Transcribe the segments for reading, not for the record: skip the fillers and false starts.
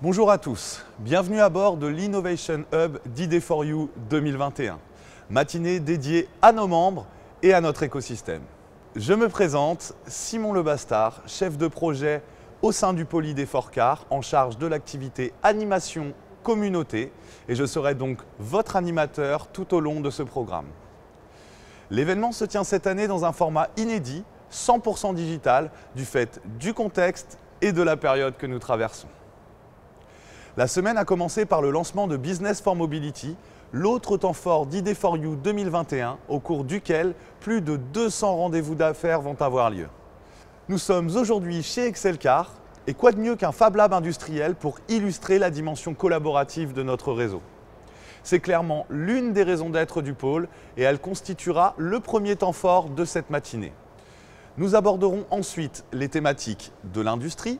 Bonjour à tous, bienvenue à bord de l'Innovation Hub d'ID4U 2021, matinée dédiée à nos membres et à notre écosystème. Je me présente, Simon Lebastard, chef de projet au sein du pôle ID4Car en charge de l'activité animation communauté et je serai donc votre animateur tout au long de ce programme. L'événement se tient cette année dans un format inédit, 100% digital, du fait du contexte et de la période que nous traversons. La semaine a commencé par le lancement de Business for Mobility, l'autre temps fort d'ID4U 2021, au cours duquel plus de 200 rendez-vous d'affaires vont avoir lieu. Nous sommes aujourd'hui chez Excelcar, et quoi de mieux qu'un Fab Lab industriel pour illustrer la dimension collaborative de notre réseau. C'est clairement l'une des raisons d'être du pôle et elle constituera le premier temps fort de cette matinée. Nous aborderons ensuite les thématiques de l'industrie,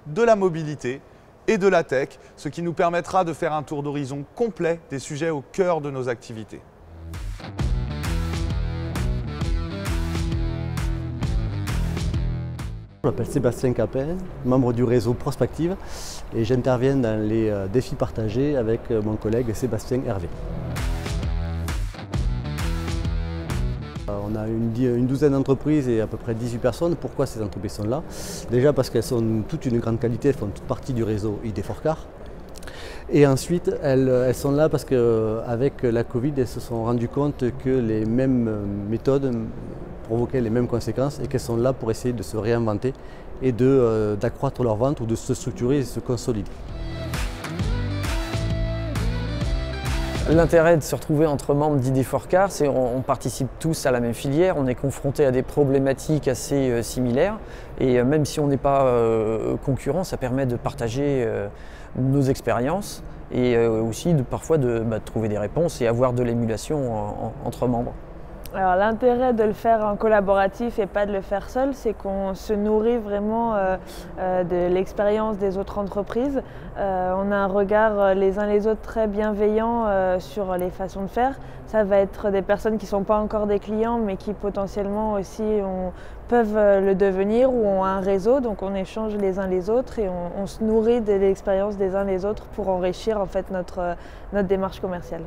de la mobilité et de la tech, ce qui nous permettra de faire un tour d'horizon complet des sujets au cœur de nos activités. Je m'appelle Sébastien Capin, membre du réseau Prospective et j'interviens dans les défis partagés avec mon collègue Sébastien Hervé. On a une douzaine d'entreprises et à peu près 18 personnes. Pourquoi ces entreprises sont là? Déjà parce qu'elles sont toutes une grande qualité, elles font toute partie du réseau ID4Car. Et ensuite, elles sont là parce qu'avec la Covid, elles se sont rendues compte que les mêmes méthodes provoquaient les mêmes conséquences et qu'elles sont là pour essayer de se réinventer et d'accroître leurs ventes ou de se structurer et se consolider. L'intérêt de se retrouver entre membres d'ID4Car, c'est qu'on participe tous à la même filière, on est confronté à des problématiques assez similaires et même si on n'est pas concurrents, ça permet de partager nos expériences et aussi parfois de trouver des réponses et avoir de l'émulation entre membres. Alors l'intérêt de le faire en collaboratif et pas de le faire seul, c'est qu'on se nourrit vraiment de l'expérience des autres entreprises. On a un regard les uns les autres très bienveillant sur les façons de faire. Ça va être des personnes qui ne sont pas encore des clients mais qui potentiellement aussi peuvent le devenir ou ont un réseau. Donc on échange les uns les autres et on se nourrit de l'expérience des uns les autres pour enrichir en fait notre démarche commerciale.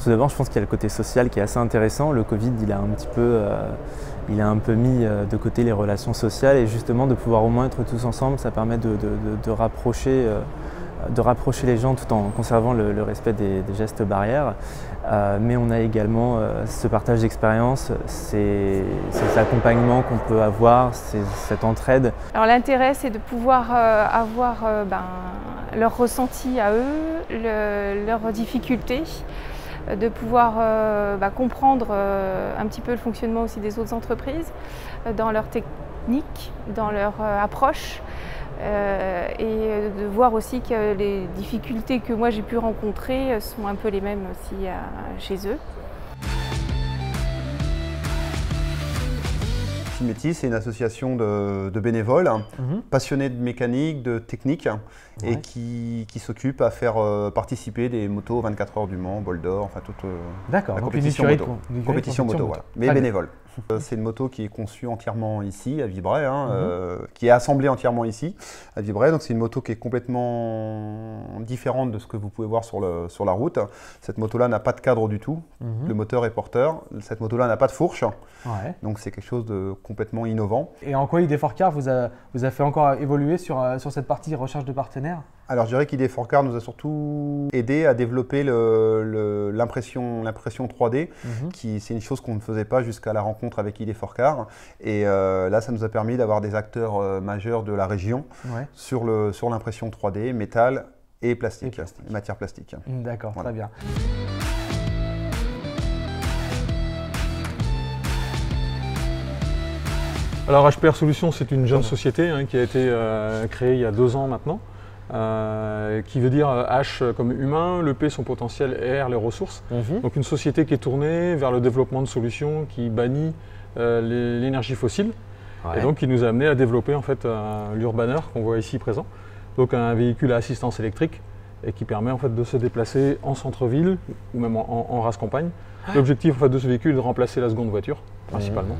Tout d'abord, je pense qu'il y a le côté social qui est assez intéressant. Le Covid, il a un peu mis de côté les relations sociales et justement de pouvoir au moins être tous ensemble, ça permet de rapprocher les gens tout en conservant le respect des gestes barrières. Mais on a également ce partage d'expérience, cet accompagnement qu'on peut avoir, cette entraide. Alors l'intérêt, c'est de pouvoir avoir leur ressenti à eux, leurs difficultés, de pouvoir comprendre un petit peu le fonctionnement aussi des autres entreprises, dans leur technique, dans leur approche, et de voir aussi que les difficultés que moi j'ai pu rencontrer sont un peu les mêmes aussi chez eux. Métis, c'est une association de bénévoles passionnés de mécanique, de technique et qui s'occupe à faire participer des motos 24 heures du Mans, Bol d'Or, enfin toute la compétition moto. Compétition moto, voilà, mais bénévole. C'est une moto qui est conçue entièrement ici, à Vibray, qui est assemblée entièrement ici, à Vibray. Donc c'est une moto qui est complètement différente de ce que vous pouvez voir sur la route. Cette moto-là n'a pas de cadre du tout. Le moteur est porteur. Cette moto-là n'a pas de fourche. Ouais. Donc c'est quelque chose de complètement innovant. Et en quoi ID4Car vous a fait encore évoluer sur cette partie recherche de partenaires? Alors je dirais qu'ID4Car nous a surtout aidé à développer l'impression 3D, c'est une chose qu'on ne faisait pas jusqu'à la rencontre avec ID4Car. Et là, ça nous a permis d'avoir des acteurs majeurs de la région sur l'impression 3D, métal et plastique, matière plastique. D'accord, voilà. Très bien. Alors HPR Solutions, c'est une jeune société qui a été créée il y a 2 ans maintenant. Qui veut dire H comme humain, le P son potentiel et R les ressources. Donc une société qui est tournée vers le développement de solutions qui bannit l'énergie fossile et donc qui nous a amené à développer en fait l'Urbaner qu'on voit ici présent. Donc un véhicule à assistance électrique et qui permet en fait de se déplacer en centre-ville ou même en race campagne. L'objectif en fait, de ce véhicule est de remplacer la seconde voiture principalement.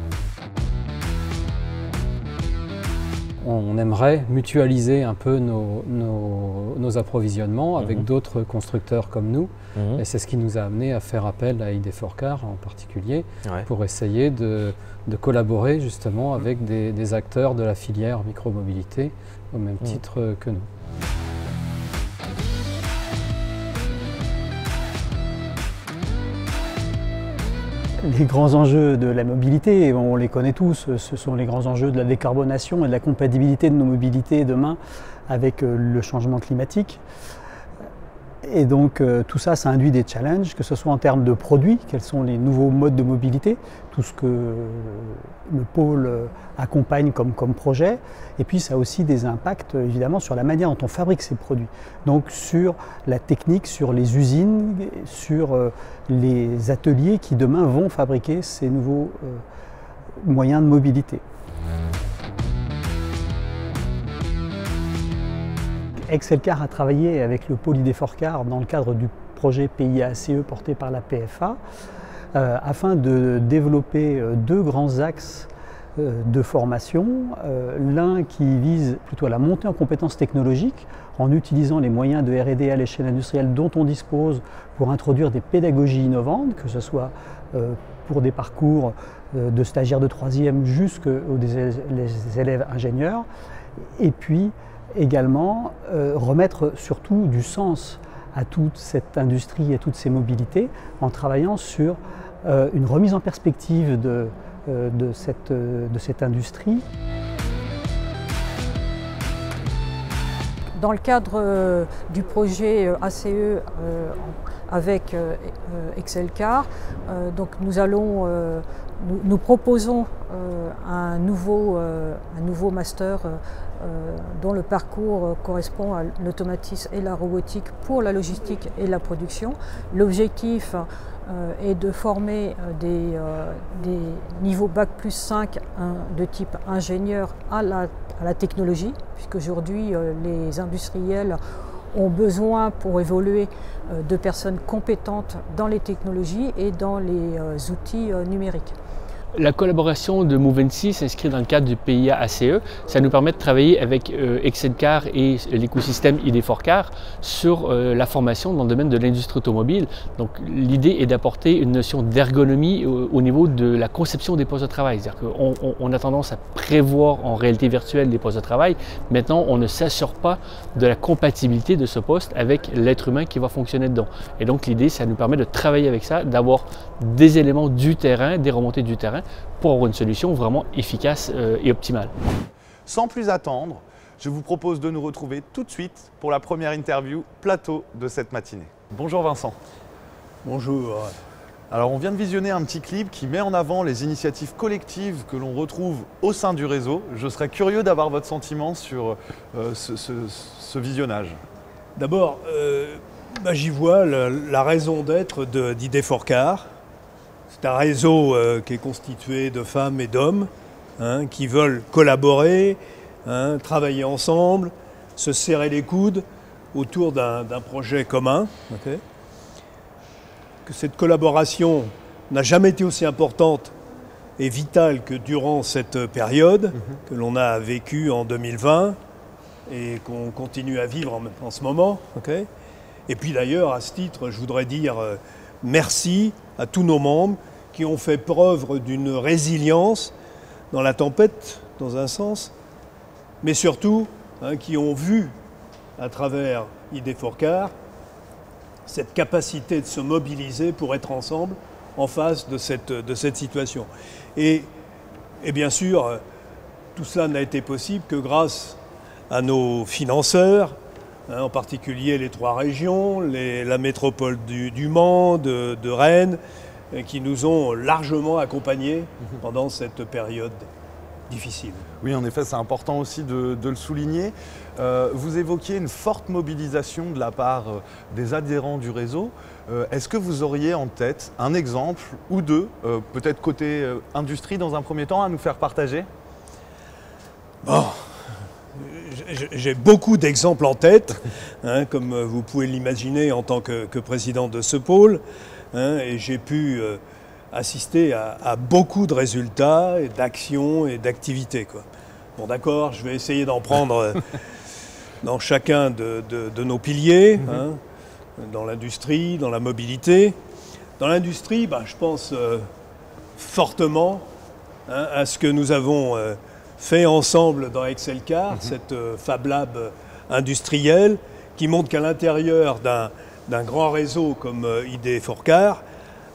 on aimerait mutualiser un peu nos approvisionnements avec d'autres constructeurs comme nous. Et c'est ce qui nous a amené à faire appel à ID4Car en particulier, pour essayer de collaborer justement avec des acteurs de la filière micromobilité au même titre que nous. Les grands enjeux de la mobilité, on les connaît tous, ce sont les grands enjeux de la décarbonation et de la compatibilité de nos mobilités demain avec le changement climatique. Et donc tout ça, ça induit des challenges, que ce soit en termes de produits, quels sont les nouveaux modes de mobilité, tout ce que le pôle accompagne comme projet, et puis ça a aussi des impacts évidemment sur la manière dont on fabrique ces produits, donc sur la technique, sur les usines, sur les ateliers qui demain vont fabriquer ces nouveaux moyens de mobilité. Excelcar a travaillé avec le pôle ID4Car dans le cadre du projet PIA-ACE porté par la PFA afin de développer deux grands axes de formation. L'un qui vise plutôt à la montée en compétences technologiques en utilisant les moyens de R&D à l'échelle industrielle dont on dispose pour introduire des pédagogies innovantes, que ce soit pour des parcours de stagiaires de 3e jusqu'aux élèves ingénieurs, et puis également remettre surtout du sens à toute cette industrie et à toutes ces mobilités en travaillant sur une remise en perspective de cette industrie. Dans le cadre du projet ACE avec Excelcar, donc nous proposons un nouveau master dont le parcours correspond à l'automatisme et la robotique pour la logistique et la production. L'objectif est de former des niveaux Bac plus 5 de type ingénieur à la technologie, puisqu'aujourd'hui les industriels ont besoin pour évoluer de personnes compétentes dans les technologies et dans les outils numériques. La collaboration de Movency s'inscrit dans le cadre du PIA-ACE. Ça nous permet de travailler avec Excelcar et l'écosystème ID4Car sur la formation dans le domaine de l'industrie automobile. Donc l'idée est d'apporter une notion d'ergonomie au niveau de la conception des postes de travail. C'est-à-dire qu'on a tendance à prévoir en réalité virtuelle les postes de travail. Maintenant, on ne s'assure pas de la compatibilité de ce poste avec l'être humain qui va fonctionner dedans. Et donc l'idée, ça nous permet de travailler avec ça, d'avoir des éléments du terrain, des remontées du terrain, pour avoir une solution vraiment efficace et optimale. Sans plus attendre, je vous propose de nous retrouver tout de suite pour la première interview plateau de cette matinée. Bonjour Vincent. Bonjour. Alors on vient de visionner un petit clip qui met en avant les initiatives collectives que l'on retrouve au sein du réseau. Je serais curieux d'avoir votre sentiment sur ce visionnage. D'abord, j'y vois la raison d'être d'ID4Car. C'est un réseau qui est constitué de femmes et d'hommes qui veulent collaborer, travailler ensemble, se serrer les coudes autour d'un projet commun. Okay. Que cette collaboration n'a jamais été aussi importante et vitale que durant cette période que l'on a vécue en 2020 et qu'on continue à vivre en ce moment. Okay. Et puis d'ailleurs, à ce titre, je voudrais dire merci à tous nos membres qui ont fait preuve d'une résilience dans la tempête, dans un sens, mais surtout qui ont vu, à travers ID4Car, cette capacité de se mobiliser pour être ensemble en face de cette situation. Et bien sûr, tout cela n'a été possible que grâce à nos financeurs, en particulier les 3 régions, la métropole du Mans, de Rennes, qui nous ont largement accompagnés pendant cette période difficile. Oui, en effet, c'est important aussi de le souligner. Vous évoquiez une forte mobilisation de la part des adhérents du réseau. Est-ce que vous auriez en tête un exemple ou deux, peut-être côté industrie dans un premier temps, à nous faire partager? Bon. J'ai beaucoup d'exemples en tête, comme vous pouvez l'imaginer en tant que président de ce pôle, et j'ai pu assister à beaucoup de résultats, d'actions et d'activités. Bon d'accord, je vais essayer d'en prendre dans chacun de nos piliers, hein, dans l'industrie, dans la mobilité. Dans l'industrie, je pense fortement à ce que nous avons fait ensemble dans Excelcar, cette Fab Lab industrielle qui montre qu'à l'intérieur d'un grand réseau comme ID4CAR,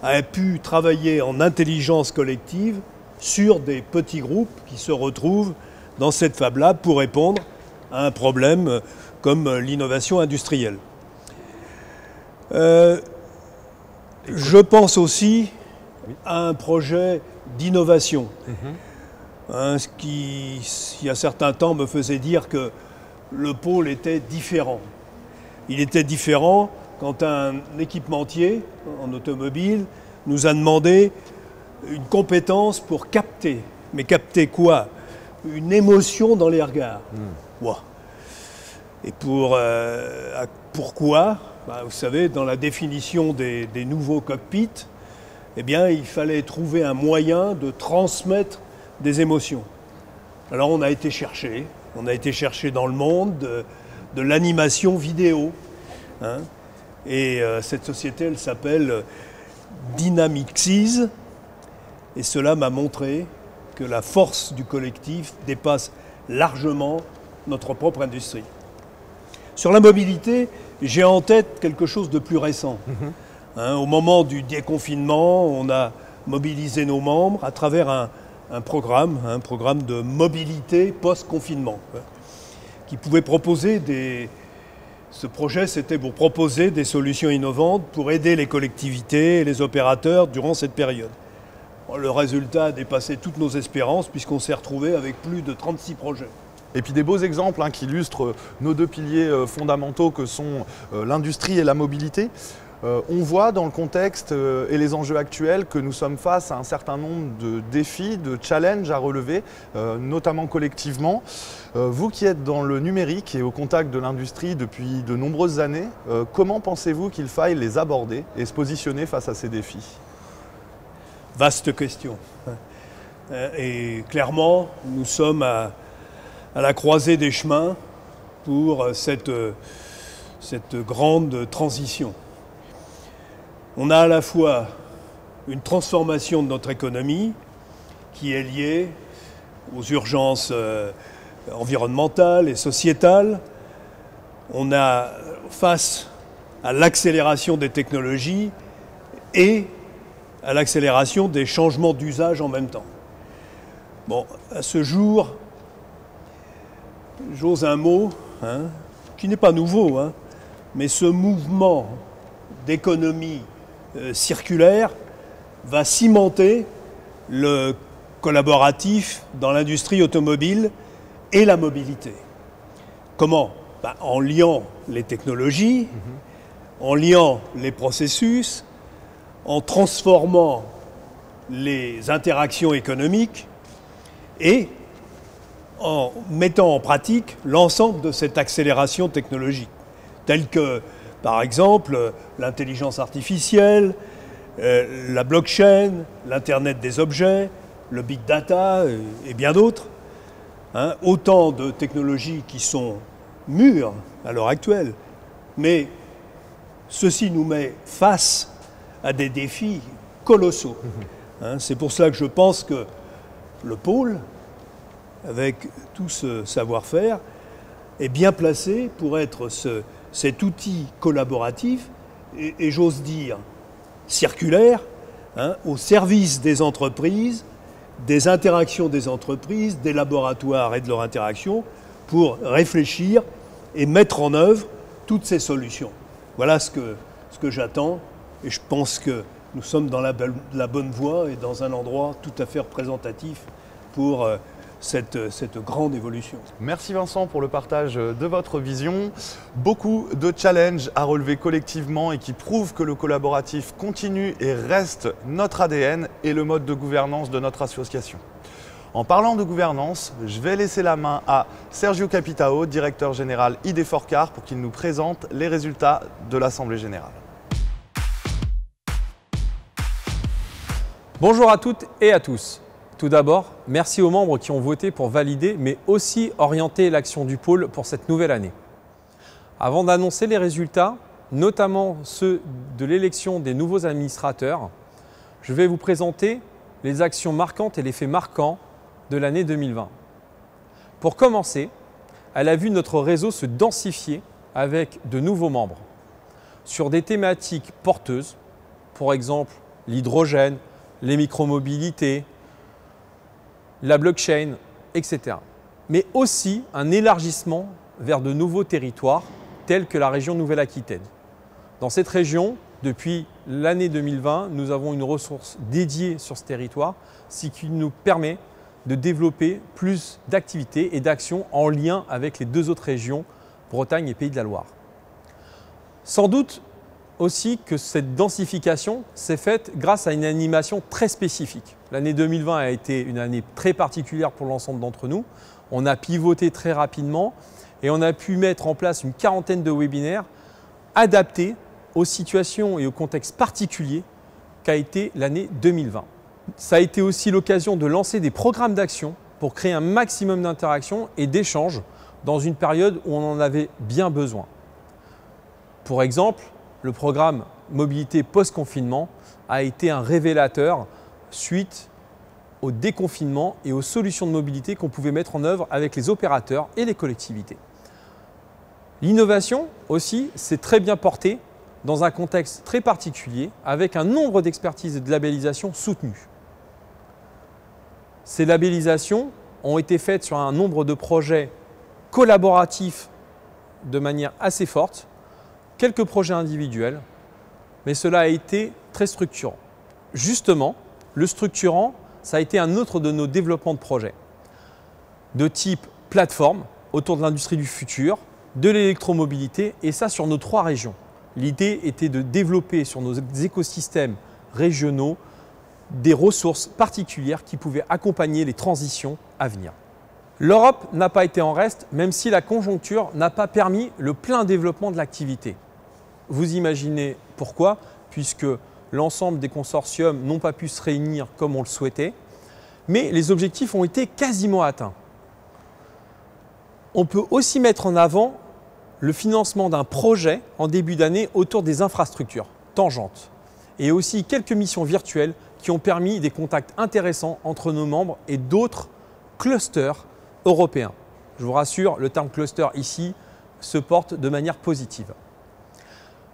a pu travailler en intelligence collective sur des petits groupes qui se retrouvent dans cette Fab Lab pour répondre à un problème comme l'innovation industrielle. Je pense aussi à un projet d'innovation, ce qui, il y a certains temps, me faisait dire que le pôle était différent. Il était différent quand un équipementier en automobile nous a demandé une compétence pour capter. Mais capter quoi? Une émotion dans les regards. Wow. Et pourquoi? Vous savez, dans la définition des nouveaux cockpits, eh bien, il fallait trouver un moyen de transmettre des émotions. Alors on a été chercher dans le monde de l'animation vidéo. Hein. Et cette société, elle s'appelle Dynamicsys. Et cela m'a montré que la force du collectif dépasse largement notre propre industrie. Sur la mobilité, j'ai en tête quelque chose de plus récent. Hein, au moment du déconfinement, on a mobilisé nos membres à travers un programme de mobilité post-confinement, qui pouvait proposer Ce projet, c'était pour proposer des solutions innovantes pour aider les collectivités et les opérateurs durant cette période. Le résultat a dépassé toutes nos espérances puisqu'on s'est retrouvé avec plus de 36 projets. Et puis des beaux exemples qui illustrent nos deux piliers fondamentaux que sont l'industrie et la mobilité. On voit dans le contexte et les enjeux actuels que nous sommes face à un certain nombre de défis, de challenges à relever, notamment collectivement. Vous qui êtes dans le numérique et au contact de l'industrie depuis de nombreuses années, comment pensez-vous qu'il faille les aborder et se positionner face à ces défis? Vaste question. Et clairement, nous sommes à la croisée des chemins pour cette grande transition. On a à la fois une transformation de notre économie qui est liée aux urgences environnementales et sociétales. On a face à l'accélération des technologies et à l'accélération des changements d'usage en même temps. Bon, à ce jour, j'ose un mot qui n'est pas nouveau, mais ce mouvement d'économie circulaire va cimenter le collaboratif dans l'industrie automobile et la mobilité. Comment? En liant les technologies, en liant les processus, en transformant les interactions économiques et en mettant en pratique l'ensemble de cette accélération technologique, telle que, par exemple, l'intelligence artificielle, la blockchain, l'Internet des objets, le big data et bien d'autres. Autant de technologies qui sont mûres à l'heure actuelle, mais ceci nous met face à des défis colossaux. C'est pour cela que je pense que le pôle, avec tout ce savoir-faire, est bien placé pour être cet outil collaboratif et j'ose dire circulaire, au service des entreprises, des interactions des entreprises, des laboratoires et de leur interaction pour réfléchir et mettre en œuvre toutes ces solutions. Voilà ce que j'attends et je pense que nous sommes dans la bonne voie et dans un endroit tout à fait représentatif pour cette grande évolution. Merci Vincent pour le partage de votre vision. Beaucoup de challenges à relever collectivement et qui prouvent que le collaboratif continue et reste notre ADN et le mode de gouvernance de notre association. En parlant de gouvernance, je vais laisser la main à Sergio Capitao, directeur général ID4CAR, pour qu'il nous présente les résultats de l'Assemblée générale. Bonjour à toutes et à tous. Tout d'abord, merci aux membres qui ont voté pour valider, mais aussi orienter l'action du pôle pour cette nouvelle année. Avant d'annoncer les résultats, notamment ceux de l'élection des nouveaux administrateurs, je vais vous présenter les actions marquantes et les faits marquants de l'année 2020. Pour commencer, elle a vu notre réseau se densifier avec de nouveaux membres sur des thématiques porteuses, pour exemple l'hydrogène, les micromobilités, la blockchain, etc. Mais aussi un élargissement vers de nouveaux territoires tels que la région Nouvelle-Aquitaine. Dans cette région, depuis l'année 2020, nous avons une ressource dédiée sur ce territoire, ce qui nous permet de développer plus d'activités et d'actions en lien avec les deux autres régions, Bretagne et Pays de la Loire. Sans doute aussi que cette densification s'est faite grâce à une animation très spécifique. L'année 2020 a été une année très particulière pour l'ensemble d'entre nous. On a pivoté très rapidement et on a pu mettre en place une quarantaine de webinaires adaptés aux situations et aux contextes particuliers qu'a été l'année 2020. Ça a été aussi l'occasion de lancer des programmes d'action pour créer un maximum d'interactions et d'échanges dans une période où on en avait bien besoin. Pour exemple, le programme Mobilité post-confinement a été un révélateur suite au déconfinement et aux solutions de mobilité qu'on pouvait mettre en œuvre avec les opérateurs et les collectivités. L'innovation aussi s'est très bien portée dans un contexte très particulier avec un nombre d'expertises et de labellisations soutenues. Ces labellisations ont été faites sur un nombre de projets collaboratifs de manière assez forte, quelques projets individuels, mais cela a été très structurant. Justement, le structurant, ça a été un autre de nos développements de projets, de type plateforme autour de l'industrie du futur, de l'électromobilité, et ça sur nos 3 régions. L'idée était de développer sur nos écosystèmes régionaux des ressources particulières qui pouvaient accompagner les transitions à venir. L'Europe n'a pas été en reste, même si la conjoncture n'a pas permis le plein développement de l'activité. Vous imaginez pourquoi, puisque l'ensemble des consortiums n'ont pas pu se réunir comme on le souhaitait, mais les objectifs ont été quasiment atteints. On peut aussi mettre en avant le financement d'un projet en début d'année autour des infrastructures tangentes et aussi quelques missions virtuelles qui ont permis des contacts intéressants entre nos membres et d'autres clusters européens. Je vous rassure, le terme cluster ici se porte de manière positive.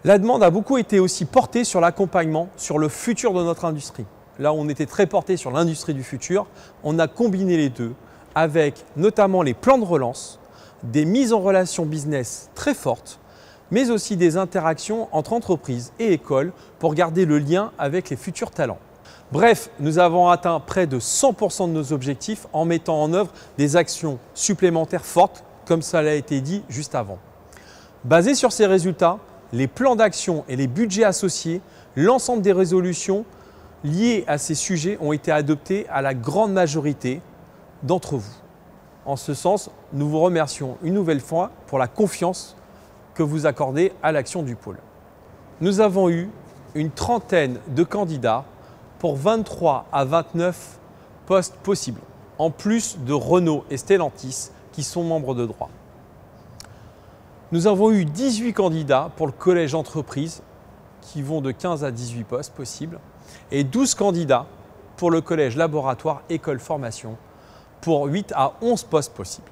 La demande a beaucoup été aussi portée sur l'accompagnement, sur le futur de notre industrie. Là où on était très porté sur l'industrie du futur, on a combiné les deux avec notamment les plans de relance, des mises en relation business très fortes, mais aussi des interactions entre entreprises et écoles pour garder le lien avec les futurs talents. Bref, nous avons atteint près de 100% de nos objectifs en mettant en œuvre des actions supplémentaires fortes, comme ça l'a été dit juste avant. Basé sur ces résultats, les plans d'action et les budgets associés, l'ensemble des résolutions liées à ces sujets ont été adoptés à la grande majorité d'entre vous. En ce sens, nous vous remercions une nouvelle fois pour la confiance que vous accordez à l'action du pôle. Nous avons eu une trentaine de candidats pour 23 à 29 postes possibles, en plus de Renault et Stellantis qui sont membres de droit. Nous avons eu 18 candidats pour le collège entreprise qui vont de 15 à 18 postes possibles et 12 candidats pour le collège laboratoire école formation pour 8 à 11 postes possibles.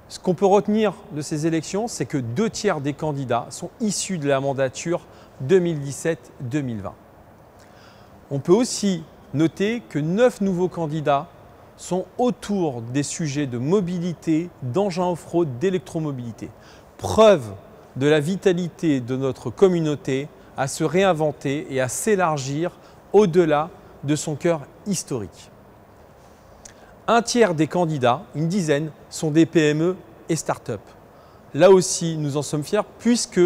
Ce qu'on peut retenir de ces élections, c'est que 2 tiers des candidats sont issus de la mandature 2017-2020. On peut aussi noter que 9 nouveaux candidats sont autour des sujets de mobilité, d'engins off-road, d'électromobilité. Preuve de la vitalité de notre communauté à se réinventer et à s'élargir au-delà de son cœur historique. Un tiers des candidats, une dizaine, sont des PME et start-up. Là aussi, nous en sommes fiers puisque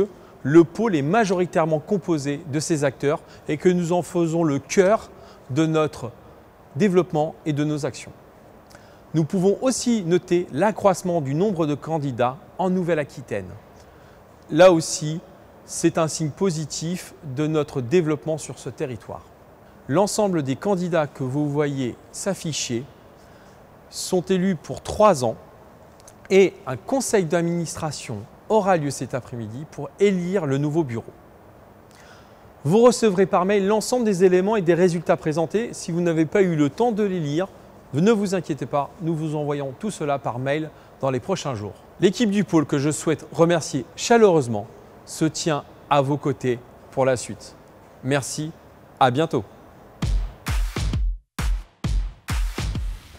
le pôle est majoritairement composé de ces acteurs et que nous en faisons le cœur de notre développement et de nos actions. Nous pouvons aussi noter l'accroissement du nombre de candidats en Nouvelle-Aquitaine. Là aussi, c'est un signe positif de notre développement sur ce territoire. L'ensemble des candidats que vous voyez s'afficher sont élus pour 3 ans et un conseil d'administration aura lieu cet après-midi pour élire le nouveau bureau. Vous recevrez par mail l'ensemble des éléments et des résultats présentés. Si vous n'avez pas eu le temps de les lire, ne vous inquiétez pas, nous vous envoyons tout cela par mail dans les prochains jours. L'équipe du pôle que je souhaite remercier chaleureusement se tient à vos côtés pour la suite. Merci, à bientôt.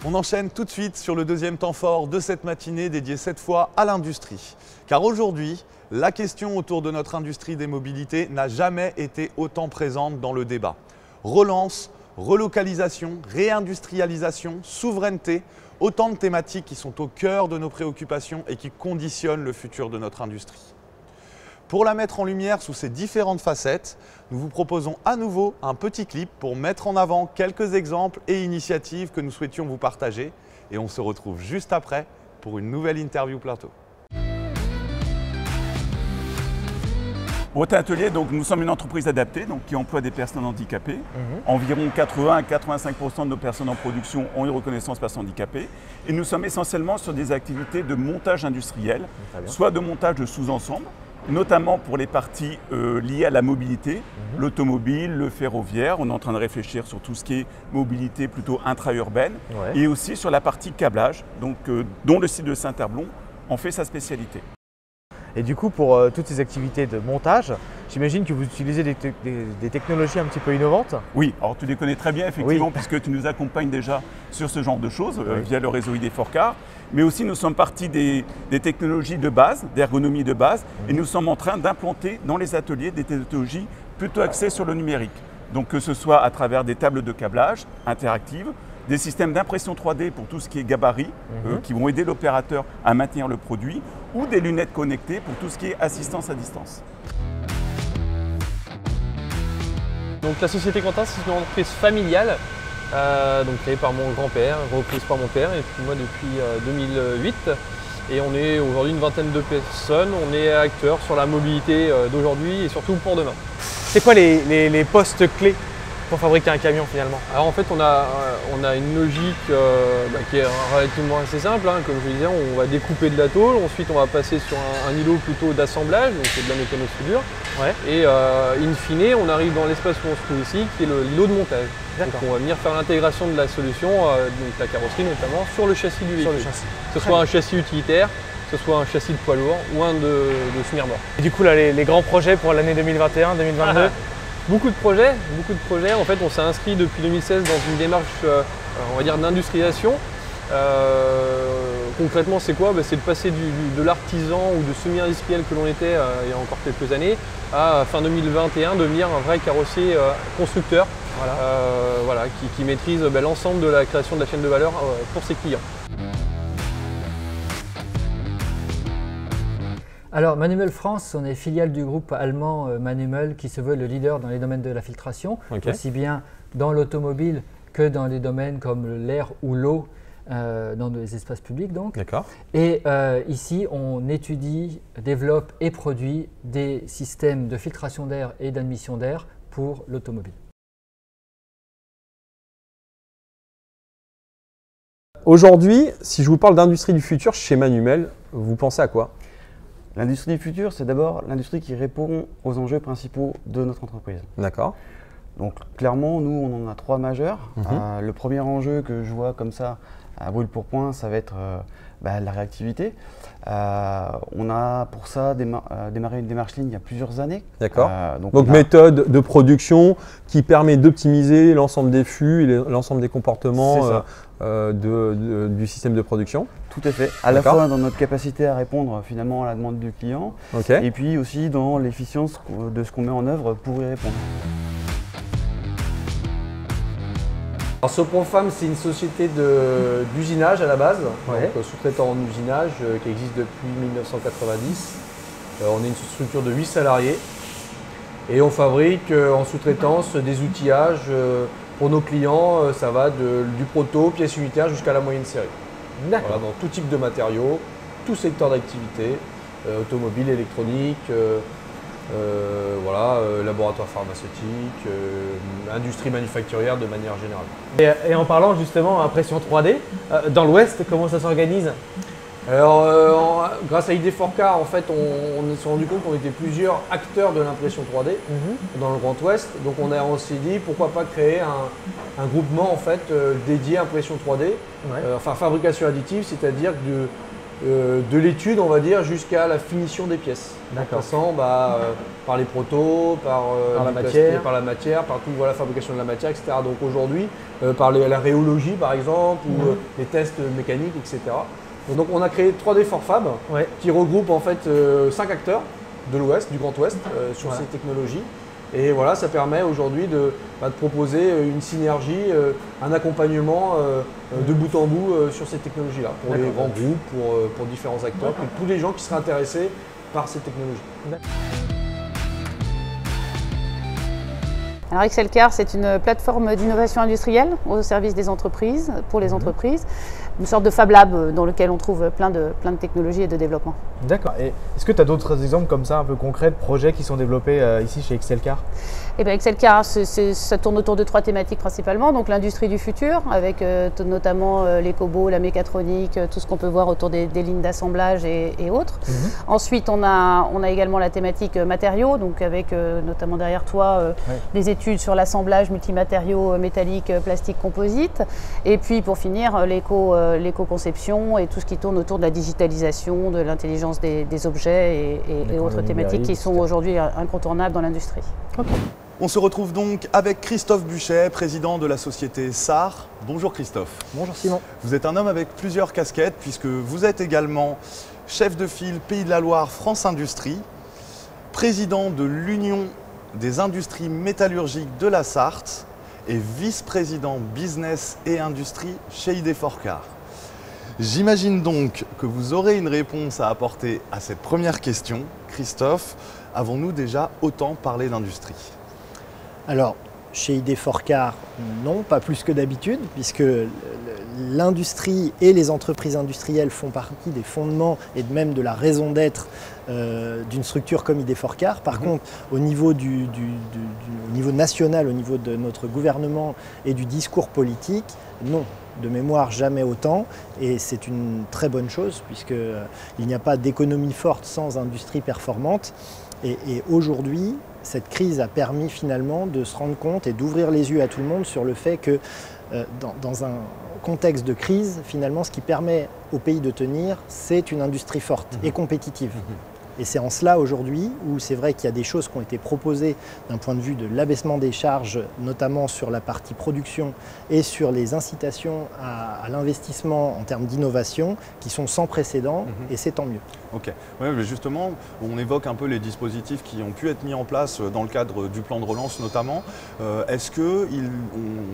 On enchaîne tout de suite sur le deuxième temps fort de cette matinée dédiée cette fois à l'industrie. Car aujourd'hui, la question autour de notre industrie des mobilités n'a jamais été autant présente dans le débat. Relance, relocalisation, réindustrialisation, souveraineté, autant de thématiques qui sont au cœur de nos préoccupations et qui conditionnent le futur de notre industrie. Pour la mettre en lumière sous ses différentes facettes, nous vous proposons à nouveau un petit clip pour mettre en avant quelques exemples et initiatives que nous souhaitions vous partager. Et on se retrouve juste après pour une nouvelle interview plateau. Bretin Atelier, donc, nous sommes une entreprise adaptée qui emploie des personnes handicapées. Environ 80 à 85% de nos personnes en production ont une reconnaissance personnes handicapées. Et nous sommes essentiellement sur des activités de montage industriel, soit de montage de sous-ensembles, notamment pour les parties liées à la mobilité, l'automobile, le ferroviaire. On est en train de réfléchir sur tout ce qui est mobilité plutôt intra-urbaine et aussi sur la partie câblage, dont le site de Saint-Herblon en fait sa spécialité. Et du coup, pour toutes ces activités de montage, j'imagine que vous utilisez des technologies un petit peu innovantes. Oui, alors tu les connais très bien effectivement, puisque tu nous accompagnes déjà sur ce genre de choses via le réseau ID4CAR. Mais aussi nous sommes partis des technologies de base, d'ergonomie de base, et nous sommes en train d'implanter dans les ateliers des technologies plutôt axées sur le numérique. Donc que ce soit à travers des tables de câblage interactives, des systèmes d'impression 3D pour tout ce qui est gabarit, qui vont aider l'opérateur à maintenir le produit, ou des lunettes connectées pour tout ce qui est assistance à distance. Donc la société Quentin, c'est une entreprise familiale, créée par mon grand-père, reprise par mon père, et puis moi depuis 2008. Et on est aujourd'hui une vingtaine de personnes, on est acteurs sur la mobilité d'aujourd'hui et surtout pour demain. C'est quoi les postes clés pour fabriquer un camion finalement? Alors en fait on a une logique qui est relativement assez simple, comme je disais, on va découper de la tôle, ensuite on va passer sur un îlot plutôt d'assemblage, donc c'est de la mécanosoudure, et in fine on arrive dans l'espace où on se trouve ici qui est l'îlot de montage. Donc on va venir faire l'intégration de la solution, donc la carrosserie notamment, sur le châssis du véhicule. Que ce soit un châssis utilitaire, que ce soit un châssis de poids lourd ou un de semi-remorque. Et du coup là les grands projets pour l'année 2021-2022? Beaucoup de projets. En fait, on s'est inscrit depuis 2016 dans une démarche, on va dire, d'industrialisation. Concrètement, c'est quoi? C'est de passer de l'artisan ou de semi-industriel que l'on était il y a encore quelques années à fin 2021 devenir un vrai carrossier constructeur qui maîtrise l'ensemble de la création de la chaîne de valeur pour ses clients. Alors Manumel France, on est filiale du groupe allemand Manumel qui se veut le leader dans les domaines de la filtration, aussi bien dans l'automobile que dans les domaines comme l'air ou l'eau, dans les espaces publics donc. Et ici, on étudie, développe et produit des systèmes de filtration d'air et d'admission d'air pour l'automobile. Aujourd'hui, si je vous parle d'industrie du futur chez Manumel, vous pensez à quoi? L'industrie du futur, c'est d'abord l'industrie qui répond aux enjeux principaux de notre entreprise. D'accord. Donc clairement, nous, on en a 3 majeurs. Le premier enjeu que je vois comme ça, à brûle pour point, ça va être la réactivité. On a pour ça démarré une démarche ligne il y a plusieurs années. D'accord. Donc méthode de production qui permet d'optimiser l'ensemble des flux et l'ensemble des comportements du système de production. Tout à fait. À la fois dans notre capacité à répondre finalement à la demande du client et puis aussi dans l'efficience de ce qu'on met en œuvre pour y répondre. Alors Soprofam, c'est une société d'usinage à la base, donc sous-traitant en usinage qui existe depuis 1990. On est une structure de 8 salariés et on fabrique en sous-traitance des outillages pour nos clients. Ça va du proto, pièces unitaires jusqu'à la moyenne série. Voilà, dans tout type de matériaux, tout secteur d'activité, automobile, électronique, laboratoire pharmaceutique, industrie manufacturière de manière générale. Et en parlant justement impression 3D, dans l'Ouest, comment ça s'organise? Alors, grâce à ID4Car, en fait, on s'est rendu compte qu'on était plusieurs acteurs de l'impression 3D dans le Grand Ouest. Donc, on s'est dit pourquoi pas créer un groupement en fait dédié à impression 3D, enfin fabrication additive, c'est-à-dire de l'étude, on va dire, jusqu'à la finition des pièces. En passant par les protos, par la matière, par tout, voilà, fabrication de la matière, etc. Donc aujourd'hui, par la rhéologie par exemple, ou les tests mécaniques, etc. Donc on a créé 3D for Fab, qui regroupe en fait 5 acteurs de l'Ouest, du Grand Ouest, sur ces technologies. Et voilà, ça permet aujourd'hui de proposer une synergie, un accompagnement de bout en bout sur ces technologies-là, pour les grands groupes, pour différents acteurs, pour tous les gens qui seraient intéressés par ces technologies. Alors Excelcar, c'est une plateforme d'innovation industrielle au service des entreprises, pour les entreprises, une sorte de Fab Lab dans lequel on trouve plein de technologies et de développement. D'accord. Et est-ce que tu as d'autres exemples comme ça, un peu concrets, de projets qui sont développés ici chez Excelcar? Eh bien, Excelcar, ça tourne autour de 3 thématiques principalement. Donc l'industrie du futur, avec notamment les cobots, la mécatronique, tout ce qu'on peut voir autour des lignes d'assemblage et autres. Ensuite, on a également la thématique matériaux, donc avec notamment derrière toi des études sur l'assemblage multimatériaux métalliques, plastiques, composites. Et puis pour finir, l'éco-conception et tout ce qui tourne autour de la digitalisation, de l'intelligence des objets et autres thématiques qui sont aujourd'hui incontournables dans l'industrie. On se retrouve donc avec Christophe Buchet, président de la société SAR. Bonjour Christophe. Bonjour Simon. Vous êtes un homme avec plusieurs casquettes puisque vous êtes également chef de file Pays de la Loire France Industrie, président de l'Union des industries métallurgiques de la Sarthe et vice-président business et industrie chez ID4Car. J'imagine donc que vous aurez une réponse à apporter à cette première question. Christophe, avons-nous déjà autant parlé d'industrie? Alors, chez ID4Car, non, pas plus que d'habitude, puisque l'industrie et les entreprises industrielles font partie des fondements et même de la raison d'être d'une structure comme ID4Car. Par contre, au niveau au niveau national, au niveau de notre gouvernement et du discours politique, non. De mémoire, jamais autant, et c'est une très bonne chose, puisqu'il n'y a pas d'économie forte sans industrie performante. Et aujourd'hui, cette crise a permis finalement de se rendre compte et d'ouvrir les yeux à tout le monde sur le fait que dans un contexte de crise, finalement, ce qui permet au pays de tenir, c'est une industrie forte et compétitive. Et c'est en cela aujourd'hui où c'est vrai qu'il y a des choses qui ont été proposées d'un point de vue de l'abaissement des charges, notamment sur la partie production et sur les incitations à l'investissement en termes d'innovation qui sont sans précédent et c'est tant mieux. Ok, ouais, mais justement, on évoque un peu les dispositifs qui ont pu être mis en place dans le cadre du plan de relance notamment. Est-ce que,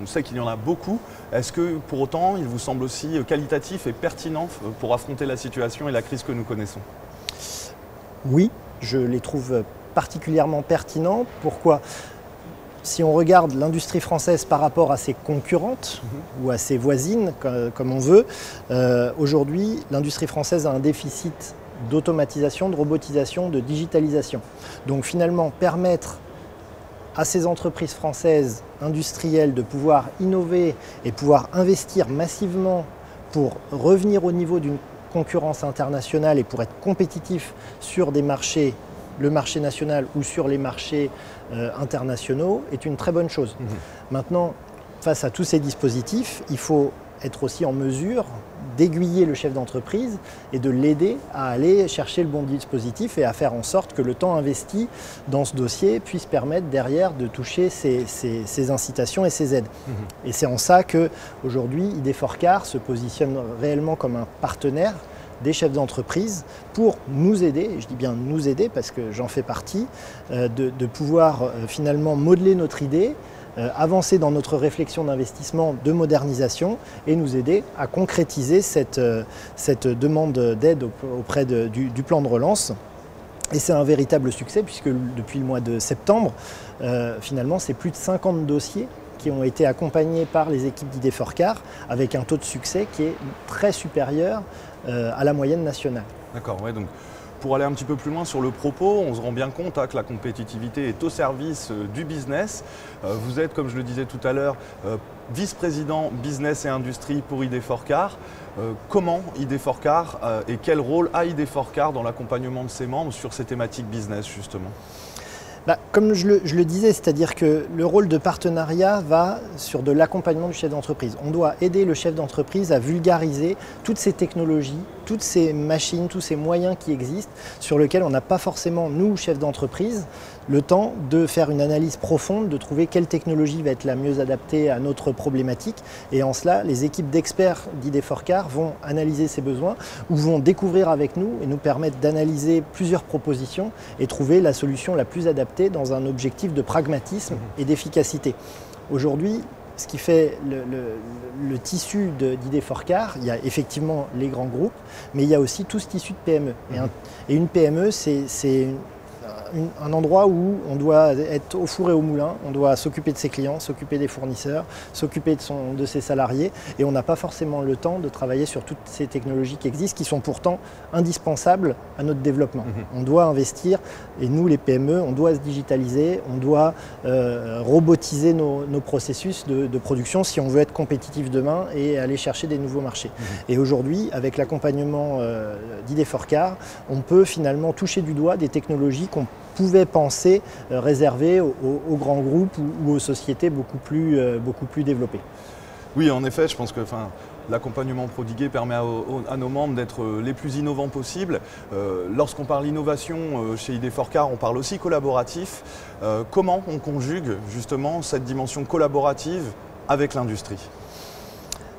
on sait qu'il y en a beaucoup, est-ce que pour autant il vous semble aussi qualitatif et pertinent pour affronter la situation et la crise que nous connaissons ? Oui, je les trouve particulièrement pertinents. Pourquoi ? Si on regarde l'industrie française par rapport à ses concurrentes ou à ses voisines, comme on veut, aujourd'hui, l'industrie française a un déficit d'automatisation, de robotisation, de digitalisation. Donc finalement, permettre à ces entreprises françaises industrielles de pouvoir innover et pouvoir investir massivement pour revenir au niveau d'une concurrence internationale et pour être compétitif sur des marchés, le marché national ou sur les marchés internationaux est une très bonne chose. Maintenant, face à tous ces dispositifs, il faut être aussi en mesure d'aiguiller le chef d'entreprise et de l'aider à aller chercher le bon dispositif et à faire en sorte que le temps investi dans ce dossier puisse permettre derrière de toucher ces incitations et ces aides. Et c'est en ça qu'aujourd'hui, ID4Car se positionne réellement comme un partenaire des chefs d'entreprise pour nous aider, et je dis bien nous aider parce que j'en fais partie, de pouvoir finalement modeler notre idée, avancer dans notre réflexion d'investissement, de modernisation et nous aider à concrétiser cette demande d'aide auprès du plan de relance. Et c'est un véritable succès puisque depuis le mois de septembre, finalement, c'est plus de 50 dossiers qui ont été accompagnés par les équipes d'ID4Car avec un taux de succès qui est très supérieur à la moyenne nationale. D'accord, ouais, donc Pour aller un petit peu plus loin sur le propos, on se rend bien compte que la compétitivité est au service du business. Vous êtes, comme je le disais tout à l'heure, vice-président business et industrie pour ID4Car. Comment ID4Car et quel rôle a ID4Car dans l'accompagnement de ses membres sur ces thématiques business justement? Comme je le disais, c'est-à-dire que le rôle de partenariat va sur de l'accompagnement du chef d'entreprise. On doit aider le chef d'entreprise à vulgariser toutes ces technologies, toutes ces machines, tous ces moyens qui existent, sur lesquels on n'a pas forcément, nous, chefs d'entreprise, le temps de faire une analyse profonde, de trouver quelle technologie va être la mieux adaptée à notre problématique. Et en cela, les équipes d'experts d'ID4Car vont analyser ces besoins ou vont découvrir avec nous et nous permettre d'analyser plusieurs propositions et trouver la solution la plus adaptée dans un objectif de pragmatisme et d'efficacité. Aujourd'hui, ce qui fait le tissu d'ID4Car, il y a effectivement les grands groupes, mais il y a aussi tout ce tissu de PME. Et une PME, c'est un endroit où on doit être au four et au moulin, on doit s'occuper de ses clients, s'occuper des fournisseurs, s'occuper de ses salariés, et on n'a pas forcément le temps de travailler sur toutes ces technologies qui existent, qui sont pourtant indispensables à notre développement. On doit investir, et nous les PME, on doit se digitaliser, on doit robotiser nos processus de production si on veut être compétitif demain et aller chercher des nouveaux marchés. Et aujourd'hui, avec l'accompagnement d'ID4Car, on peut finalement toucher du doigt des technologies qu'on pouvait penser réservées aux grands groupes ou aux sociétés beaucoup plus développées. Oui, en effet, je pense que l'accompagnement prodigué permet à nos membres d'être les plus innovants possibles. Lorsqu'on parle innovation chez ID4Car, on parle aussi collaboratif. Comment on conjugue justement cette dimension collaborative avec l'industrie?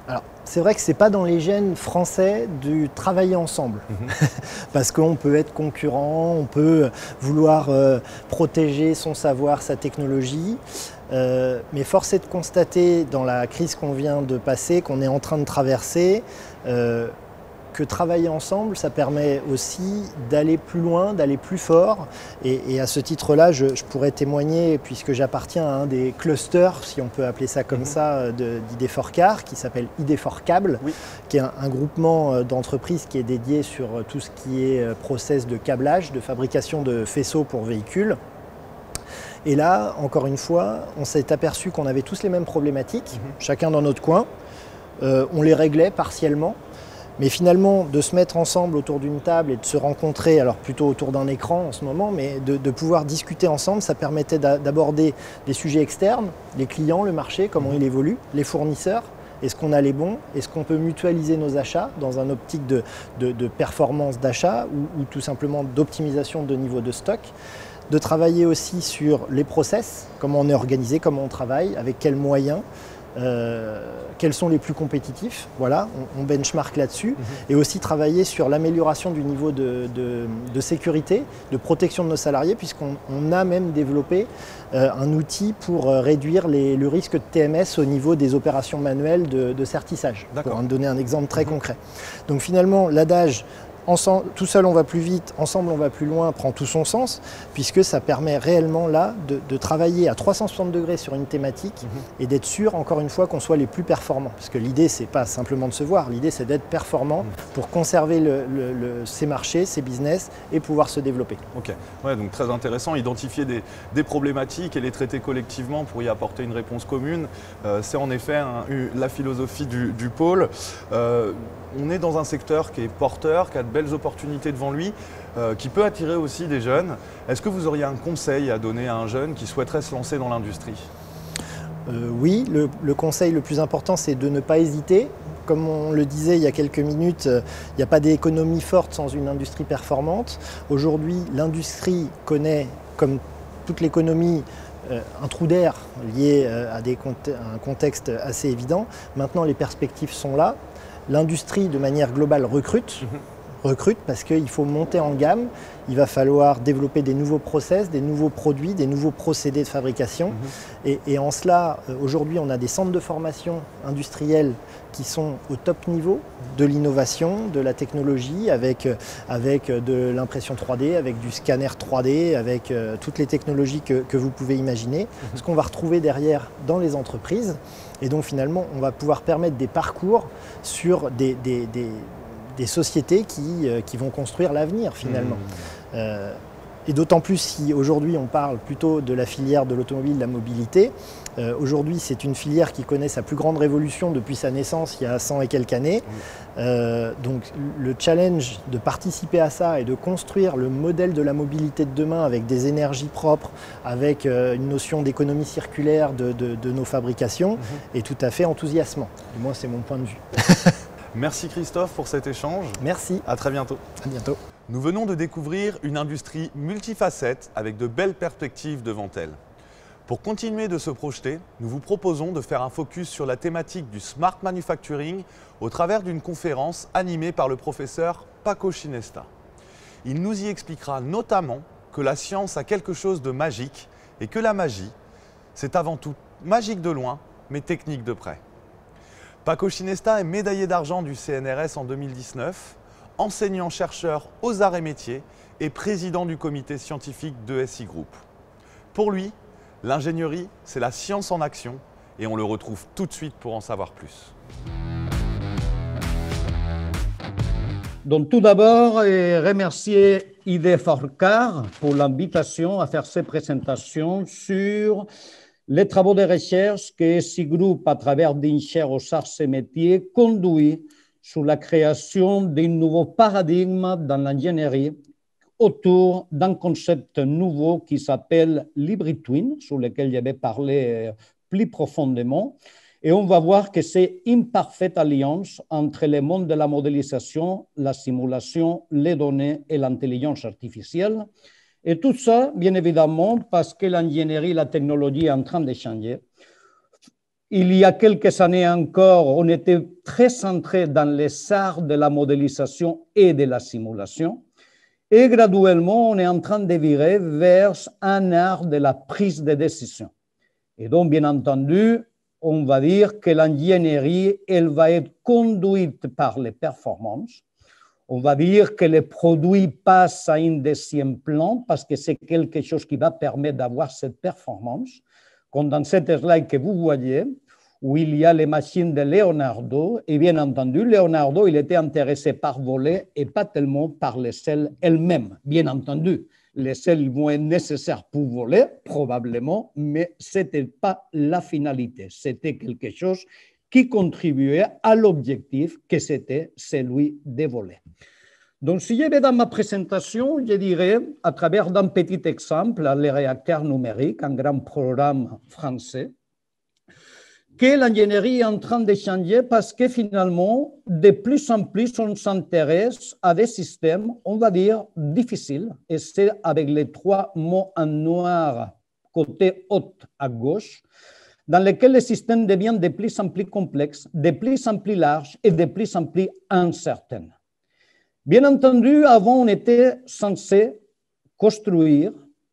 Alors, c'est vrai que ce n'est pas dans les gènes français du travailler ensemble. Parce qu'on peut être concurrent, on peut vouloir protéger son savoir, sa technologie. Mais force est de constater dans la crise qu'on vient de passer, qu'on est en train de traverser, que travailler ensemble, ça permet aussi d'aller plus loin, d'aller plus fort. Et à ce titre-là, je pourrais témoigner, puisque j'appartiens à un des clusters, si on peut appeler ça comme ça, d'ID4Car, qui s'appelle ID4Câble, qui est un groupement d'entreprises qui est dédié sur tout ce qui est process de câblage, de fabrication de faisceaux pour véhicules. Et là, encore une fois, on s'est aperçu qu'on avait tous les mêmes problématiques, chacun dans notre coin. On les réglait partiellement. Mais finalement, de se mettre ensemble autour d'une table et de se rencontrer, alors plutôt autour d'un écran en ce moment, mais de pouvoir discuter ensemble, ça permettait d'aborder des sujets externes, les clients, le marché, comment il évolue, les fournisseurs, est-ce qu'on a les bons, est-ce qu'on peut mutualiser nos achats dans un optique de performance d'achat ou tout simplement d'optimisation de niveau de stock, de travailler aussi sur les process, comment on est organisé, comment on travaille, avec quels moyens. Quels sont les plus compétitifs, voilà, on benchmark là-dessus, et aussi travailler sur l'amélioration du niveau de sécurité, de protection de nos salariés, puisqu'on a même développé un outil pour réduire le risque de TMS au niveau des opérations manuelles de sertissage, pour en donner un exemple très concret. Donc finalement, l'adage tout seul on va plus vite, ensemble on va plus loin prend tout son sens, puisque ça permet réellement là de travailler à 360 degrés sur une thématique et d'être sûr, encore une fois, qu'on soit les plus performants. Parce que l'idée, c'est pas simplement de se voir, l'idée c'est d'être performant pour conserver ses marchés, ses business et pouvoir se développer. Ok, ouais, donc très intéressant, identifier des problématiques et les traiter collectivement pour y apporter une réponse commune. C'est en effet la philosophie du pôle. On est dans un secteur qui est porteur, qui a de belles opportunités devant lui, qui peut attirer aussi des jeunes. Est-ce que vous auriez un conseil à donner à un jeune qui souhaiterait se lancer dans l'industrie? Oui, le conseil le plus important, c'est de ne pas hésiter. Comme on le disait il y a quelques minutes, il n'y a pas d'économie forte sans une industrie performante. Aujourd'hui, l'industrie connaît, comme toute l'économie, un trou d'air lié à un contexte assez évident. Maintenant, les perspectives sont là. L'industrie, de manière globale, recrute parce qu'il faut monter en gamme. Il va falloir développer des nouveaux process, des nouveaux produits, des nouveaux procédés de fabrication. Et en cela, aujourd'hui, on a des centres de formation industriels qui sont au top niveau de l'innovation, de la technologie, avec de l'impression 3D, avec du scanner 3D, avec toutes les technologies que vous pouvez imaginer. Ce qu'on va retrouver derrière dans les entreprises. Et donc finalement, on va pouvoir permettre des parcours sur des des sociétés qui vont construire l'avenir finalement. Et d'autant plus si aujourd'hui on parle plutôt de la filière de l'automobile, de la mobilité. Aujourd'hui c'est une filière qui connaît sa plus grande révolution depuis sa naissance il y a 100 et quelques années. Donc le challenge de participer à ça et de construire le modèle de la mobilité de demain avec des énergies propres, avec une notion d'économie circulaire de nos fabrications est tout à fait enthousiasmant. Du moins c'est mon point de vue. Merci Christophe pour cet échange. Merci. À très bientôt. À bientôt. Nous venons de découvrir une industrie multifacette avec de belles perspectives devant elle. Pour continuer de se projeter, nous vous proposons de faire un focus sur la thématique du smart manufacturing au travers d'une conférence animée par le professeur Paco Ginesta. Il nous y expliquera notamment que la science a quelque chose de magique et que la magie, c'est avant tout magique de loin, mais technique de près. Paco Ginesta est médaillé d'argent du CNRS en 2019, enseignant-chercheur aux arts et métiers et président du comité scientifique de SI Group. Pour lui, l'ingénierie, c'est la science en action et on le retrouve tout de suite pour en savoir plus. Donc tout d'abord, remercier ID4CAR pour l'invitation à faire cette présentation sur les travaux de recherche que SI Group, à travers d'INSHARE aux arts et métiers, conduit sur la création d'un nouveau paradigme dans l'ingénierie autour d'un concept nouveau qui s'appelle l'hybrid twin, sur lequel je vais parler plus profondément. Et on va voir que c'est une parfaite alliance entre le monde de la modélisation, la simulation, les données et l'intelligence artificielle. Et tout ça, bien évidemment, parce que l'ingénierie et la technologie est en train de changer. Il y a quelques années encore, on était très centré dans les arts de la modélisation et de la simulation. Et graduellement, on est en train de virer vers un art de la prise de décision. Et donc, bien entendu, on va dire que l'ingénierie, elle va être conduite par les performances. On va dire que les produits passent à un deuxième plan parce que c'est quelque chose qui va permettre d'avoir cette performance. Comme dans cette slide que vous voyez, où il y a les machines de Leonardo, et bien entendu, Leonardo, il était intéressé par voler et pas tellement par les ailes elles-mêmes. Bien entendu, les ailes vont être nécessaires pour voler, probablement, mais ce n'était pas la finalité. C'était quelque chose qui contribuait à l'objectif que c'était celui de voler. Donc, si je vais dans ma présentation, je dirais, à travers d'un petit exemple, les réacteurs numériques, un grand programme français, que l'ingénierie est en train de changer parce que finalement, de plus en plus, on s'intéresse à des systèmes, on va dire, difficiles, et c'est avec les trois mots en noir, côté haut à gauche, dans lesquels les systèmes deviennent de plus en plus complexes, de plus en plus larges et de plus en plus incertains. Bien entendu, avant, on était censé construire,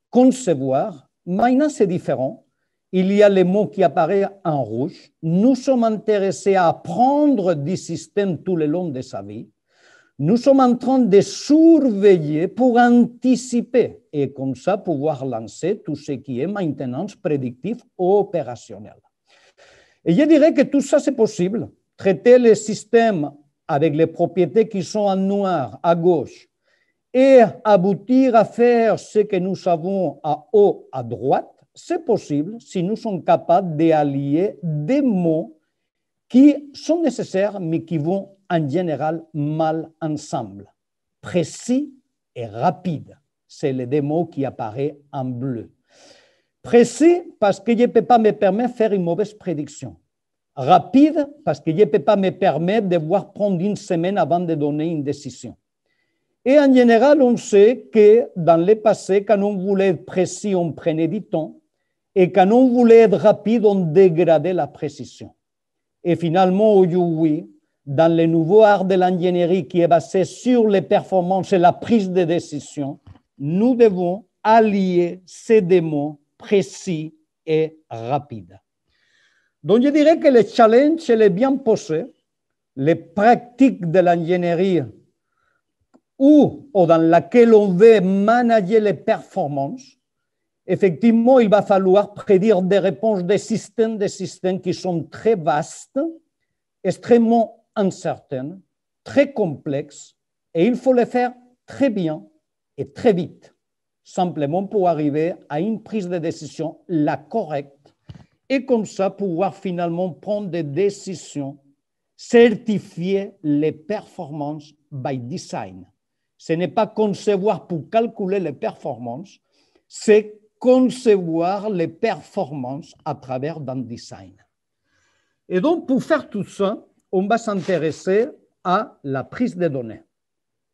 concevoir. Maintenant, c'est différent. Il y a les mots qui apparaissent en rouge. Nous sommes intéressés à apprendre du système tout le long de sa vie. Nous sommes en train de surveiller pour anticiper et comme ça pouvoir lancer tout ce qui est maintenance prédictive ou opérationnelle. Et je dirais que tout ça, c'est possible. Traiter les systèmes avec les propriétés qui sont en noir à gauche et aboutir à faire ce que nous avons à haut à droite, c'est possible si nous sommes capables d'allier des mots qui sont nécessaires mais qui vont en général mal ensemble. Précis et rapide, c'est les deux mots qui apparaissent en bleu. Précis parce que je ne peux pas me permettre de faire une mauvaise prédiction. Rapide parce que je ne peux pas me permettre de devoir prendre une semaine avant de donner une décision. Et en général, on sait que dans le passé, quand on voulait être précis, on prenait du temps. Et quand on voulait être rapide, on dégradait la précision. Et finalement, aujourd'hui, dans le nouveau art de l'ingénierie qui est basé sur les performances et la prise de décision, nous devons allier ces deux mots précis et rapides. Donc, je dirais que le challenge est bien posé. Les pratiques de l'ingénierie ou dans laquelle on veut manager les performances, effectivement, il va falloir prédire des réponses des systèmes qui sont très vastes, extrêmement incertaines, très complexes et il faut les faire très bien et très vite, simplement pour arriver à une prise de décision la correcte et comme ça pouvoir finalement prendre des décisions, certifier les performances by design. Ce n'est pas concevoir pour calculer les performances, c'est concevoir les performances à travers d'un design. Et donc, pour faire tout ça, on va s'intéresser à la prise de données.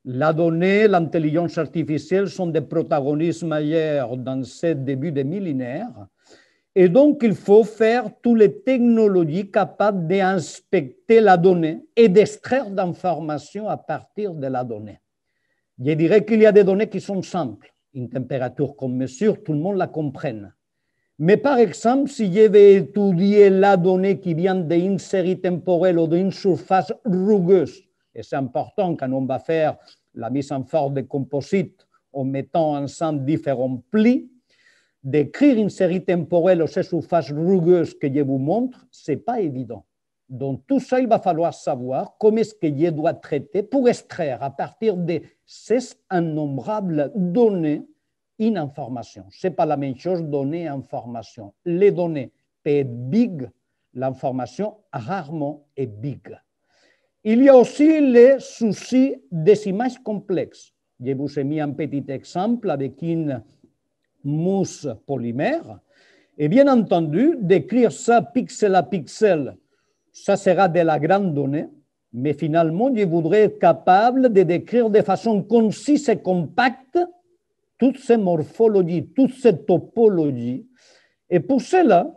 La donnée, l'intelligence artificielle sont des protagonistes majeurs dans ce début de millénaire. Et donc, il faut faire toutes les technologies capables d'inspecter la donnée et d'extraire d'informations à partir de la donnée. Je dirais qu'il y a des données qui sont simples. Une température qu'on mesure, tout le monde la comprenne. Mais par exemple, si je vais étudier la donnée qui vient d'une série temporelle ou d'une surface rugueuse, et c'est important quand on va faire la mise en forme de composites en mettant ensemble différents plis, d'écrire une série temporelle ou ces surfaces rugueuses que je vous montre, ce n'est pas évident. Donc tout ça, il va falloir savoir comment est-ce que je dois traiter pour extraire à partir de ces innombrables données une information. Ce n'est pas la même chose, données et information. Les données peuvent être big, l'information rarement est big. Il y a aussi les soucis des images complexes. Je vous ai mis un petit exemple avec une mousse polymère. Et bien entendu, d'écrire ça pixel à pixel, ça sera de la grande donnée, mais finalement, je voudrais être capable de décrire de façon concise et compacte toutes ces morphologies, toutes ces topologies. Et pour cela,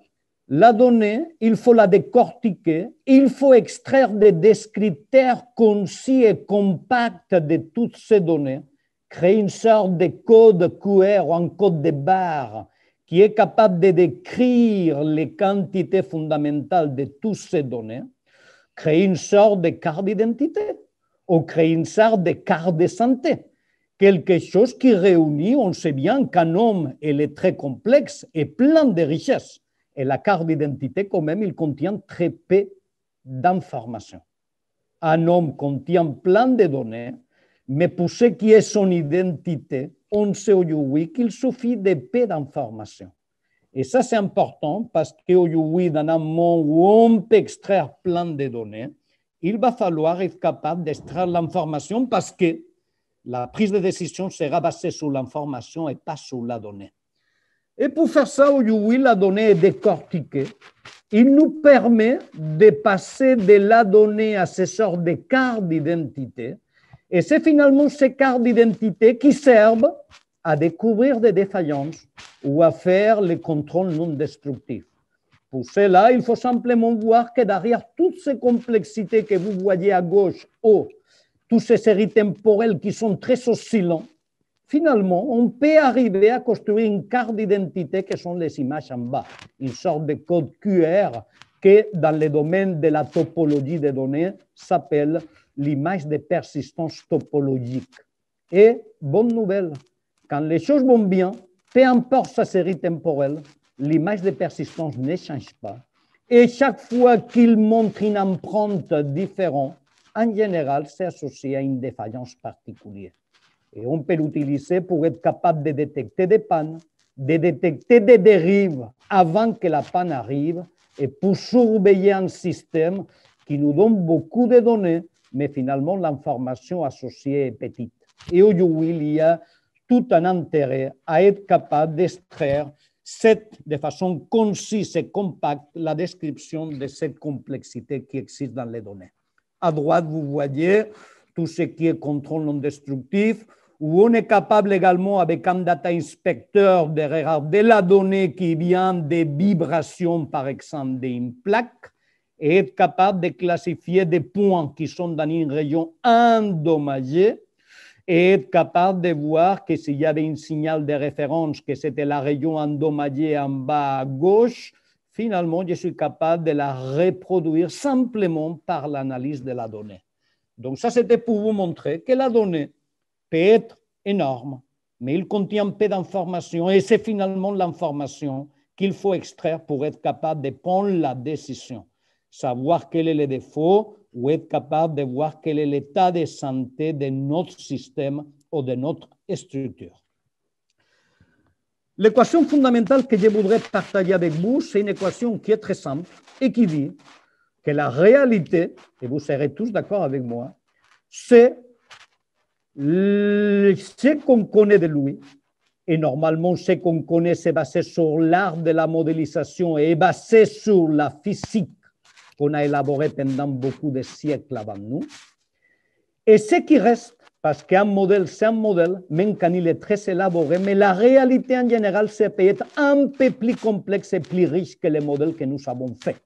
la donnée, il faut la décortiquer, il faut extraire des descripteurs concis et compacts de toutes ces données, créer une sorte de code QR ou un code de barre qui est capable de décrire les quantités fondamentales de toutes ces données, créer une sorte de carte d'identité ou créer une sorte de carte de santé. Quelque chose qui réunit, on sait bien qu'un homme, il est très complexe et plein de richesses. Et la carte d'identité, quand même, il contient très peu d'informations. Un homme contient plein de données, mais pour ce qui est son identité, on sait aujourd'hui qu'il suffit de peu d'informations. Et ça, c'est important parce qu'aujourd'hui, dans un monde où on peut extraire plein de données, il va falloir être capable d'extraire l'information parce que la prise de décision sera basée sur l'information et pas sur la donnée. Et pour faire ça, aujourd'hui, la donnée est décortiquée. Il nous permet de passer de la donnée à ces sortes de cartes d'identité. Et c'est finalement ces cartes d'identité qui servent à découvrir des défaillances ou à faire les contrôles non destructifs. Pour cela, il faut simplement voir que derrière toutes ces complexités que vous voyez à gauche, ou toutes ces séries temporelles qui sont très oscillantes, finalement, on peut arriver à construire une carte d'identité qui sont les images en bas, une sorte de code QR qui, dans le domaine de la topologie des données, s'appelle l'image de persistance topologique. Et, bonne nouvelle, quand les choses vont bien, peu importe sa série temporelle, l'image de persistance ne change pas. Et chaque fois qu'il montre une empreinte différente, en général, c'est associé à une défaillance particulière. Et on peut l'utiliser pour être capable de détecter des pannes, de détecter des dérives avant que la panne arrive et pour surveiller un système qui nous donne beaucoup de données, mais finalement l'information associée est petite. Et aujourd'hui, il y a tout un intérêt à être capable d'extraire de façon concise et compacte la description de cette complexité qui existe dans les données. À droite, vous voyez tout ce qui est contrôle non destructif, où on est capable également, avec un data inspecteur, de regarder la donnée qui vient des vibrations, par exemple, d'une plaque, et être capable de classifier des points qui sont dans une région endommagée, et être capable de voir que s'il y avait un signal de référence, que c'était la région endommagée en bas à gauche, finalement, je suis capable de la reproduire simplement par l'analyse de la donnée. Donc ça, c'était pour vous montrer que la donnée peut être énorme, mais il contient peu d'informations et c'est finalement l'information qu'il faut extraire pour être capable de prendre la décision. Savoir quel est le défaut, ou être capable de voir quel est l'état de santé de notre système ou de notre structure. L'équation fondamentale que je voudrais partager avec vous, c'est une équation qui est très simple et qui dit que la réalité, et vous serez tous d'accord avec moi, c'est ce qu'on connaît de lui. Et normalement, ce qu'on connaît, c'est basé sur l'art de la modélisation et basé sur la physique qu'on a élaborée pendant beaucoup de siècles avant nous. Et ce qui reste, parce qu'un modèle, c'est un modèle, même quand il est très élaboré, mais la réalité en général, c'est peut-être un peu plus complexe et plus riche que les modèles que nous avons faits.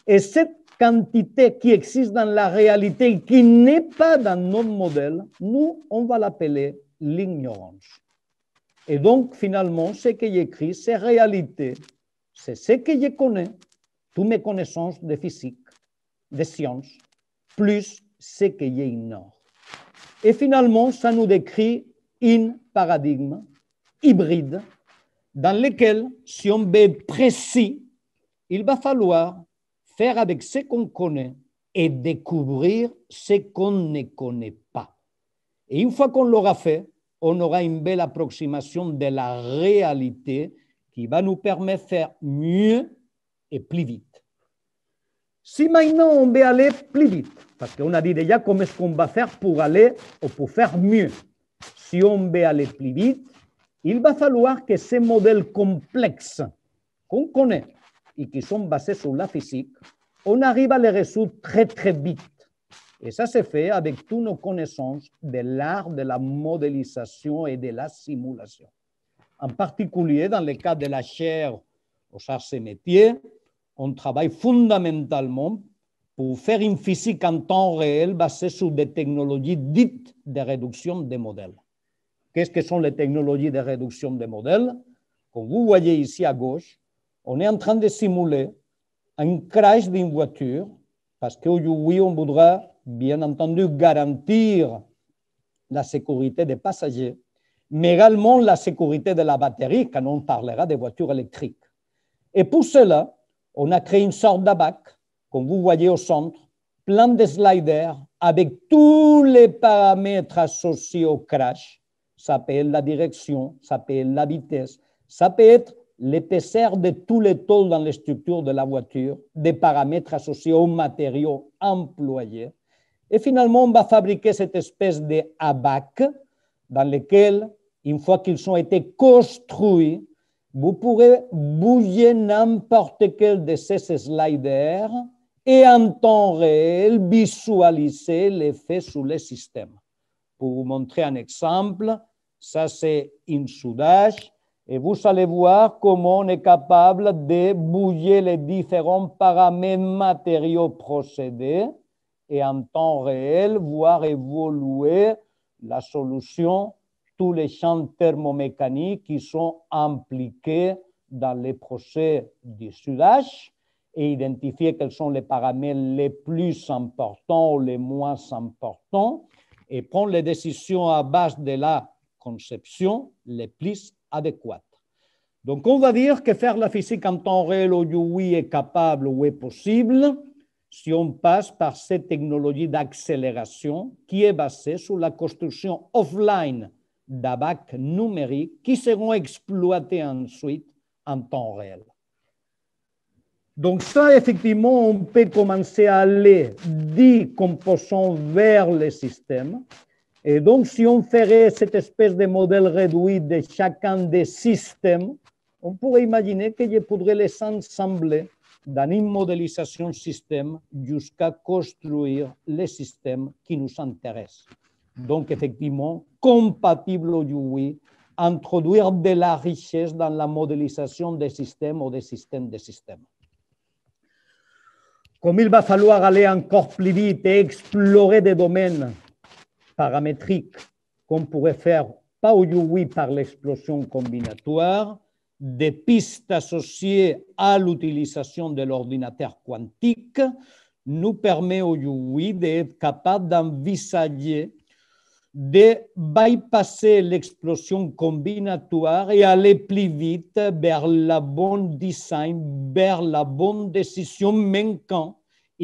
Et cette quantité qui existe dans la réalité et qui n'est pas dans notre modèle, nous, on va l'appeler l'ignorance. Et donc, finalement, ce que j'écris, c'est réalité. C'est ce que je connais, toutes mes connaissances de physique, de sciences, plus ce que j'ignore. Et finalement, ça nous décrit un paradigme hybride dans lequel, si on veut être précis, il va falloir faire avec ce qu'on connaît et découvrir ce qu'on ne connaît pas. Et une fois qu'on l'aura fait, on aura une belle approximation de la réalité qui va nous permettre de faire mieux et plus vite. Si maintenant on veut aller plus vite, parce qu'on a dit déjà comment est-ce qu'on va faire pour aller ou pour faire mieux. Si on veut aller plus vite, il va falloir que ces modèles complexes qu'on connaît et qui sont basés sur la physique, on arrive à les résoudre très très vite. Et ça se fait avec toutes nos connaissances de l'art de la modélisation et de la simulation. En particulier, dans le cas de la chaire aux arts et métiers, on travaille fondamentalement pour faire une physique en temps réel basée sur des technologies dites de réduction des modèles. Qu'est-ce que sont les technologies de réduction des modèles? Comme vous voyez ici à gauche, on est en train de simuler un crash d'une voiture parce qu'aujourd'hui, on voudra bien entendu garantir la sécurité des passagers, mais également la sécurité de la batterie quand on parlera des voitures électriques. Et pour cela, on a créé une sorte d'abac, comme vous voyez au centre, plein de sliders avec tous les paramètres associés au crash. Ça peut être la direction, ça peut être la vitesse, ça peut être l'épaisseur de tous les tôles dans les structures de la voiture, des paramètres associés aux matériaux employés. Et finalement, on va fabriquer cette espèce d'abac dans lequel, une fois qu'ils ont été construits, vous pourrez bouger n'importe quel de ces sliders et en temps réel visualiser l'effet sur le système. Pour vous montrer un exemple, ça c'est un soudage et vous allez voir comment on est capable de bouger les différents paramètres matériaux procédés et en temps réel voir évoluer la solution, tous les champs thermomécaniques qui sont impliqués dans les procès du soudage et identifier quels sont les paramètres les plus importants ou les moins importants et prendre les décisions à base de la conception les plus adéquates. Donc, on va dire que faire la physique en temps réel aujourd'hui est capable ou est possible si on passe par cette technologie d'accélération qui est basée sur la construction offline d'abacs numériques qui seront exploités ensuite en temps réel. Donc ça, effectivement, on peut commencer à aller des composants vers le système. Et donc, si on ferait cette espèce de modèle réduit de chacun des systèmes, on pourrait imaginer que je pourrais les assembler dans une modélisation système jusqu'à construire les systèmes qui nous intéressent. Donc, effectivement, compatible aujourd'hui, introduire de la richesse dans la modélisation des systèmes ou des systèmes de systèmes. Comme il va falloir aller encore plus vite et explorer des domaines paramétriques qu'on pourrait faire, pas aujourd'hui par l'explosion combinatoire, des pistes associées à l'utilisation de l'ordinateur quantique nous permet aujourd'hui d'être capable d'envisager de bypasser l'explosion combinatoire et aller plus vite vers la bonne design, vers la bonne décision, même quand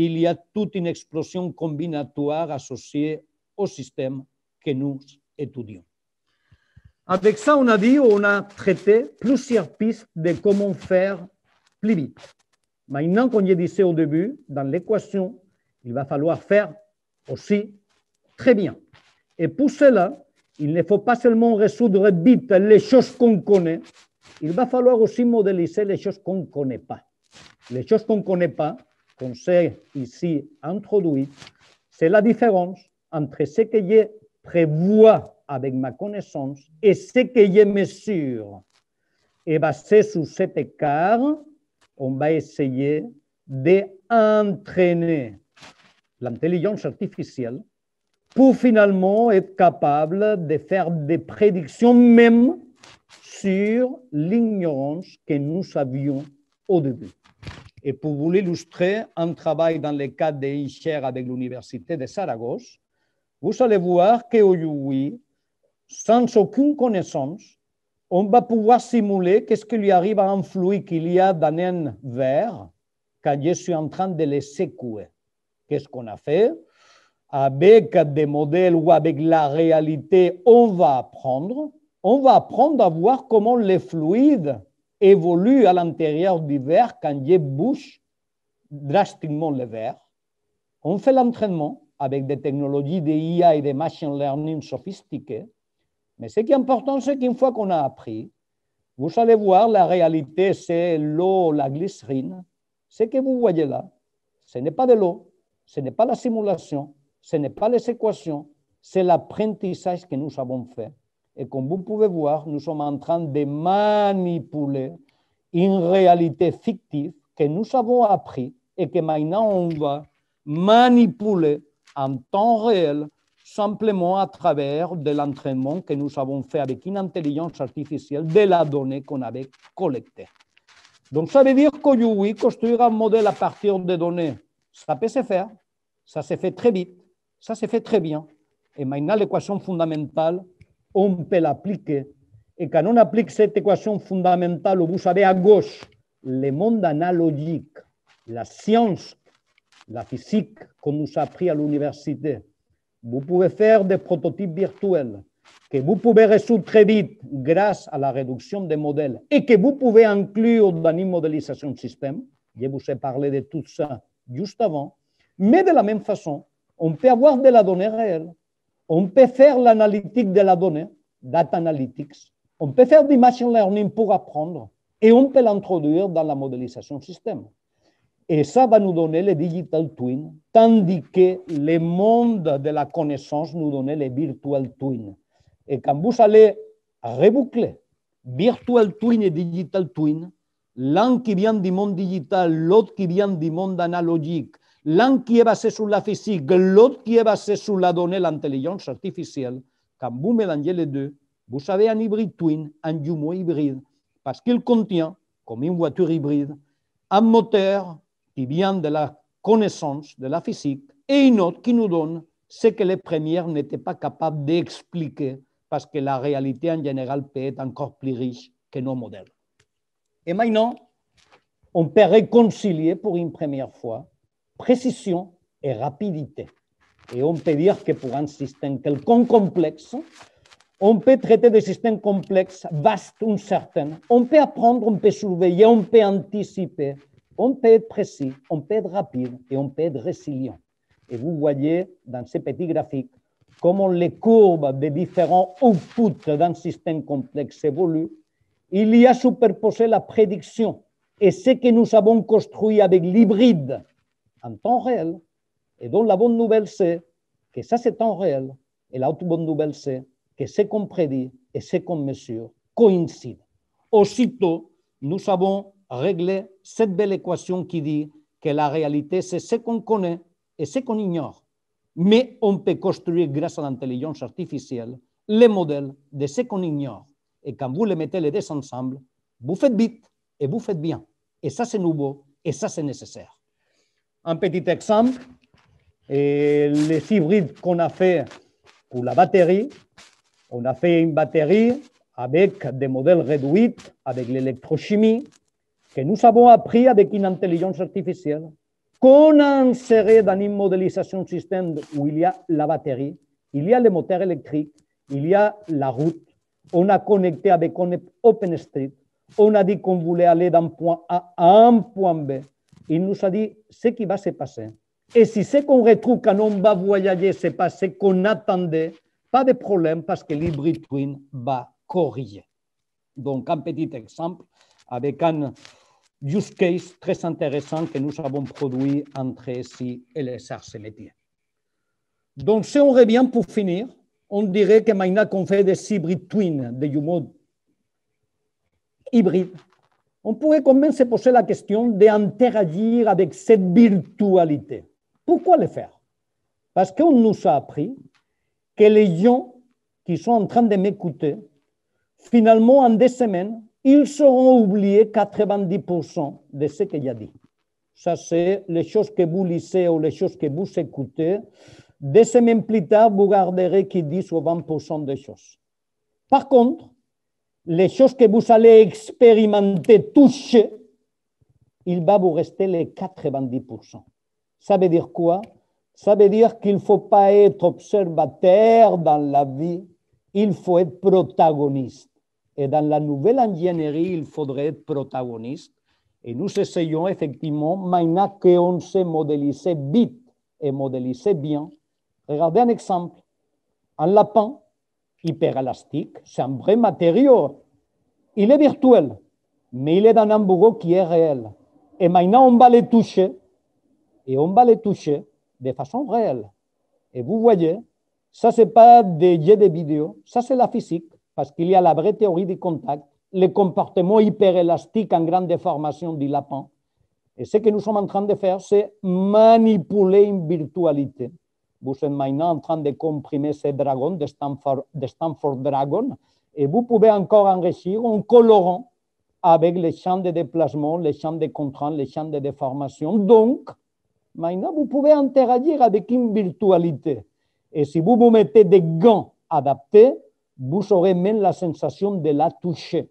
il y a toute une explosion combinatoire associée au système que nous étudions. Avec ça, on a traité plusieurs pistes de comment faire plus vite. Maintenant, comme je disais au début, dans l'équation, il va falloir faire aussi très bien. Et pour cela, il ne faut pas seulement résoudre vite les choses qu'on connaît, il va falloir aussi modéliser les choses qu'on ne connaît pas. Les choses qu'on ne connaît pas, qu'on s'est ici introduites, c'est la différence entre ce que je prévois avec ma connaissance et ce que je mesure. Et basé sur cet écart, on va essayer d'entraîner l'intelligence artificielle pour finalement être capable de faire des prédictions même sur l'ignorance que nous avions au début. Et pour vous l'illustrer, un travail dans le cadre de ICHER avec l'Université de Saragosse, vous allez voir qu'aujourd'hui, sans aucune connaissance, on va pouvoir simuler qu'est-ce qui lui arrive à un fluide qu'il y a dans un verre quand je suis en train de le secouer. Qu'est-ce qu'on a fait? Avec des modèles ou avec la réalité, on va apprendre à voir comment les fluides évoluent à l'intérieur du verre quand je bouge drastiquement le verre. On fait l'entraînement avec des technologies de IA et de machine learning sophistiquées. Mais ce qui est important, c'est qu'une fois qu'on a appris, vous allez voir, la réalité, c'est l'eau, la glycérine. Ce que vous voyez là, ce n'est pas de l'eau, ce n'est pas la simulation, ce n'est pas les équations, c'est l'apprentissage que nous avons fait. Et comme vous pouvez voir, nous sommes en train de manipuler une réalité fictive que nous avons appris et que maintenant on va manipuler en temps réel, simplement à travers de l'entraînement que nous avons fait avec une intelligence artificielle de la donnée qu'on avait collectée. Donc ça veut dire qu'aujourd'hui, construire un modèle à partir de données, ça peut se faire, ça se fait très vite, ça se fait très bien. Et maintenant, l'équation fondamentale, on peut l'appliquer. Et quand on applique cette équation fondamentale, vous savez, à gauche, le monde analogique, la science, la physique qu'on nous a appris à l'université, vous pouvez faire des prototypes virtuels que vous pouvez résoudre très vite grâce à la réduction des modèles et que vous pouvez inclure dans une modélisation de système. Je vous ai parlé de tout ça juste avant. Mais de la même façon, on peut avoir de la donnée réelle. On peut faire l'analytique de la donnée, data analytics. On peut faire du machine learning pour apprendre et on peut l'introduire dans la modélisation système. Et ça va nous donner les digital twins, tandis que le monde de la connaissance nous donne les virtual twins. Et quand vous allez reboucler virtual twin et digital twin, l'un qui vient du monde digital, l'autre qui vient du monde analogique, l'un qui est basé sur la physique, l'autre qui est basé sur la donnée, l'intelligence artificielle, quand vous mélangez les deux, vous avez un hybride twin, un jumeau hybride, parce qu'il contient, comme une voiture hybride, un moteur qui vient de la connaissance de la physique et une autre qui nous donne ce que les premières n'étaient pas capables d'expliquer parce que la réalité en général peut être encore plus riche que nos modèles. Et maintenant, on peut réconcilier pour une première fois précision et rapidité. Et on peut dire que pour un système quelconque complexe, on peut traiter des systèmes complexes, vastes, incertains. On peut apprendre, on peut surveiller, on peut anticiper. On peut être précis, on peut être rapide et on peut être résilient. Et vous voyez dans ces petits graphiques comment les courbes des différents outputs d'un système complexe évoluent. Il y a superposé la prédiction et ce que nous avons construit avec l'hybride en temps réel. Et donc la bonne nouvelle, c'est que ça, c'est temps réel. Et l'autre bonne nouvelle, c'est que ce qu'on prédit et ce qu'on mesure coïncident. Aussitôt, nous avons réglé cette belle équation qui dit que la réalité, c'est ce qu'on connaît et ce qu'on ignore. Mais on peut construire, grâce à l'intelligence artificielle, les modèles de ce qu'on ignore. Et quand vous les mettez les deux ensemble, vous faites vite et vous faites bien. Et ça, c'est nouveau et ça, c'est nécessaire. Un petit exemple, les hybrides qu'on a fait pour la batterie. On a fait une batterie avec des modèles réduits, avec l'électrochimie, que nous avons appris avec une intelligence artificielle. qu'on a inséré dans une modélisation système où il y a la batterie, il y a le moteur électrique, il y a la route. On a connecté avec OpenStreet. On a dit qu'on voulait aller d'un point A à un point B. Il nous a dit ce qui va se passer. Et si ce qu'on retrouve quand on va voyager, c'est pas ce qu'on attendait, pas de problème parce que l'Hybrid Twin va corriger. Donc, un petit exemple avec un use case très intéressant que nous avons produit entre ici et les arts et métiers. Donc, si on revient pour finir, on dirait que maintenant qu'on fait des Hybrid Twin, des jumeaux hybrides, on pourrait quand même se poser la question d'interagir avec cette virtualité. Pourquoi le faire? Parce qu'on nous a appris que les gens qui sont en train de m'écouter, finalement, en 2 semaines, ils seront oubliés 90% de ce que j'ai dit. Ça, c'est les choses que vous lisez ou les choses que vous écoutez. 2 semaines plus tard, vous garderez qui 10 ou 20% des choses. Par contre, les choses que vous allez expérimenter, toucher, il va vous rester les 90%. Ça veut dire quoi? Ça veut dire qu'il ne faut pas être observateur dans la vie, il faut être protagoniste. Et dans la nouvelle ingénierie, il faudrait être protagoniste. Et nous essayons effectivement, maintenant qu'on sait modéliser vite et modéliser bien. Regardez un exemple. Un lapin hyperélastique, c'est un vrai matériau. Il est virtuel, mais il est dans un bureau qui est réel. Et maintenant, on va les toucher, et on va les toucher de façon réelle. Et vous voyez, ça, ce n'est pas des jeux de vidéo, ça, c'est la physique, parce qu'il y a la vraie théorie du contact, le comportement hyperélastique en grande déformation du lapin. Et ce que nous sommes en train de faire, c'est manipuler une virtualité. Vous êtes maintenant en train de comprimer ces dragons de Stanford Dragon, et vous pouvez encore enrichir en colorant avec les champs de déplacement, les champs de contrainte, les champs de déformation. Donc, maintenant, vous pouvez interagir avec une virtualité. Et si vous vous mettez des gants adaptés, vous aurez même la sensation de la toucher.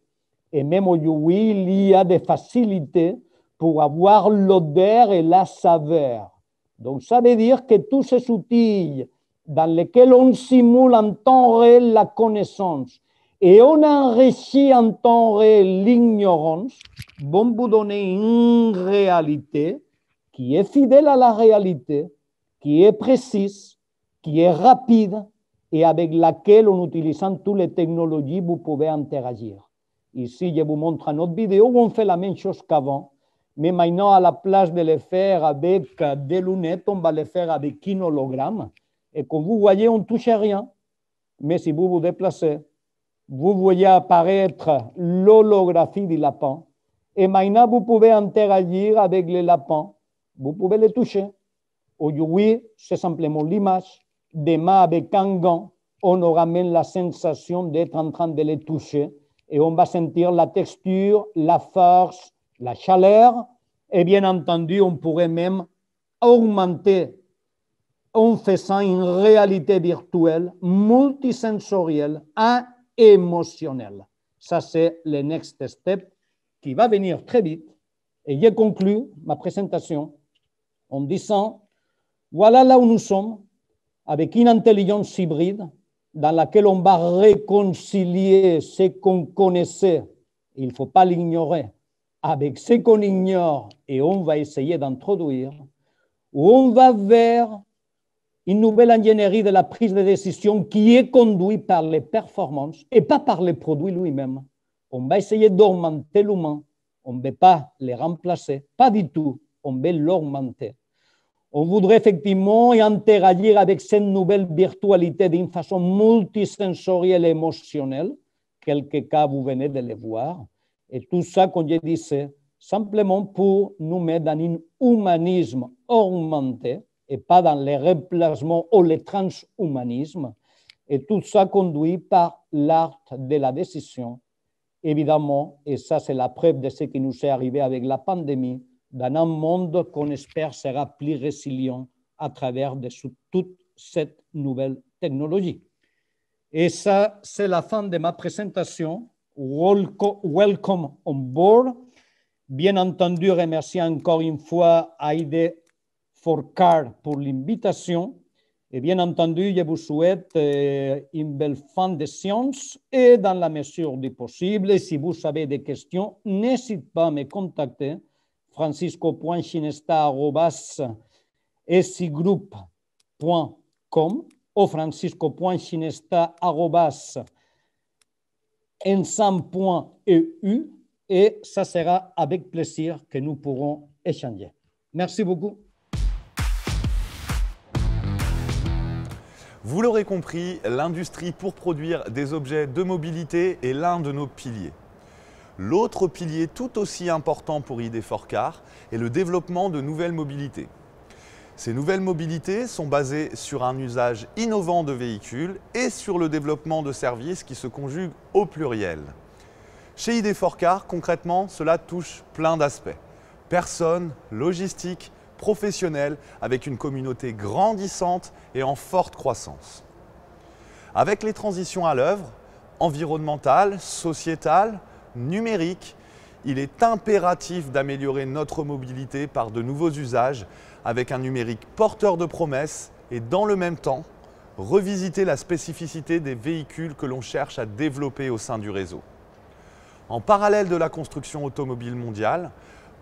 Et même aujourd'hui, il y a des facilités pour avoir l'odeur et la saveur. Donc, ça veut dire que tous ces outils dans lesquels on simule en temps réel la connaissance et on enrichit en temps réel l'ignorance vont vous donner une réalité qui est fidèle à la réalité, qui est précise, qui est rapide et avec laquelle, en utilisant toutes les technologies, vous pouvez interagir. Ici, je vous montre une autre vidéo où on fait la même chose qu'avant, mais maintenant, à la place de le faire avec des lunettes, on va le faire avec un hologramme. Et comme vous voyez, on ne touche rien. Mais si vous vous déplacez, vous voyez apparaître l'holographie du lapin. Et maintenant, vous pouvez interagir avec les lapins. Vous pouvez les toucher. Aujourd'hui, c'est simplement l'image. Demain, avec un gant, on aura même la sensation d'être en train de les toucher. Et on va sentir la texture, la force, la chaleur. Et bien entendu, on pourrait même augmenter en faisant une réalité virtuelle, multisensorielle, émotionnelle. Ça, c'est le next step qui va venir très vite. Et j'ai conclu ma présentation en disant, voilà là où nous sommes, avec une intelligence hybride dans laquelle on va réconcilier ce qu'on connaissait, il ne faut pas l'ignorer, avec ce qu'on ignore et on va essayer d'introduire, où on va vers une nouvelle ingénierie de la prise de décision qui est conduite par les performances et pas par les produits lui-même. On va essayer d'augmenter l'humain. On ne veut pas les remplacer, pas du tout. On veut l'augmenter. On voudrait effectivement interagir avec cette nouvelle virtualité d'une façon multisensorielle et émotionnelle. Quelques cas, vous venez de les voir. Et tout ça, comme je disais, simplement pour nous mettre dans un humanisme augmenté et pas dans les remplacements ou le transhumanisme. Et tout ça conduit par l'art de la décision. Évidemment, et ça c'est la preuve de ce qui nous est arrivé avec la pandémie, dans un monde qu'on espère sera plus résilient à travers de toute cette nouvelle technologie. Et ça, c'est la fin de ma présentation. Welcome on board. Bien entendu, remercier encore une fois Heide ID4Car pour l'invitation. Et bien entendu, je vous souhaite une belle fin de séance et dans la mesure du possible, si vous avez des questions, n'hésitez pas à me contacter francisco.chinesta@sigroup.com ou francisco.chinesta@ensam.eu et ça sera avec plaisir que nous pourrons échanger. Merci beaucoup. Vous l'aurez compris, l'industrie pour produire des objets de mobilité est l'un de nos piliers. L'autre pilier tout aussi important pour ID4Car est le développement de nouvelles mobilités. Ces nouvelles mobilités sont basées sur un usage innovant de véhicules et sur le développement de services qui se conjuguent au pluriel. Chez ID4Car, concrètement, cela touche plein d'aspects. Personnes, logistique, professionnels, avec une communauté grandissante et en forte croissance. Avec les transitions à l'œuvre, environnementales, sociétales, numériques, il est impératif d'améliorer notre mobilité par de nouveaux usages avec un numérique porteur de promesses et dans le même temps, revisiter la spécificité des véhicules que l'on cherche à développer au sein du réseau. En parallèle de la construction automobile mondiale,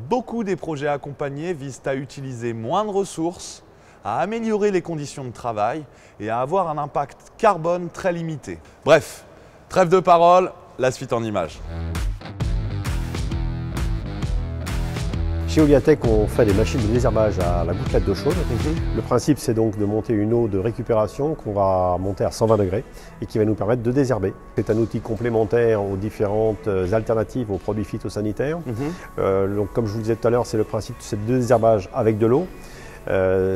beaucoup des projets accompagnés visent à utiliser moins de ressources, à améliorer les conditions de travail et à avoir un impact carbone très limité. Bref, trêve de parole, la suite en images. Chez Oliatech, on fait des machines de désherbage à la gouttelette d'eau chaude. Le principe, c'est donc de monter une eau de récupération qu'on va monter à 120 degrés et qui va nous permettre de désherber. C'est un outil complémentaire aux différentes alternatives aux produits phytosanitaires. Donc, comme je vous le disais tout à l'heure, c'est le principe de désherbage avec de l'eau.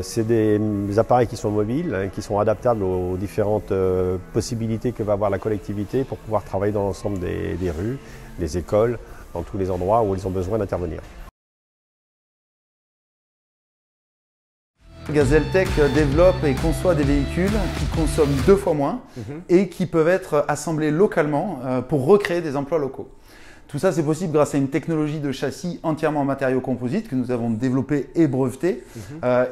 C'est des appareils qui sont mobiles, qui sont adaptables aux différentes possibilités que va avoir la collectivité pour pouvoir travailler dans l'ensemble des rues, des écoles, dans tous les endroits où ils ont besoin d'intervenir. GazelTech développe et conçoit des véhicules qui consomment 2 fois moins et qui peuvent être assemblés localement pour recréer des emplois locaux. Tout ça, c'est possible grâce à une technologie de châssis entièrement en matériaux composites que nous avons développé et breveté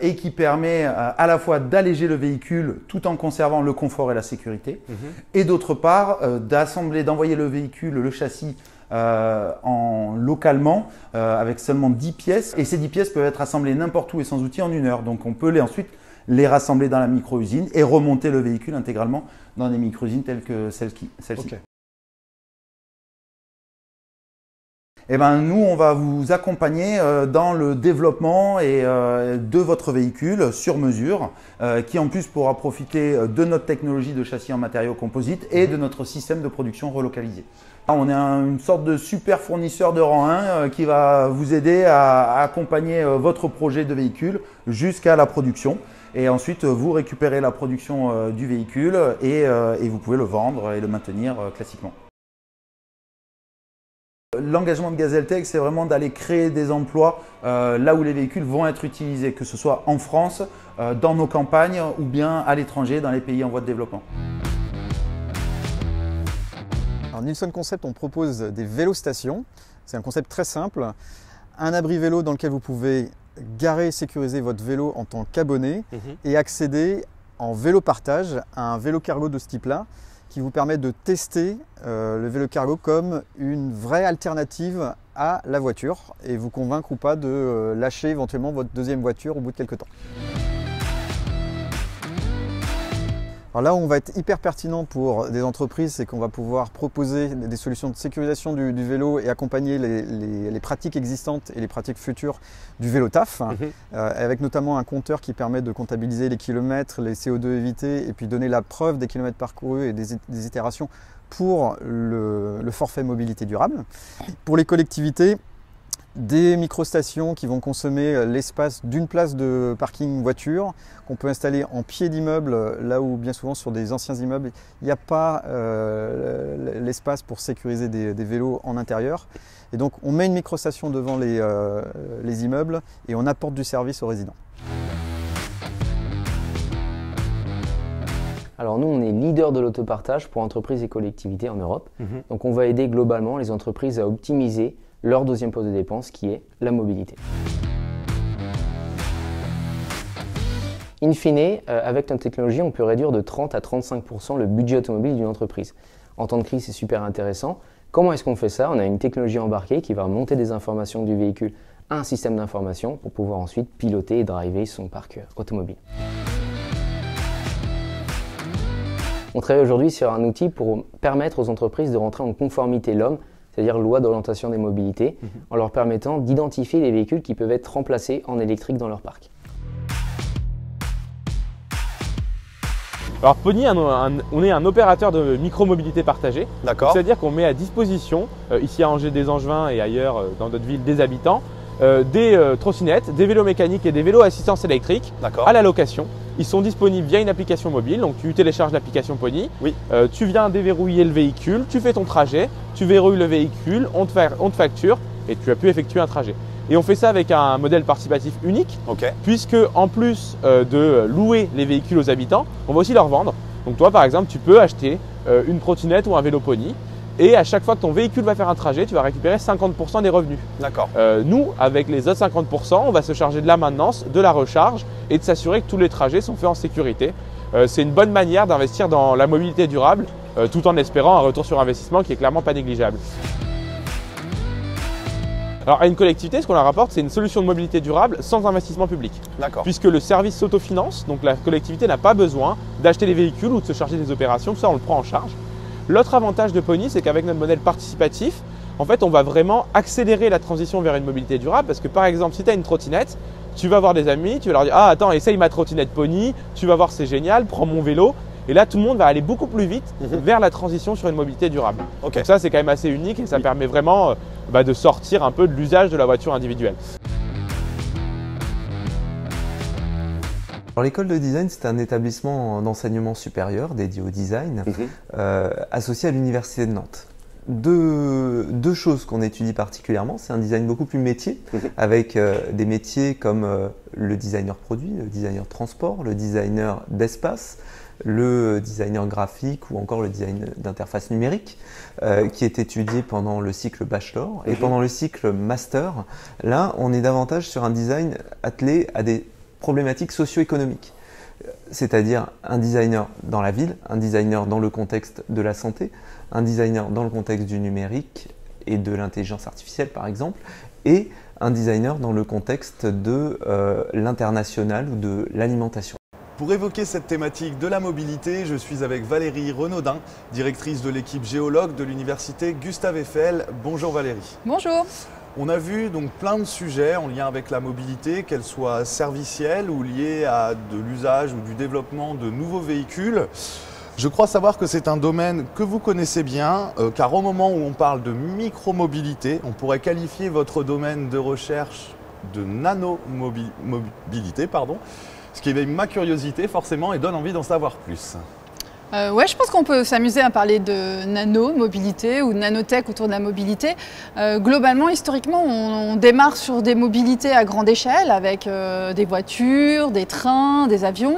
et qui permet à la fois d'alléger le véhicule tout en conservant le confort et la sécurité et d'autre part d'envoyer le véhicule, le châssis localement avec seulement 10 pièces et ces 10 pièces peuvent être assemblées n'importe où et sans outil en 1 heure. Donc on peut ensuite les rassembler dans la micro-usine et remonter le véhicule intégralement dans des micro-usines telles que celle-ci. Okay. Eh ben, nous, on va vous accompagner dans le développement de votre véhicule sur mesure, qui en plus pourra profiter de notre technologie de châssis en matériaux composites et de notre système de production relocalisé. On est une sorte de super fournisseur de rang 1 qui va vous aider à accompagner votre projet de véhicule jusqu'à la production. Et ensuite, vous récupérez la production du véhicule et vous pouvez le vendre et le maintenir classiquement. L'engagement de GazelTech, c'est vraiment d'aller créer des emplois là où les véhicules vont être utilisés, que ce soit en France, dans nos campagnes ou bien à l'étranger, dans les pays en voie de développement. Alors, Nilsson Concept, on propose des vélostations. C'est un concept très simple. Un abri vélo dans lequel vous pouvez garer et sécuriser votre vélo en tant qu'abonné et accéder en vélo partage à un vélo cargo de ce type-là, qui vous permet de tester le vélo cargo comme une vraie alternative à la voiture et vous convaincre ou pas de lâcher éventuellement votre deuxième voiture au bout de quelques temps. Alors là où on va être hyper pertinent pour des entreprises, c'est qu'on va pouvoir proposer des solutions de sécurisation du vélo et accompagner les pratiques existantes et les pratiques futures du vélo taf, avec notamment un compteur qui permet de comptabiliser les kilomètres, les CO2 évités et puis donner la preuve des kilomètres parcourus et des itérations pour le forfait mobilité durable. Pour les collectivités, des microstations qui vont consommer l'espace d'une place de parking voiture qu'on peut installer en pied d'immeuble, là où bien souvent sur des anciens immeubles il n'y a pas l'espace pour sécuriser des vélos en intérieur. Et donc on met une microstation devant les immeubles et on apporte du service aux résidents. Alors nous, on est leader de l'autopartage pour entreprises et collectivités en Europe. Donc on va aider globalement les entreprises à optimiser leur deuxième poste de dépense qui est la mobilité. In fine, avec notre technologie, on peut réduire de 30 à 35% le budget automobile d'une entreprise. En temps de crise, c'est super intéressant. Comment est-ce qu'on fait ça? On a une technologie embarquée qui va remonter des informations du véhicule à un système d'information pour pouvoir ensuite piloter et driver son parc automobile. On travaille aujourd'hui sur un outil pour permettre aux entreprises de rentrer en conformité l'homme, c'est-à-dire loi d'orientation des mobilités, en leur permettant d'identifier les véhicules qui peuvent être remplacés en électrique dans leur parc. Alors Pony, on est un opérateur de micromobilité partagée. D'accord. C'est-à-dire qu'on met à disposition, ici à Angers des Angevins et ailleurs dans d'autres villes, des habitants, des trottinettes, des vélos mécaniques et des vélos à assistance électrique à la location. Ils sont disponibles via une application mobile, donc tu télécharges l'application Pony, tu viens déverrouiller le véhicule, tu fais ton trajet, tu verrouilles le véhicule, on te facture et tu as pu effectuer un trajet. Et on fait ça avec un modèle participatif unique, puisque en plus de louer les véhicules aux habitants, on va aussi leur vendre. Donc toi par exemple, tu peux acheter une trottinette ou un vélo Pony, et à chaque fois que ton véhicule va faire un trajet, tu vas récupérer 50% des revenus. D'accord. Nous, avec les autres 50%, on va se charger de la maintenance, de la recharge et de s'assurer que tous les trajets sont faits en sécurité. C'est une bonne manière d'investir dans la mobilité durable, tout en espérant un retour sur investissement qui est clairement pas négligeable. Alors à une collectivité, ce qu'on leur rapporte, c'est une solution de mobilité durable sans investissement public. D'accord. Puisque le service s'autofinance, donc la collectivité n'a pas besoin d'acheter les véhicules ou de se charger des opérations, tout ça on le prend en charge. L'autre avantage de Pony, c'est qu'avec notre modèle participatif, en fait, on va vraiment accélérer la transition vers une mobilité durable parce que par exemple, si tu as une trottinette, tu vas voir des amis, tu vas leur dire « Ah attends, essaye ma trottinette Pony, tu vas voir c'est génial, prends mon vélo ». Et là, tout le monde va aller beaucoup plus vite vers la transition sur une mobilité durable. Donc ça, c'est quand même assez unique et ça permet vraiment de sortir un peu de l'usage de la voiture individuelle. L'école de design, c'est un établissement d'enseignement supérieur dédié au design, associé à l'Université de Nantes. Deux choses qu'on étudie particulièrement, c'est un design beaucoup plus métier, avec des métiers comme le designer produit, le designer transport, le designer d'espace, le designer graphique ou encore le design d'interface numérique, qui est étudié pendant le cycle bachelor. Et pendant le cycle master, là, on est davantage sur un design attelé à des problématiques socio-économiques, c'est-à-dire un designer dans la ville, un designer dans le contexte de la santé, un designer dans le contexte du numérique et de l'intelligence artificielle par exemple, et un designer dans le contexte de l'international ou de l'alimentation. Pour évoquer cette thématique de la mobilité, je suis avec Valérie Renaudin, directrice de l'équipe géologue de l'université Gustave Eiffel. Bonjour Valérie. Bonjour. On a vu donc plein de sujets en lien avec la mobilité, qu'elle soit servicielle ou liée à de l'usage ou du développement de nouveaux véhicules. Je crois savoir que c'est un domaine que vous connaissez bien, car au moment où on parle de micromobilité, on pourrait qualifier votre domaine de recherche de nanomobilité, ce qui éveille ma curiosité forcément et donne envie d'en savoir plus. Ouais, je pense qu'on peut s'amuser à parler de nano-mobilité ou de nanotech autour de la mobilité. Globalement, historiquement, on démarre sur des mobilités à grande échelle avec des voitures, des trains, des avions.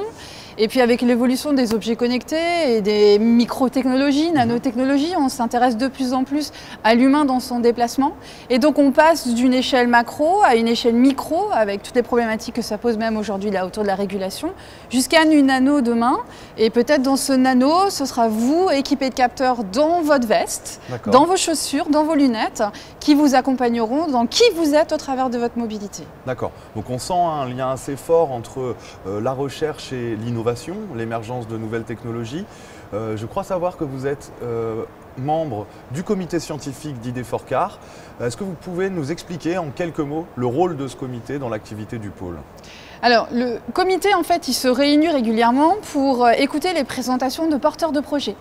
Et puis avec l'évolution des objets connectés et des microtechnologies, nanotechnologies, on s'intéresse de plus en plus à l'humain dans son déplacement. Et donc on passe d'une échelle macro à une échelle micro, avec toutes les problématiques que ça pose même aujourd'hui là autour de la régulation, jusqu'à une nano demain. Et peut-être dans ce nano, ce sera vous équipé de capteurs dans votre veste, dans vos chaussures, dans vos lunettes, qui vous accompagneront dans qui vous êtes au travers de votre mobilité. D'accord. Donc on sent un lien assez fort entre la recherche et l'innovation, l'émergence de nouvelles technologies. Je crois savoir que vous êtes membre du comité scientifique d'ID4CAR. Est-ce que vous pouvez nous expliquer en quelques mots le rôle de ce comité dans l'activité du pôle ? Alors, le comité, en fait, il se réunit régulièrement pour écouter les présentations de porteurs de projets.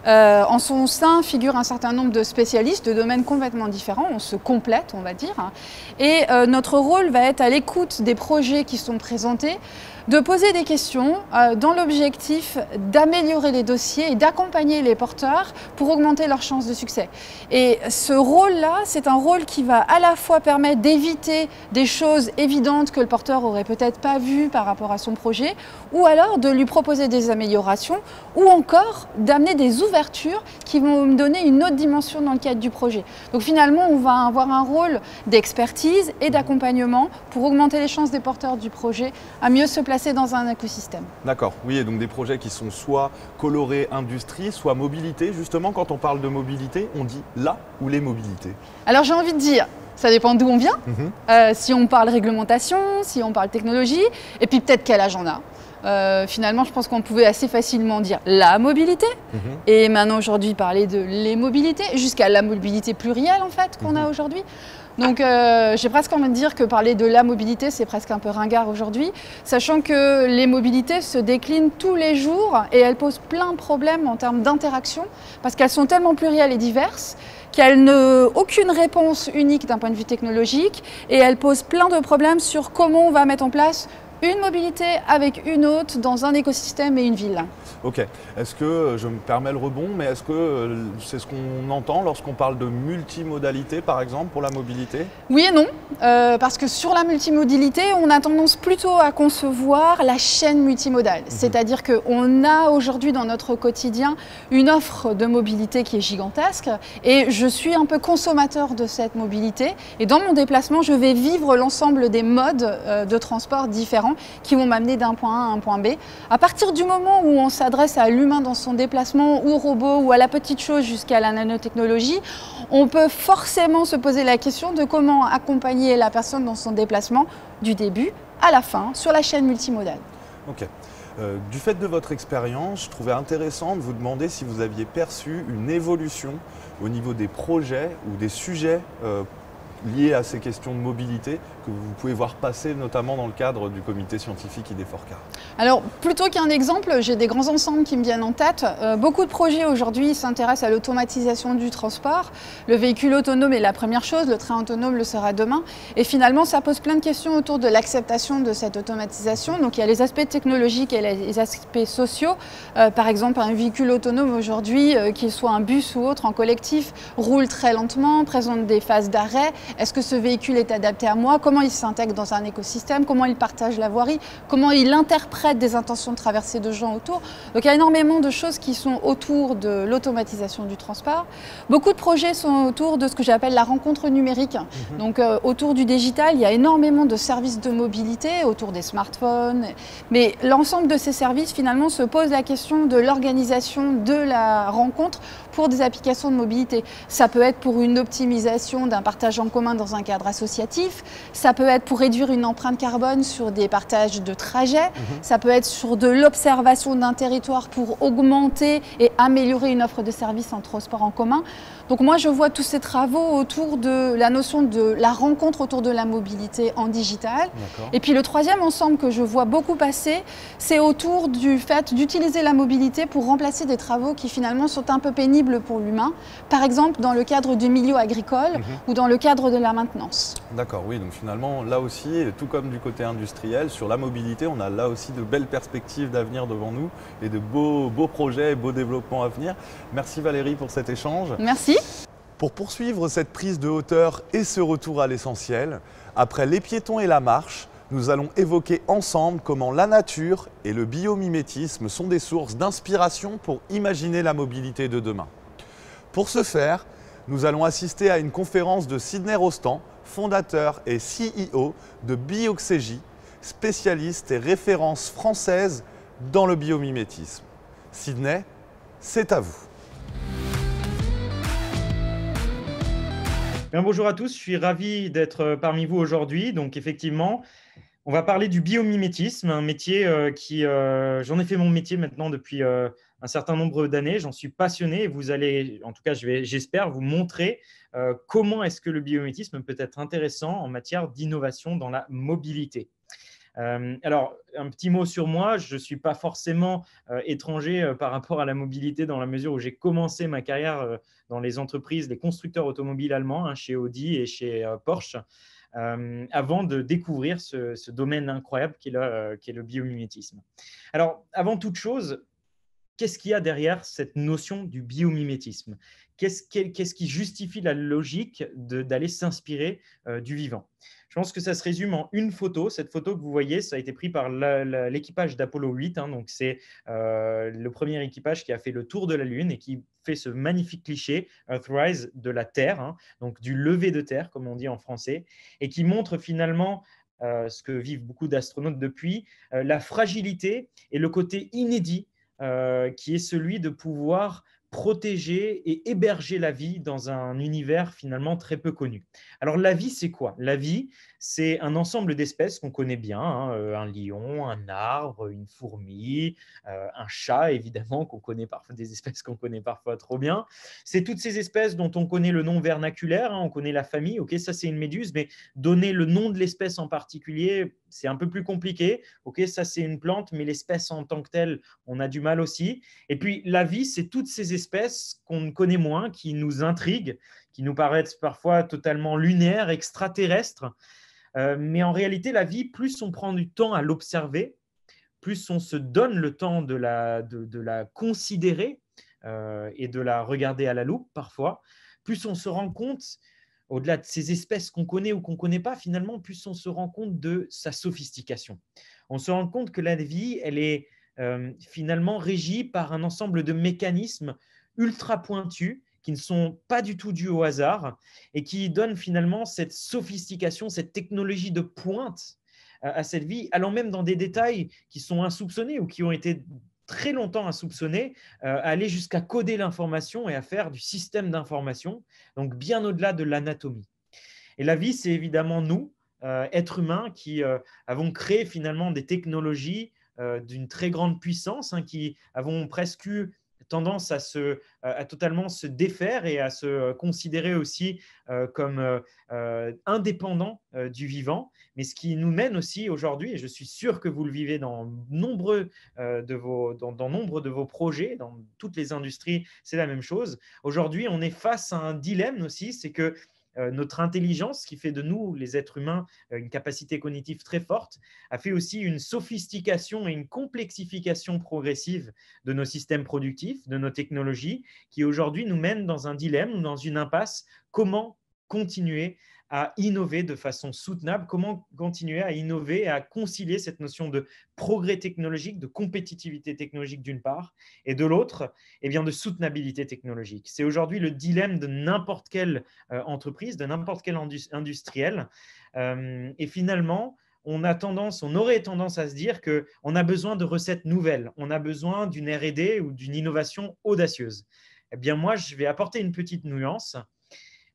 En son sein figure un certain nombre de spécialistes de domaines complètement différents. On se complète, on va dire. Et notre rôle va être à l'écoute des projets qui sont présentés, de poser des questions dans l'objectif d'améliorer les dossiers et d'accompagner les porteurs pour augmenter leurs chances de succès. Et ce rôle-là, c'est un rôle qui va à la fois permettre d'éviter des choses évidentes que le porteur aurait peut-être pas vues par rapport à son projet, ou alors de lui proposer des améliorations, ou encore d'amener des ouvertures qui vont me donner une autre dimension dans le cadre du projet. Donc finalement, on va avoir un rôle d'expertise et d'accompagnement pour augmenter les chances des porteurs du projet à mieux se placer passer dans un écosystème. D'accord, oui, et donc des projets qui sont soit colorés industrie, soit mobilité. Justement, quand on parle de mobilité, on dit là ou les mobilités? Alors j'ai envie de dire, ça dépend d'où on vient. Si on parle réglementation, si on parle technologie, et puis peut-être quel âge on a. Finalement, je pense qu'on pouvait assez facilement dire la mobilité, et maintenant aujourd'hui parler de les mobilités, jusqu'à la mobilité plurielle en fait qu'on a aujourd'hui. Donc j'ai presque envie de dire que parler de la mobilité, c'est presque un peu ringard aujourd'hui, sachant que les mobilités se déclinent tous les jours et elles posent plein de problèmes en termes d'interaction, parce qu'elles sont tellement plurielles et diverses qu'elles n'ont aucune réponse unique d'un point de vue technologique, et elles posent plein de problèmes sur comment on va mettre en place une mobilité avec une autre dans un écosystème et une ville. Ok. Est-ce que, je me permets le rebond, mais est-ce que c'est ce qu'on entend lorsqu'on parle de multimodalité, par exemple, pour la mobilité? Oui et non, parce que sur la multimodalité, on a tendance plutôt à concevoir la chaîne multimodale. C'est-à-dire qu'on a aujourd'hui dans notre quotidien une offre de mobilité qui est gigantesque, et je suis un peu consommateur de cette mobilité. Et dans mon déplacement, je vais vivre l'ensemble des modes de transport différents qui vont m'amener d'un point A à un point B. À partir du moment où on s'adresse à l'humain dans son déplacement, ou au robot, ou à la petite chose jusqu'à la nanotechnologie, on peut forcément se poser la question de comment accompagner la personne dans son déplacement du début à la fin sur la chaîne multimodale. Ok. Du fait de votre expérience, je trouvais intéressant de vous demander si vous aviez perçu une évolution au niveau des projets ou des sujets liés à ces questions de mobilité que vous pouvez voir passer notamment dans le cadre du comité scientifique ID4CAR. Alors plutôt qu'un exemple, j'ai des grands ensembles qui me viennent en tête. Beaucoup de projets aujourd'hui s'intéressent à l'automatisation du transport. Le véhicule autonome est la première chose, le train autonome le sera demain. Et finalement, ça pose plein de questions autour de l'acceptation de cette automatisation. Donc il y a les aspects technologiques et les aspects sociaux. Par exemple, un véhicule autonome aujourd'hui, qu'il soit un bus ou autre en collectif, roule très lentement, présente des phases d'arrêt. Est-ce que ce véhicule est adapté à moi? Comment il s'intègre dans un écosystème? Comment il partage la voirie? Comment il interprète des intentions de traversée de gens autour? Donc il y a énormément de choses qui sont autour de l'automatisation du transport. Beaucoup de projets sont autour de ce que j'appelle la rencontre numérique. Donc autour du digital, il y a énormément de services de mobilité autour des smartphones. Mais l'ensemble de ces services finalement se pose la question de l'organisation de la rencontre pour des applications de mobilité. Ça peut être pour une optimisation d'un partage en commun dans un cadre associatif, ça peut être pour réduire une empreinte carbone sur des partages de trajets, ça peut être sur de l'observation d'un territoire pour augmenter et améliorer une offre de services en transport en commun. Donc moi je vois tous ces travaux autour de la notion de la rencontre autour de la mobilité en digital. Et puis le troisième ensemble que je vois beaucoup passer, c'est autour du fait d'utiliser la mobilité pour remplacer des travaux qui finalement sont un peu pénibles pour l'humain. Par exemple dans le cadre du milieu agricole ou dans le cadre de la maintenance. D'accord, oui, donc finalement là aussi, tout comme du côté industriel, sur la mobilité, on a là aussi de belles perspectives d'avenir devant nous et de beaux projets et beaux développements à venir. Merci Valérie pour cet échange. Merci. Pour poursuivre cette prise de hauteur et ce retour à l'essentiel, après les piétons et la marche, nous allons évoquer ensemble comment la nature et le biomimétisme sont des sources d'inspiration pour imaginer la mobilité de demain. Pour ce faire, nous allons assister à une conférence de Sidney Rostand, fondateur et CEO de Bioxégie, spécialiste et référence française dans le biomimétisme. Sidney, c'est à vous. Bien, bonjour à tous, je suis ravi d'être parmi vous aujourd'hui. Donc effectivement, on va parler du biomimétisme, un métier j'en ai fait mon métier maintenant depuis un certain nombre d'années. J'en suis passionné et vous allez, en tout cas j'espère vous montrer comment est-ce que le biomimétisme peut être intéressant en matière d'innovation dans la mobilité. Alors, un petit mot sur moi, je ne suis pas forcément étranger par rapport à la mobilité dans la mesure où j'ai commencé ma carrière dans les entreprises, les constructeurs automobiles allemands, chez Audi et chez Porsche, avant de découvrir ce domaine incroyable qui est le biomimétisme. Alors, avant toute chose, qu'est-ce qu'il y a derrière cette notion du biomimétisme? Qu'est-ce qui justifie la logique d'aller s'inspirer du vivant? Je pense que ça se résume en une photo. Cette photo que vous voyez, ça a été pris par l'équipage d'Apollo 8. Donc c'est le premier équipage qui a fait le tour de la Lune et qui fait ce magnifique cliché Earthrise de la Terre, donc du lever de terre, comme on dit en français, et qui montre finalement ce que vivent beaucoup d'astronautes depuis, la fragilité et le côté inédit qui est celui de pouvoir protéger et héberger la vie dans un univers finalement très peu connu. Alors la vie, c'est quoi? La vie, c'est un ensemble d'espèces qu'on connaît bien, hein, un lion, un arbre, une fourmi, un chat évidemment, qu'on connaît parfois, des espèces qu'on connaît parfois trop bien. C'est toutes ces espèces dont on connaît le nom vernaculaire, hein, on connaît la famille, ok, ça c'est une méduse, mais donner le nom de l'espèce en particulier, c'est un peu plus compliqué. Ok, ça c'est une plante, mais l'espèce en tant que telle, on a du mal aussi. Et puis la vie, c'est toutes ces espèces qu'on connaît moins, qui nous intriguent, qui nous paraissent parfois totalement lunaires, extraterrestres. Mais en réalité, la vie, plus on prend du temps à l'observer, plus on se donne le temps de la considérer et de la regarder à la loupe parfois, plus on se rend compte, au-delà de ces espèces qu'on connaît ou qu'on ne connaît pas, finalement, plus on se rend compte de sa sophistication. On se rend compte que la vie, elle est finalement régie par un ensemble de mécanismes ultra pointus qui ne sont pas du tout dus au hasard et qui donnent finalement cette sophistication, cette technologie de pointe à cette vie, allant même dans des détails qui sont insoupçonnés ou qui ont été très longtemps insoupçonnés, à aller jusqu'à coder l'information et à faire du système d'information, donc bien au-delà de l'anatomie. Et la vie, c'est évidemment nous, êtres humains, qui avons créé finalement des technologies d'une très grande puissance, hein, qui avons presque eu tendance à totalement se défaire et à se considérer aussi comme indépendants du vivant. Mais ce qui nous mène aussi aujourd'hui, et je suis sûr que vous le vivez dans nombre de vos projets, dans toutes les industries, c'est la même chose. Aujourd'hui, on est face à un dilemme aussi, c'est que notre intelligence, qui fait de nous, les êtres humains, une capacité cognitive très forte, a fait aussi une sophistication et une complexification progressive de nos systèmes productifs, de nos technologies, qui aujourd'hui nous mènent dans un dilemme ou dans une impasse. Comment continuer à innover de façon soutenable, comment continuer à innover et à concilier cette notion de progrès technologique, de compétitivité technologique d'une part, et de l'autre, eh bien, de soutenabilité technologique. C'est aujourd'hui le dilemme de n'importe quelle entreprise, de n'importe quel industriel. Et finalement, on aurait tendance à se dire qu'on a besoin de recettes nouvelles, on a besoin d'une R&D ou d'une innovation audacieuse. Eh bien, moi, je vais apporter une petite nuance.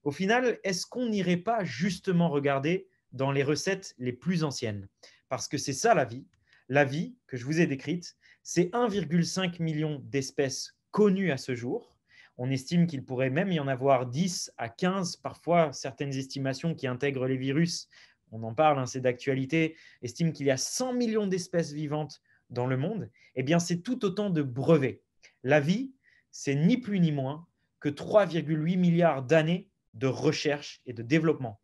Au final, est-ce qu'on n'irait pas justement regarder dans les recettes les plus anciennes? Parce que c'est ça la vie. La vie que je vous ai décrite, c'est 1,5 million d'espèces connues à ce jour. On estime qu'il pourrait même y en avoir 10 à 15, parfois certaines estimations qui intègrent les virus, on en parle, hein, c'est d'actualité, estiment qu'il y a 100 millions d'espèces vivantes dans le monde. Eh bien, c'est tout autant de brevets. La vie, c'est ni plus ni moins que 3,8 milliards d'années de recherche et de développement.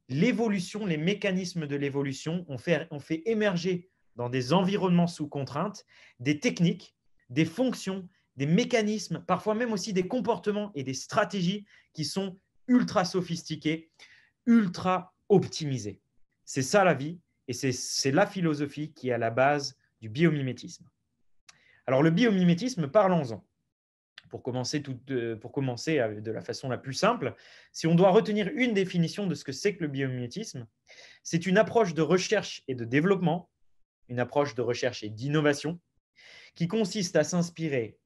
L'évolution, les mécanismes de l'évolution ont fait émerger dans des environnements sous contrainte des techniques, des fonctions, des mécanismes, parfois même aussi des comportements et des stratégies qui sont ultra sophistiqués, ultra optimisés. C'est ça la vie et c'est la philosophie qui est à la base du biomimétisme. Alors le biomimétisme, parlons-en. Pour commencer de la façon la plus simple, si on doit retenir une définition de ce que c'est que le biomimétisme, c'est une approche de recherche et de développement, une approche de recherche et d'innovation, qui consiste à s'inspirer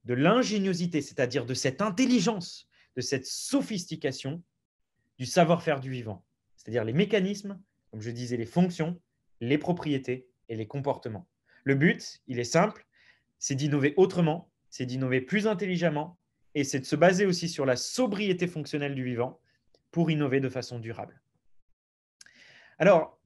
de l'ingéniosité, c'est-à-dire de cette intelligence, de cette sophistication du savoir-faire du vivant, c'est-à-dire les mécanismes, comme je disais, les fonctions, les propriétés et les comportements. Le but, il est simple, c'est d'innover autrement, c'est d'innover plus intelligemment et c'est de se baser aussi sur la sobriété fonctionnelle du vivant pour innover de façon durable. Alors,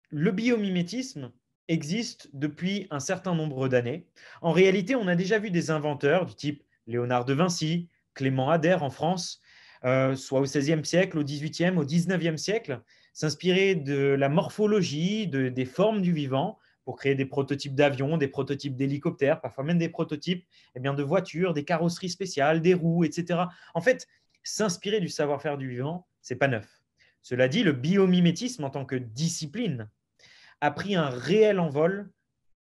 le biomimétisme existe depuis un certain nombre d'années. En réalité, on a déjà vu des inventeurs du type Léonard de Vinci, Clément Ader en France, soit au XVIe siècle, au XVIIIe, au XIXe siècle, s'inspirer de la morphologie, des formes du vivant, pour créer des prototypes d'avions, des prototypes d'hélicoptères, parfois même des prototypes de voitures, des carrosseries spéciales, des roues, etc. En fait, s'inspirer du savoir-faire du vivant, ce n'est pas neuf. Cela dit, le biomimétisme en tant que discipline a pris un réel envol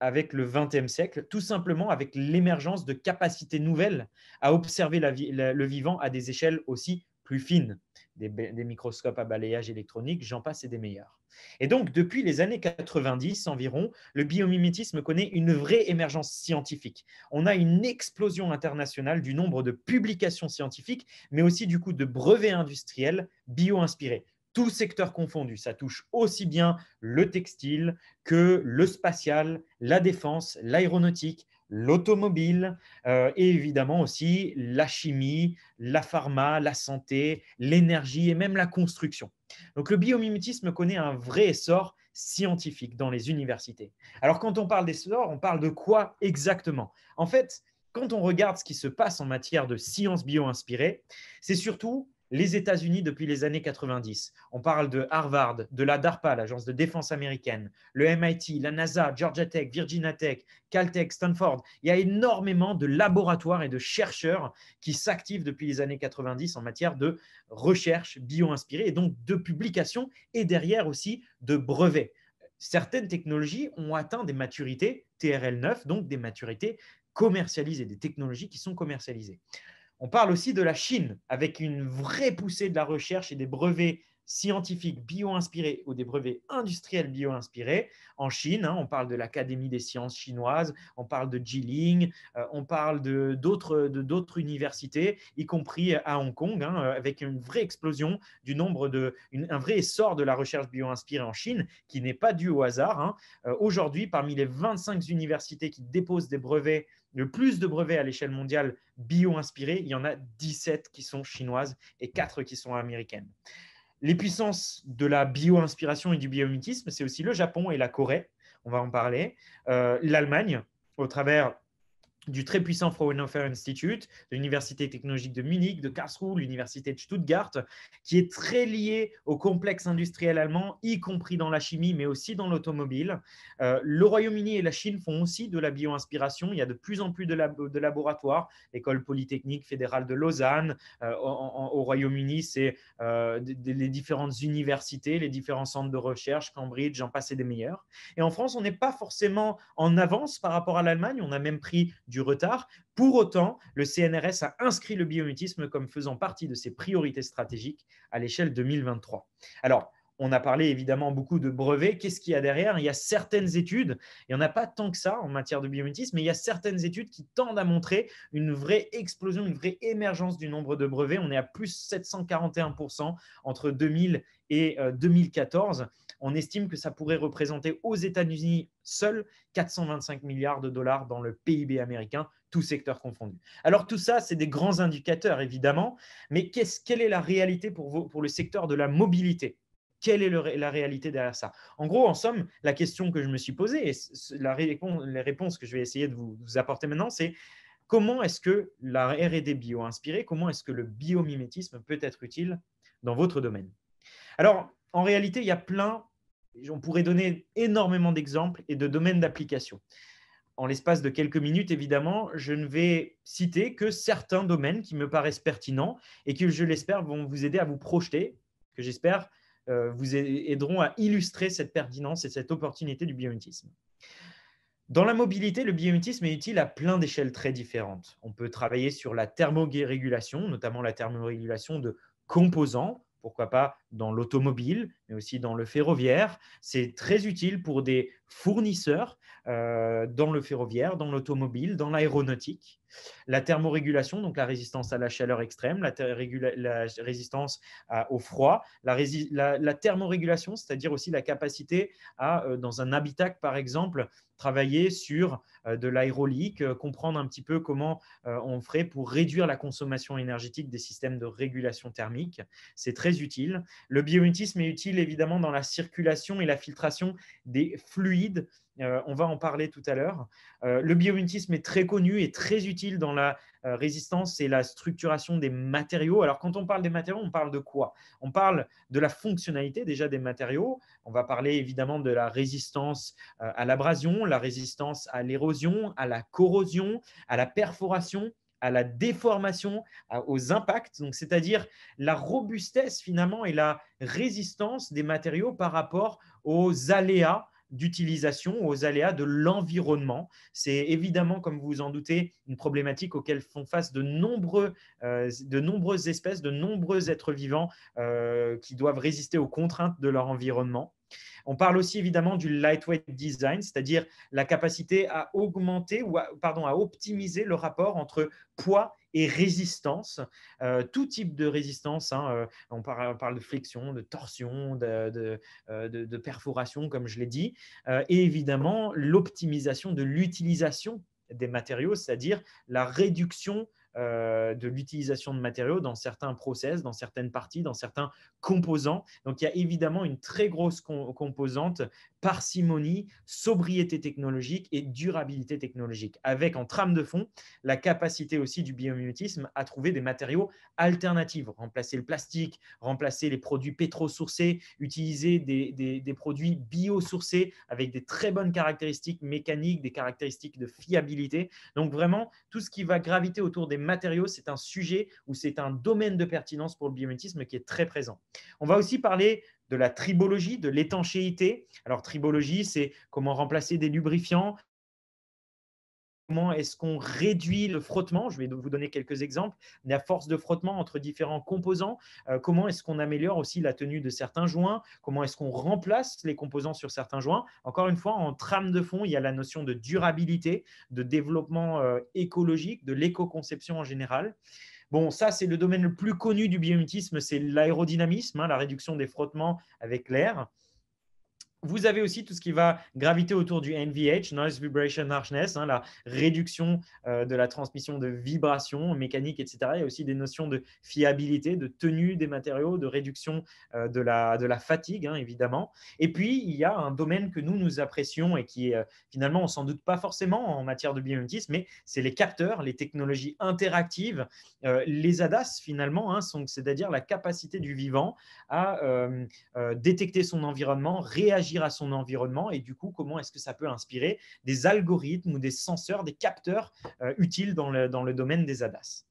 avec le XXe siècle, tout simplement avec l'émergence de capacités nouvelles à observer le vivant à des échelles aussi plus fines, des microscopes à balayage électronique, j'en passe et des meilleurs. Et donc, depuis les années 90 environ, le biomimétisme connaît une vraie émergence scientifique. On a une explosion internationale du nombre de publications scientifiques, mais aussi du coup de brevets industriels bio-inspirés. Tous secteurs confondus, ça touche aussi bien le textile que le spatial, la défense, l'aéronautique, l'automobile et évidemment aussi la chimie, la pharma, la santé, l'énergie et même la construction. Donc le biomimétisme connaît un vrai essor scientifique dans les universités. Alors quand on parle d'essor, on parle de quoi exactement? En fait, quand on regarde ce qui se passe en matière de sciences bio-inspirées, c'est surtout les États-Unis depuis les années 90. On parle de Harvard, de la DARPA, l'agence de défense américaine, le MIT, la NASA, Georgia Tech, Virginia Tech, Caltech, Stanford. Il y a énormément de laboratoires et de chercheurs qui s'activent depuis les années 90 en matière de recherche bio-inspirée et donc de publication et derrière aussi de brevets. Certaines technologies ont atteint des maturités TRL 9, donc des maturités commercialisées, des technologies qui sont commercialisées. On parle aussi de la Chine, avec une vraie poussée de la recherche et des brevets scientifiques bio-inspirés ou des brevets industriels bio-inspirés. En Chine, on parle de l'Académie des sciences chinoises, on parle de Jilin, on parle d'autres universités, y compris à Hong Kong, avec une vraie explosion du nombre un vrai essor de la recherche bio-inspirée en Chine, qui n'est pas dû au hasard. Aujourd'hui, parmi les 25 universités qui déposent des brevets, le plus de brevets à l'échelle mondiale bio-inspirés, il y en a 17 qui sont chinoises et 4 qui sont américaines. Les puissances de la bio-inspiration et du biomimétisme, c'est aussi le Japon et la Corée, on va en parler, l'Allemagne, au travers du très puissant Fraunhofer Institute, de l'Université technologique de Munich, de Karlsruhe, l'Université de Stuttgart, qui est très lié au complexe industriel allemand, y compris dans la chimie, mais aussi dans l'automobile. Le Royaume-Uni et la Chine font aussi de la bio-inspiration. Il y a de plus en plus de laboratoires. L'École polytechnique fédérale de Lausanne. Au Royaume-Uni, c'est les différentes universités, les différents centres de recherche, Cambridge, j'en passe et des meilleurs. Et en France, on n'est pas forcément en avance par rapport à l'Allemagne. On a même pris du retard. Pour autant, le CNRS a inscrit le biomimétisme comme faisant partie de ses priorités stratégiques à l'échelle 2023. Alors, on a parlé évidemment beaucoup de brevets. Qu'est-ce qu'il y a derrière? Il y a certaines études, il n'y en a pas tant que ça en matière de biomimétisme, mais il y a certaines études qui tendent à montrer une vraie explosion, une vraie émergence du nombre de brevets. On est à plus 741% entre 2000 et 2014. On estime que ça pourrait représenter aux États-Unis seuls 425 milliards de dollars dans le PIB américain, tout secteur confondu. Alors tout ça, c'est des grands indicateurs évidemment, mais quelle est la réalité pour le secteur de la mobilité? Quelle est la réalité derrière ça? En gros, en somme, la question que je me suis posée et les réponses que je vais essayer de vous apporter maintenant, c'est comment est-ce que la R&D bio-inspirée, comment est-ce que le biomimétisme peut être utile dans votre domaine? Alors, en réalité, il y a on pourrait donner énormément d'exemples et de domaines d'application. En l'espace de quelques minutes, évidemment, je ne vais citer que certains domaines qui me paraissent pertinents et que, je l'espère, vont vous aider à vous projeter, que j'espère vous aideront à illustrer cette pertinence et cette opportunité du biomimétisme. Dans la mobilité, le biomimétisme est utile à plein d'échelles très différentes. On peut travailler sur la thermorégulation, notamment la thermorégulation de composants, pourquoi pas dans l'automobile, mais aussi dans le ferroviaire. C'est très utile pour des fournisseurs dans le ferroviaire, dans l'automobile, dans l'aéronautique. La thermorégulation, donc la résistance à la chaleur extrême, la résistance au froid, la thermorégulation, c'est-à-dire aussi la capacité à, dans un habitacle par exemple, travailler sur de l'aérolique, comprendre un petit peu comment on ferait pour réduire la consommation énergétique des systèmes de régulation thermique. C'est très utile. Le biomimétisme est utile évidemment dans la circulation et la filtration des fluides. On va en parler tout à l'heure. Le biomimétisme est très connu et très utile dans la résistance et la structuration des matériaux. Alors, quand on parle des matériaux, on parle de quoi? On parle de la fonctionnalité déjà des matériaux. On va parler évidemment de la résistance à l'abrasion, la résistance à l'érosion, à la corrosion, à la perforation, à la déformation, aux impacts, donc c'est-à-dire la robustesse finalement et la résistance des matériaux par rapport aux aléas d'utilisation aux aléas de l'environnement. C'est évidemment, comme vous vous en doutez, une problématique auquel font face de nombreuses espèces, de nombreux êtres vivants qui doivent résister aux contraintes de leur environnement. On parle aussi évidemment du lightweight design, c'est-à-dire la capacité à augmenter ou à optimiser le rapport entre poids et résistance, tout type de résistance. On parle de flexion, de torsion, de perforation, comme je l'ai dit, et évidemment l'optimisation de l'utilisation des matériaux, c'est-à-dire la réduction de l'utilisation de matériaux dans certains process, dans certaines parties, dans certains composants. Donc, il y a évidemment une très grosse composante parcimonie, sobriété technologique et durabilité technologique, avec en trame de fond la capacité aussi du biomimétisme à trouver des matériaux alternatifs, remplacer le plastique, remplacer les produits pétrosourcés, utiliser des produits biosourcés avec des très bonnes caractéristiques mécaniques, des caractéristiques de fiabilité. Donc vraiment, tout ce qui va graviter autour des matériaux, c'est un sujet ou c'est un domaine de pertinence pour le biomimétisme qui est très présent. On va aussi parler de la tribologie, de l'étanchéité. Alors, tribologie, c'est comment remplacer des lubrifiants. Comment est-ce qu'on réduit le frottement? Je vais vous donner quelques exemples. La force de frottement entre différents composants. Comment est-ce qu'on améliore aussi la tenue de certains joints? Comment est-ce qu'on remplace les composants sur certains joints? Encore une fois, en trame de fond, il y a la notion de durabilité, de développement écologique, de l'éco-conception en général. Bon, ça, c'est le domaine le plus connu du biomimétisme, c'est l'aérodynamisme, la réduction des frottements avec l'air. Vous avez aussi tout ce qui va graviter autour du NVH, Noise Vibration Harshness, la réduction de la transmission de vibrations mécaniques, etc. Il y a aussi des notions de fiabilité, de tenue des matériaux, de réduction de la fatigue, évidemment. Et puis, il y a un domaine que nous apprécions et qui est finalement, on ne s'en doute pas forcément en matière de biomimétisme, mais c'est les capteurs, les technologies interactives. Les ADAS, finalement, c'est-à-dire la capacité du vivant à détecter son environnement, réagir à son environnement et du coup, comment est-ce que ça peut inspirer des algorithmes ou des senseurs, des capteurs utiles dans le domaine des ADAS.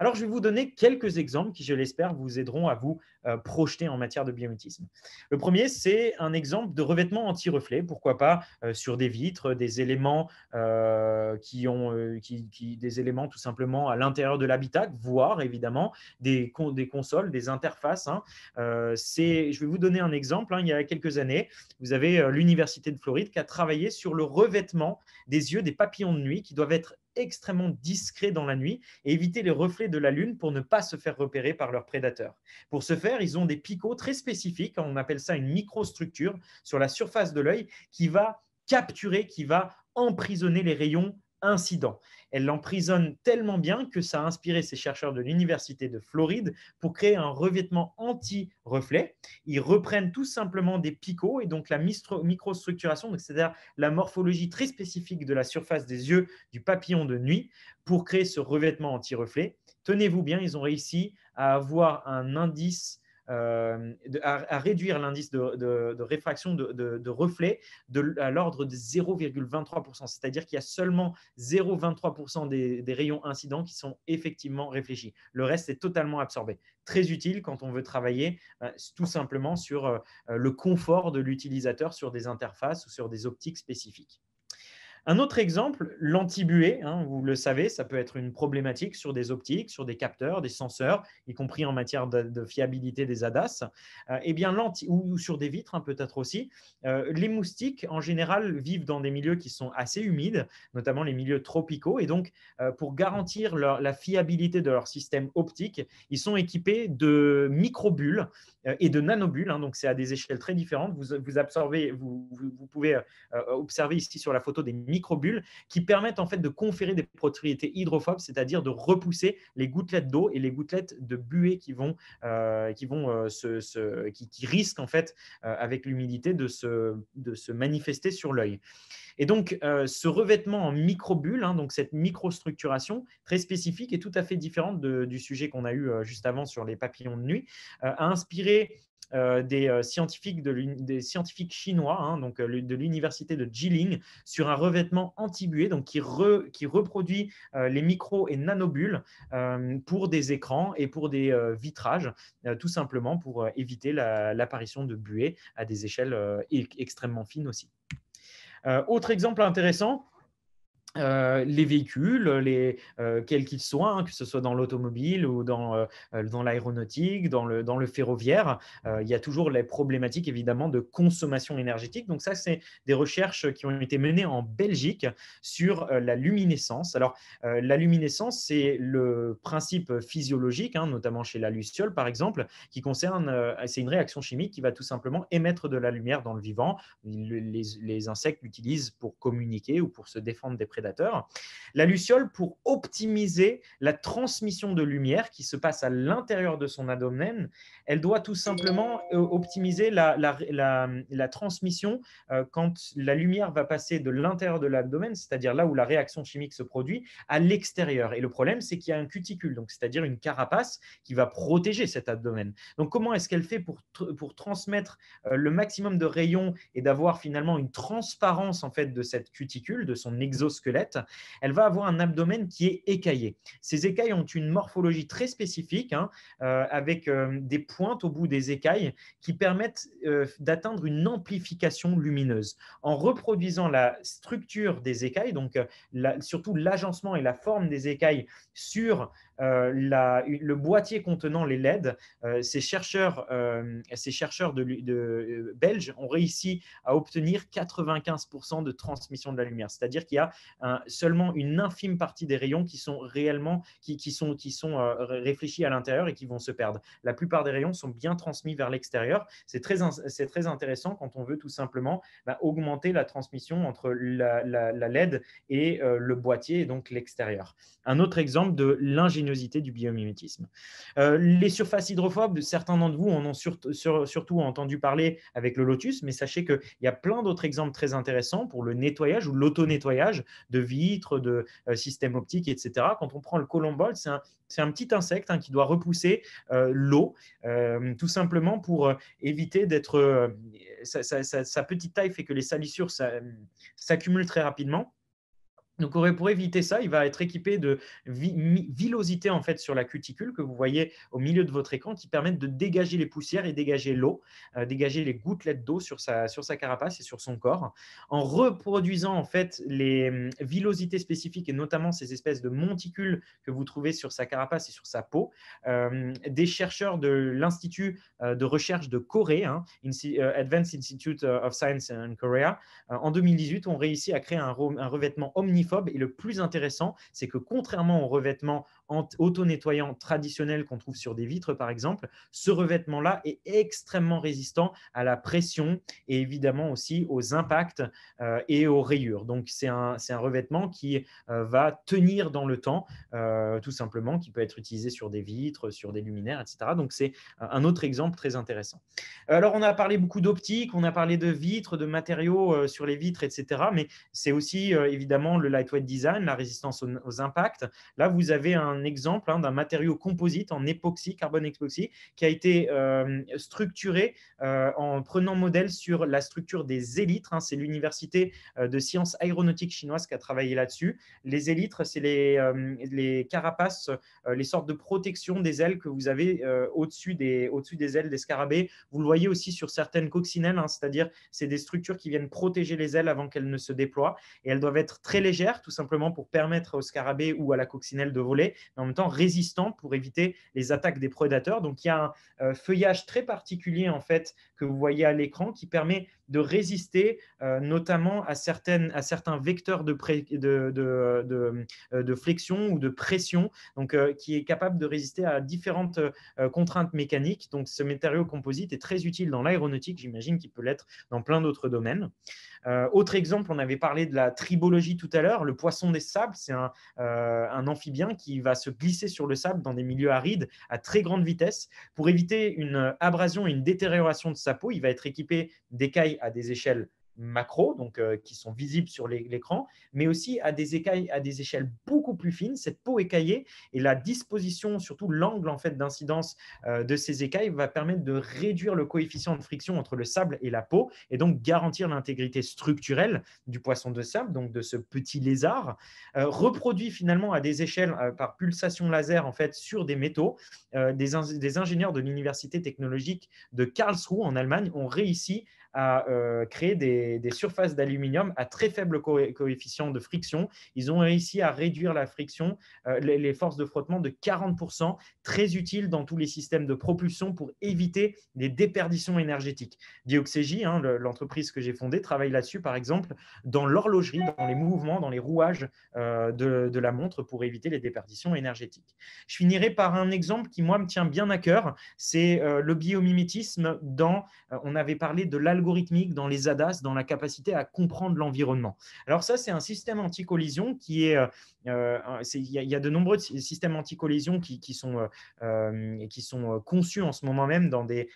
Alors, je vais vous donner quelques exemples qui, je l'espère, vous aideront à vous projeter en matière de biomimétisme. Le premier, c'est un exemple de revêtement anti-reflet, pourquoi pas sur des vitres, des éléments des éléments tout simplement à l'intérieur de l'habitacle, voire évidemment des consoles, des interfaces. Je vais vous donner un exemple. Il y a quelques années, vous avez l'Université de Floride qui a travaillé sur le revêtement des yeux des papillons de nuit qui doivent être extrêmement discrets dans la nuit et éviter les reflets de la lune pour ne pas se faire repérer par leurs prédateurs. Pour ce faire, ils ont des picots très spécifiques, on appelle ça une microstructure sur la surface de l'œil qui va capturer, qui va emprisonner les rayons incidents. Elle l'emprisonne tellement bien que ça a inspiré ces chercheurs de l'Université de Floride pour créer un revêtement anti-reflet. Ils reprennent tout simplement des picots et donc la microstructuration, c'est-à-dire la morphologie très spécifique de la surface des yeux du papillon de nuit pour créer ce revêtement anti-reflet. Tenez-vous bien, ils ont réussi à avoir un indice à réduire l'indice de réfraction de reflet à l'ordre de 0,23%. C'est-à-dire qu'il y a seulement 0,23% des rayons incidents qui sont effectivement réfléchis. Le reste est totalement absorbé. Très utile quand on veut travailler tout simplement sur le confort de l'utilisateur sur des interfaces ou sur des optiques spécifiques. Un autre exemple, l'anti-buée, vous le savez, ça peut être une problématique sur des optiques, sur des capteurs, des senseurs, y compris en matière de fiabilité des ADAS, ou sur des vitres peut-être aussi. Les moustiques, en général, vivent dans des milieux qui sont assez humides, notamment les milieux tropicaux, et donc pour garantir la fiabilité de leur système optique, ils sont équipés de microbules et de nanobules, donc c'est à des échelles très différentes. Vous pouvez observer ici sur la photo des microbules qui permettent en fait de conférer des propriétés hydrophobes, c'est-à-dire de repousser les gouttelettes d'eau et les gouttelettes de buée qui risquent en fait avec l'humidité de se manifester sur l'œil. Et donc, ce revêtement en microbules, donc cette microstructuration très spécifique et tout à fait différente du sujet qu'on a eu juste avant sur les papillons de nuit, a inspiré des scientifiques chinois, hein, donc de l'université de Jilin, sur un revêtement anti-buée, donc qui reproduit les micro et nanobulles pour des écrans et pour des vitrages, tout simplement pour éviter l'apparition de buée à des échelles extrêmement fines aussi. Autre exemple intéressant, les véhicules, quels qu'ils soient, hein, que ce soit dans l'automobile ou dans l'aéronautique, dans le ferroviaire, il y a toujours les problématiques évidemment de consommation énergétique. Donc ça, c'est des recherches qui ont été menées en Belgique sur la luminescence. Alors, la luminescence, c'est le principe physiologique, hein, notamment chez la luciole par exemple, qui concerne, c'est une réaction chimique qui va tout simplement émettre de la lumière dans le vivant. Les insectes l'utilisent pour communiquer ou pour se défendre des prédateurs. La luciole, pour optimiser la transmission de lumière qui se passe à l'intérieur de son abdomen, elle doit tout simplement optimiser la transmission quand la lumière va passer de l'intérieur de l'abdomen, c'est-à-dire là où la réaction chimique se produit, à l'extérieur. Et le problème, c'est qu'il y a un cuticule, donc c'est-à-dire une carapace qui va protéger cet abdomen. Donc comment est-ce qu'elle fait pour transmettre le maximum de rayons et d'avoir finalement une transparence en fait de cette cuticule, de son exosquelette? Elle va avoir un abdomen qui est écaillé. Ces écailles ont une morphologie très spécifique, hein, avec des pointes au bout des écailles qui permettent d'atteindre une amplification lumineuse. En reproduisant la structure des écailles, donc surtout l'agencement et la forme des écailles sur le boîtier contenant les LED, ces chercheurs belges ont réussi à obtenir 95% de transmission de la lumière. C'est-à-dire qu'il y a seulement une infime partie des rayons qui sont réellement réfléchis à l'intérieur et qui vont se perdre. La plupart des rayons sont bien transmis vers l'extérieur. C'est très intéressant quand on veut tout simplement augmenter la transmission entre la LED et le boîtier et donc l'extérieur. Un autre exemple de l'ingéniosité du biomimétisme. Les surfaces hydrophobes, certains d'entre vous en ont surtout entendu parler avec le Lotus, mais sachez qu'il y a plein d'autres exemples très intéressants pour le nettoyage ou l'auto-nettoyage de vitres, de systèmes optiques, etc. Quand on prend le colombol, c'est un petit insecte, hein, qui doit repousser l'eau, tout simplement pour éviter d'être… sa petite taille fait que les salissures s'accumulent très rapidement. Donc, pour éviter ça, il va être équipé de villosités en fait sur la cuticule que vous voyez au milieu de votre écran qui permettent de dégager les poussières et dégager l'eau, dégager les gouttelettes d'eau sur sa carapace et sur son corps. En reproduisant en fait les villosités spécifiques et notamment ces espèces de monticules que vous trouvez sur sa carapace et sur sa peau, des chercheurs de l'Institut de recherche de Corée, hein, Advanced Institute of Science in Korea, en 2018 ont réussi à créer un revêtement omniphobe. Et le plus intéressant, c'est que contrairement au revêtement auto-nettoyant traditionnel qu'on trouve sur des vitres, par exemple, ce revêtement-là est extrêmement résistant à la pression et évidemment aussi aux impacts et aux rayures. Donc, c'est un revêtement qui va tenir dans le temps, tout simplement, qui peut être utilisé sur des vitres, sur des luminaires, etc. Donc, c'est un autre exemple très intéressant. Alors, on a parlé beaucoup d'optique, on a parlé de vitres, de matériaux sur les vitres, etc. Mais c'est aussi évidemment le lightweight design, la résistance aux impacts. Là, vous avez un exemple, hein, d'un matériau composite en époxy, carbone époxy, qui a été structuré en prenant modèle sur la structure des élytres. Hein. C'est l'université de sciences aéronautiques chinoise qui a travaillé là-dessus. Les élytres, c'est les carapaces, les sortes de protection des ailes que vous avez au-dessus des ailes des scarabées. Vous le voyez aussi sur certaines coccinelles, hein, c'est-à-dire c'est des structures qui viennent protéger les ailes avant qu'elles ne se déploient. Et elles doivent être très légères, tout simplement pour permettre au scarabée ou à la coccinelle de voler, mais en même temps résistant pour éviter les attaques des prédateurs. Donc il y a un feuillage très particulier en fait que vous voyez à l'écran qui permet de résister notamment à certains vecteurs de flexion ou de pression, donc qui est capable de résister à différentes contraintes mécaniques. Donc ce matériau composite est très utile dans l'aéronautique, j'imagine qu'il peut l'être dans plein d'autres domaines. Autre exemple, on avait parlé de la tribologie tout à l'heure, le poisson des sables, c'est un amphibien qui va se glisser sur le sable dans des milieux arides à très grande vitesse. Pour éviter une abrasion et une détérioration de sa peau, il va être équipé d'écailles à des échelles macro, donc qui sont visibles sur l'écran, mais aussi à des écailles à des échelles beaucoup plus fines. Cette peau écaillée et la disposition, surtout l'angle en fait d'incidence de ces écailles, va permettre de réduire le coefficient de friction entre le sable et la peau et donc garantir l'intégrité structurelle du poisson de sable, donc de ce petit lézard, reproduit finalement à des échelles par pulsation laser en fait sur des métaux. Des ingénieurs de l'université technologique de Karlsruhe en Allemagne ont réussi à créer des surfaces d'aluminium à très faible coefficient de friction. Ils ont réussi à réduire la friction, les forces de frottement de 40%, très utile dans tous les systèmes de propulsion pour éviter les déperditions énergétiques. Dioxégie, l'entreprise que j'ai fondée, travaille là-dessus, par exemple, dans l'horlogerie, dans les mouvements, dans les rouages de la montre pour éviter les déperditions énergétiques. Je finirai par un exemple qui, moi, me tient bien à cœur. C'est le biomimétisme on avait parlé de l'algorithmique dans les ADAS, dans la capacité à comprendre l'environnement. Alors ça, c'est un système anti-collision qui est… il y a de nombreux systèmes anti-collision qui sont conçus en ce moment même dans des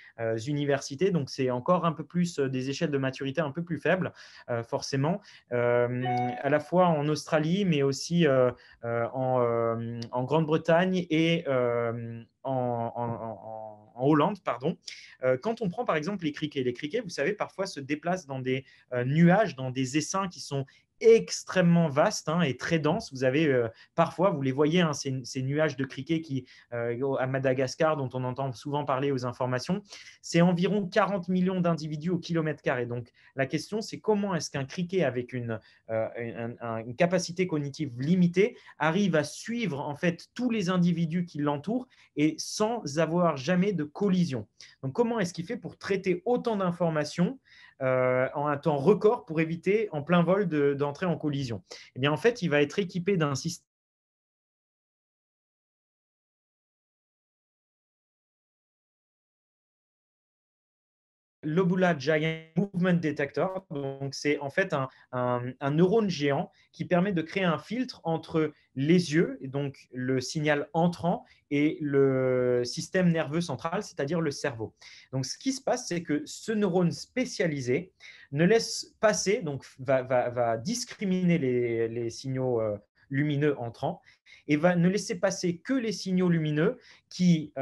universités. Donc, c'est encore un peu plus des échelles de maturité un peu plus faibles, forcément, à la fois en Australie, mais aussi en Grande-Bretagne et en Hollande, pardon. Quand on prend par exemple les criquets, vous savez, parfois se déplacent dans des nuages, dans des essaims qui sont extrêmement vastes et très denses. Vous avez parfois, vous les voyez, ces nuages de criquets à Madagascar, dont on entend souvent parler aux informations, c'est environ 40 millions d'individus au kilomètre carré. Donc la question, c'est comment est-ce qu'un criquet avec une capacité cognitive limitée arrive à suivre en fait tous les individus qui l'entourent et sans avoir jamais de collision. Donc comment est-ce qu'il fait pour traiter autant d'informations en un temps record pour éviter en plein vol d'entrer en collision? Eh bien, en fait, il va être équipé d'un système Lobula Giant Movement Detector. Donc, c'est en fait un neurone géant qui permet de créer un filtre entre les yeux, et donc le signal entrant, et le système nerveux central, c'est-à-dire le cerveau. Donc, ce qui se passe, c'est que ce neurone spécialisé ne laisse passer, donc va discriminer les signaux lumineux entrants et va ne laisser passer que les signaux lumineux qui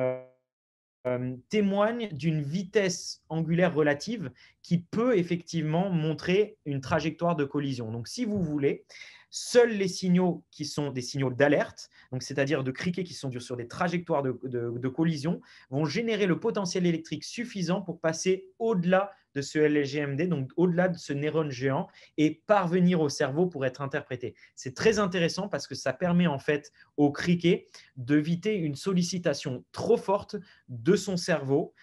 témoigne d'une vitesse angulaire relative qui peut effectivement montrer une trajectoire de collision. Donc, si vous voulez, seuls les signaux qui sont des signaux d'alerte, c'est-à-dire de criquets qui sont sur des trajectoires de collision, vont générer le potentiel électrique suffisant pour passer au-delà de ce LGMD, donc au-delà de ce neurone géant, et parvenir au cerveau pour être interprété. C'est très intéressant parce que ça permet en fait au criquet d'éviter une sollicitation trop forte de son cerveau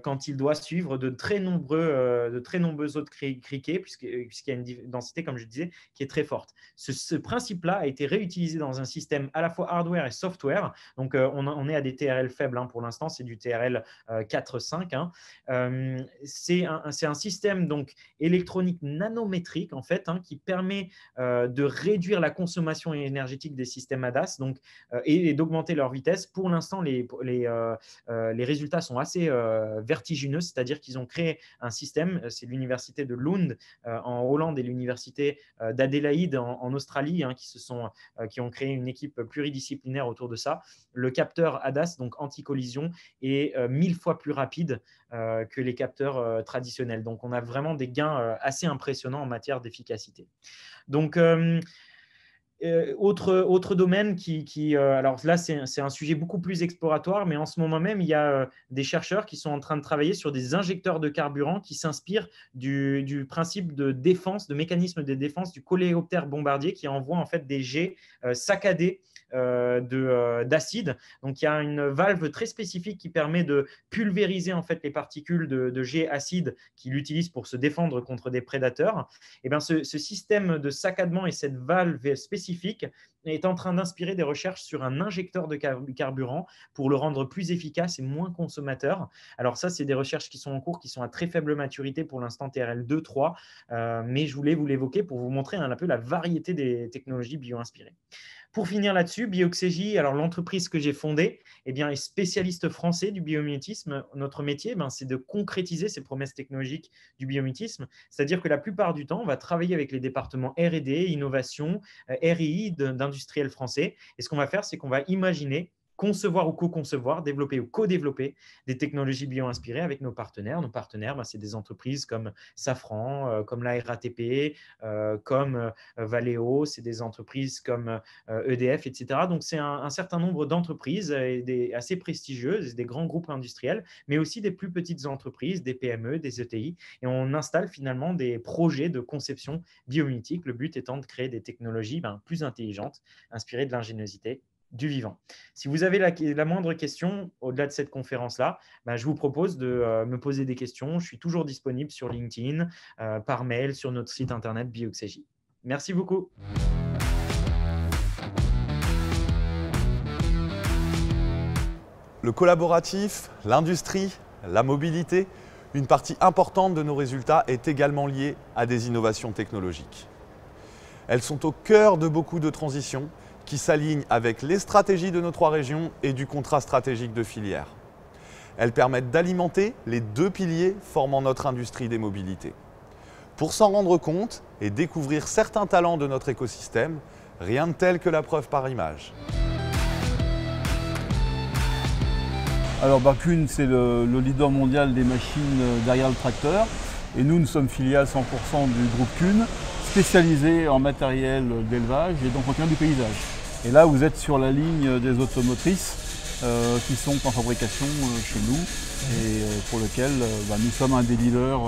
quand il doit suivre de très nombreux autres criquets, puisqu'il y a une densité, comme je disais, qui est très forte. Ce principe-là a été réutilisé dans un système à la fois hardware et software. Donc, on est à des TRL faibles pour l'instant, c'est du TRL 4-5. C'est un système donc électronique nanométrique en fait qui permet de réduire la consommation énergétique des systèmes ADAS et d'augmenter leur vitesse. Pour l'instant, les résultats sont assez vertigineux, c'est-à-dire qu'ils ont créé un système, c'est l'université de Lund en Hollande et l'université d'Adélaïde en Australie qui ont créé une équipe pluridisciplinaire autour de ça. Le capteur ADAS, donc anti-collision, est 1000 fois plus rapide que les capteurs traditionnels. Donc, on a vraiment des gains assez impressionnants en matière d'efficacité. Donc, autre domaine alors là, c'est un sujet beaucoup plus exploratoire, mais en ce moment même, il y a des chercheurs qui sont en train de travailler sur des injecteurs de carburant qui s'inspirent du principe de défense, de mécanisme de défense du coléoptère bombardier qui envoie en fait des jets saccadés d'acide. Donc, il y a une valve très spécifique qui permet de pulvériser en fait les particules de jet acide qu'il utilise pour se défendre contre des prédateurs. Et bien, ce système de saccadement et cette valve spécifique est en train d'inspirer des recherches sur un injecteur de carburant pour le rendre plus efficace et moins consommateur. Alors ça, c'est des recherches qui sont en cours, qui sont à très faible maturité pour l'instant, TRL 2, 3, mais je voulais vous l'évoquer pour vous montrer un peu la variété des technologies bio-inspirées. Pour finir là-dessus, Bioxégie, alors l'entreprise que j'ai fondée, eh bien, est spécialiste français du biomimétisme. Notre métier, c'est de concrétiser ces promesses technologiques du biomimétisme. C'est-à-dire que la plupart du temps, on va travailler avec les départements R&D, innovation, RI d'industriels français. Et ce qu'on va faire, c'est qu'on va imaginer, concevoir ou co-concevoir, développer ou co-développer des technologies bio-inspirées avec nos partenaires. Nos partenaires, c'est des entreprises comme Safran, comme la RATP, comme Valeo, c'est des entreprises comme EDF, etc. Donc, c'est un certain nombre d'entreprises assez prestigieuses, des grands groupes industriels, mais aussi des plus petites entreprises, des PME, des ETI. Et on installe finalement des projets de conception biomimétique, le but étant de créer des technologies plus intelligentes, inspirées de l'ingéniosité du vivant. Si vous avez la moindre question au-delà de cette conférence-là, je vous propose de me poser des questions. Je suis toujours disponible sur LinkedIn, par mail, sur notre site internet Bioxégie. Merci beaucoup. Le collaboratif, l'industrie, la mobilité, une partie importante de nos résultats est également liée à des innovations technologiques. Elles sont au cœur de beaucoup de transitions qui s'alignent avec les stratégies de nos 3 régions et du contrat stratégique de filière. Elles permettent d'alimenter les 2 piliers formant notre industrie des mobilités. Pour s'en rendre compte et découvrir certains talents de notre écosystème, rien de tel que la preuve par image. Alors Kuhn, c'est le leader mondial des machines derrière le tracteur. Et nous sommes filiale 100% du groupe Kuhn, spécialisé en matériel d'élevage et d'entretien du paysage. Et là, vous êtes sur la ligne des automotrices qui sont en fabrication chez nous et pour lequel nous sommes un des leaders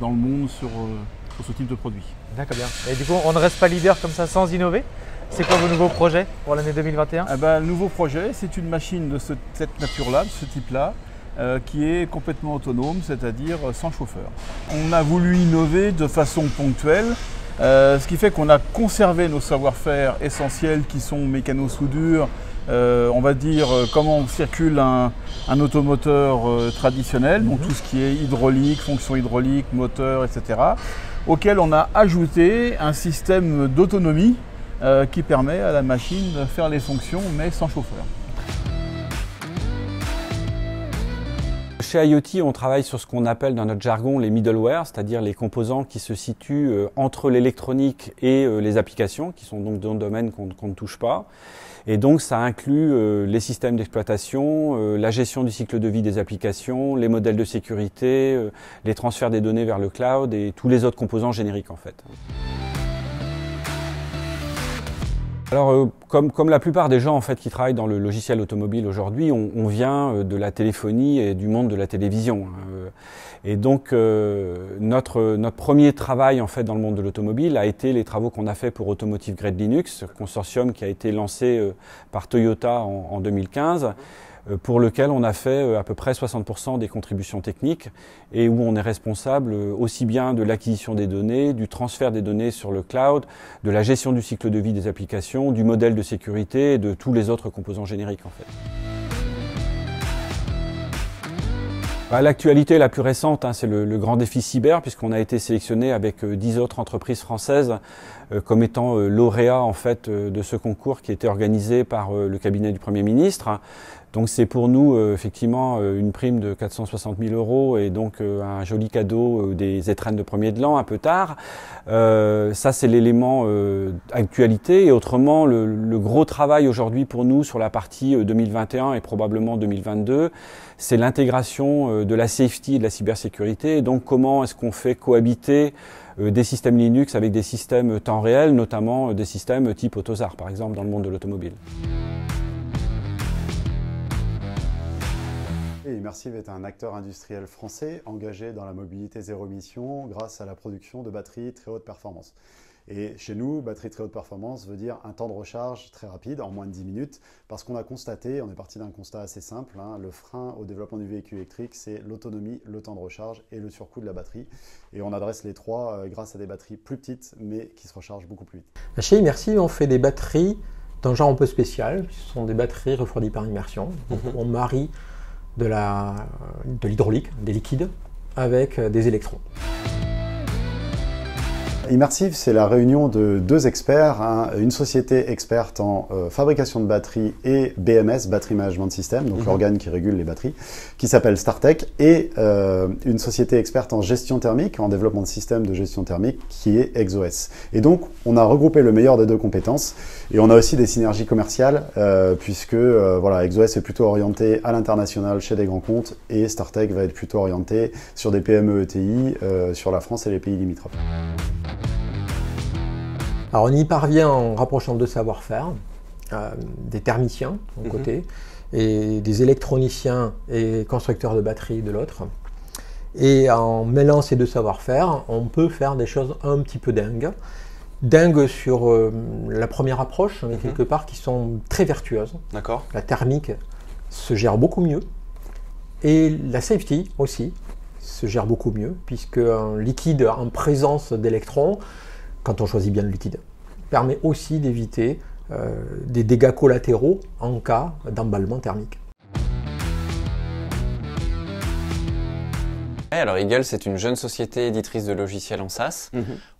dans le monde sur ce type de produit. D'accord, bien. Et du coup, on ne reste pas leader comme ça sans innover. C'est quoi vos nouveaux projets pour l'année 2021 ? Le nouveau projet, c'est une machine de cette nature-là, de ce type-là, qui est complètement autonome, c'est-à-dire sans chauffeur. On a voulu innover de façon ponctuelle, ce qui fait qu'on a conservé nos savoir-faire essentiels qui sont mécano-soudure, on va dire comment circule un automoteur traditionnel, donc tout ce qui est hydraulique, fonction hydraulique, moteur, etc., auquel on a ajouté un système d'autonomie qui permet à la machine de faire les fonctions mais sans chauffeur. Chez IoT, on travaille sur ce qu'on appelle dans notre jargon les middleware, c'est-à-dire les composants qui se situent entre l'électronique et les applications, qui sont donc dans le domaine qu'on ne touche pas. Et donc ça inclut les systèmes d'exploitation, la gestion du cycle de vie des applications, les modèles de sécurité, les transferts des données vers le cloud et tous les autres composants génériques en fait. Alors, comme la plupart des gens en fait qui travaillent dans le logiciel automobile aujourd'hui, on vient de la téléphonie et du monde de la télévision. Et donc, notre premier travail en fait dans le monde de l'automobile a été les travaux qu'on a fait pour Automotive Grade Linux, consortium qui a été lancé par Toyota en 2015. Pour lequel on a fait à peu près 60% des contributions techniques et où on est responsable aussi bien de l'acquisition des données, du transfert des données sur le cloud, de la gestion du cycle de vie des applications, du modèle de sécurité et de tous les autres composants génériques en fait. L'actualité la plus récente, c'est le grand défi cyber, puisqu'on a été sélectionné avec 10 autres entreprises françaises comme étant lauréats en fait de ce concours qui était organisé par le cabinet du Premier ministre. Donc c'est pour nous effectivement une prime de 460 000 € et donc un joli cadeau des étrennes de premier de l'an un peu tard. Ça c'est l'élément actualité et autrement le gros travail aujourd'hui pour nous sur la partie 2021 et probablement 2022, c'est l'intégration de la safety et de la cybersécurité. Et donc comment est-ce qu'on fait cohabiter des systèmes Linux avec des systèmes temps réel, notamment des systèmes type AutoSAR par exemple dans le monde de l'automobile. Immersive est un acteur industriel français engagé dans la mobilité zéro émission grâce à la production de batteries très haute performance. Et chez nous, batterie très haute performance veut dire un temps de recharge très rapide, en moins de 10 minutes, parce qu'on a constaté, on est parti d'un constat assez simple, le frein au développement du véhicule électrique, c'est l'autonomie, le temps de recharge et le surcoût de la batterie. Et on adresse les trois grâce à des batteries plus petites, mais qui se rechargent beaucoup plus vite. Chez Immersive, on fait des batteries d'un genre un peu spécial, ce sont des batteries refroidies par immersion. Donc on marie de l'hydraulique, des liquides, avec des électrons. Immersive, c'est la réunion de deux experts, une société experte en fabrication de batteries et BMS, Battery Management System, donc l'organe qui régule les batteries, qui s'appelle Startech, et une société experte en gestion thermique, en développement de systèmes de gestion thermique, qui est ExoS. Et donc, on a regroupé le meilleur des deux compétences, et on a aussi des synergies commerciales, puisque voilà, ExoS est plutôt orienté à l'international chez des grands comptes, et Startech va être plutôt orienté sur des PME ETI, sur la France et les pays limitrophes. Alors on y parvient en rapprochant deux savoir-faire, des thermiciens d'un côté, et des électroniciens et constructeurs de batteries de l'autre. Et en mêlant ces deux savoir-faire, on peut faire des choses un petit peu dingues. Dingues sur la première approche, mais quelque part qui sont très vertueuses. D'accord. La thermique se gère beaucoup mieux. Et la safety aussi se gère beaucoup mieux, puisque un liquide en présence d'électrons, quand on choisit bien le liquide, permet aussi d'éviter des dégâts collatéraux en cas d'emballement thermique. Alors Eagle, c'est une jeune société éditrice de logiciels en SaaS.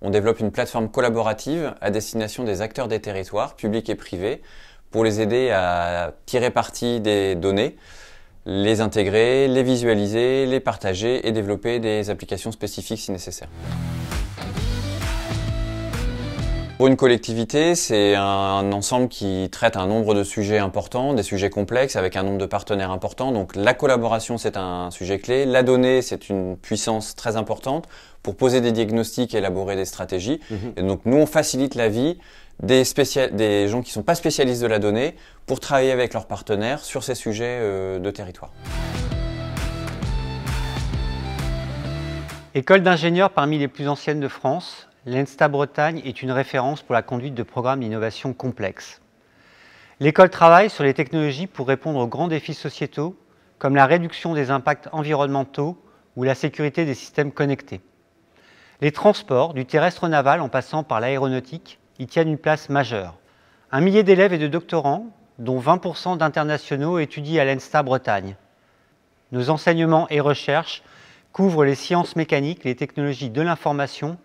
On développe une plateforme collaborative à destination des acteurs des territoires, publics et privés, pour les aider à tirer parti des données, les intégrer, les visualiser, les partager et développer des applications spécifiques si nécessaire. Pour une collectivité, c'est un ensemble qui traite un nombre de sujets importants, des sujets complexes avec un nombre de partenaires importants. Donc la collaboration, c'est un sujet clé. La donnée, c'est une puissance très importante pour poser des diagnostics et élaborer des stratégies. Et donc nous, on facilite la vie des gens qui ne sont pas spécialistes de la donnée pour travailler avec leurs partenaires sur ces sujets de territoire. École d'ingénieurs parmi les plus anciennes de France, l'ENSTA Bretagne est une référence pour la conduite de programmes d'innovation complexes. L'école travaille sur les technologies pour répondre aux grands défis sociétaux, comme la réduction des impacts environnementaux ou la sécurité des systèmes connectés. Les transports, du terrestre au naval en passant par l'aéronautique, y tiennent une place majeure. 1 millier d'élèves et de doctorants, dont 20% d'internationaux, étudient à l'ENSTA Bretagne. Nos enseignements et recherches couvrent les sciences mécaniques, les technologies de l'information,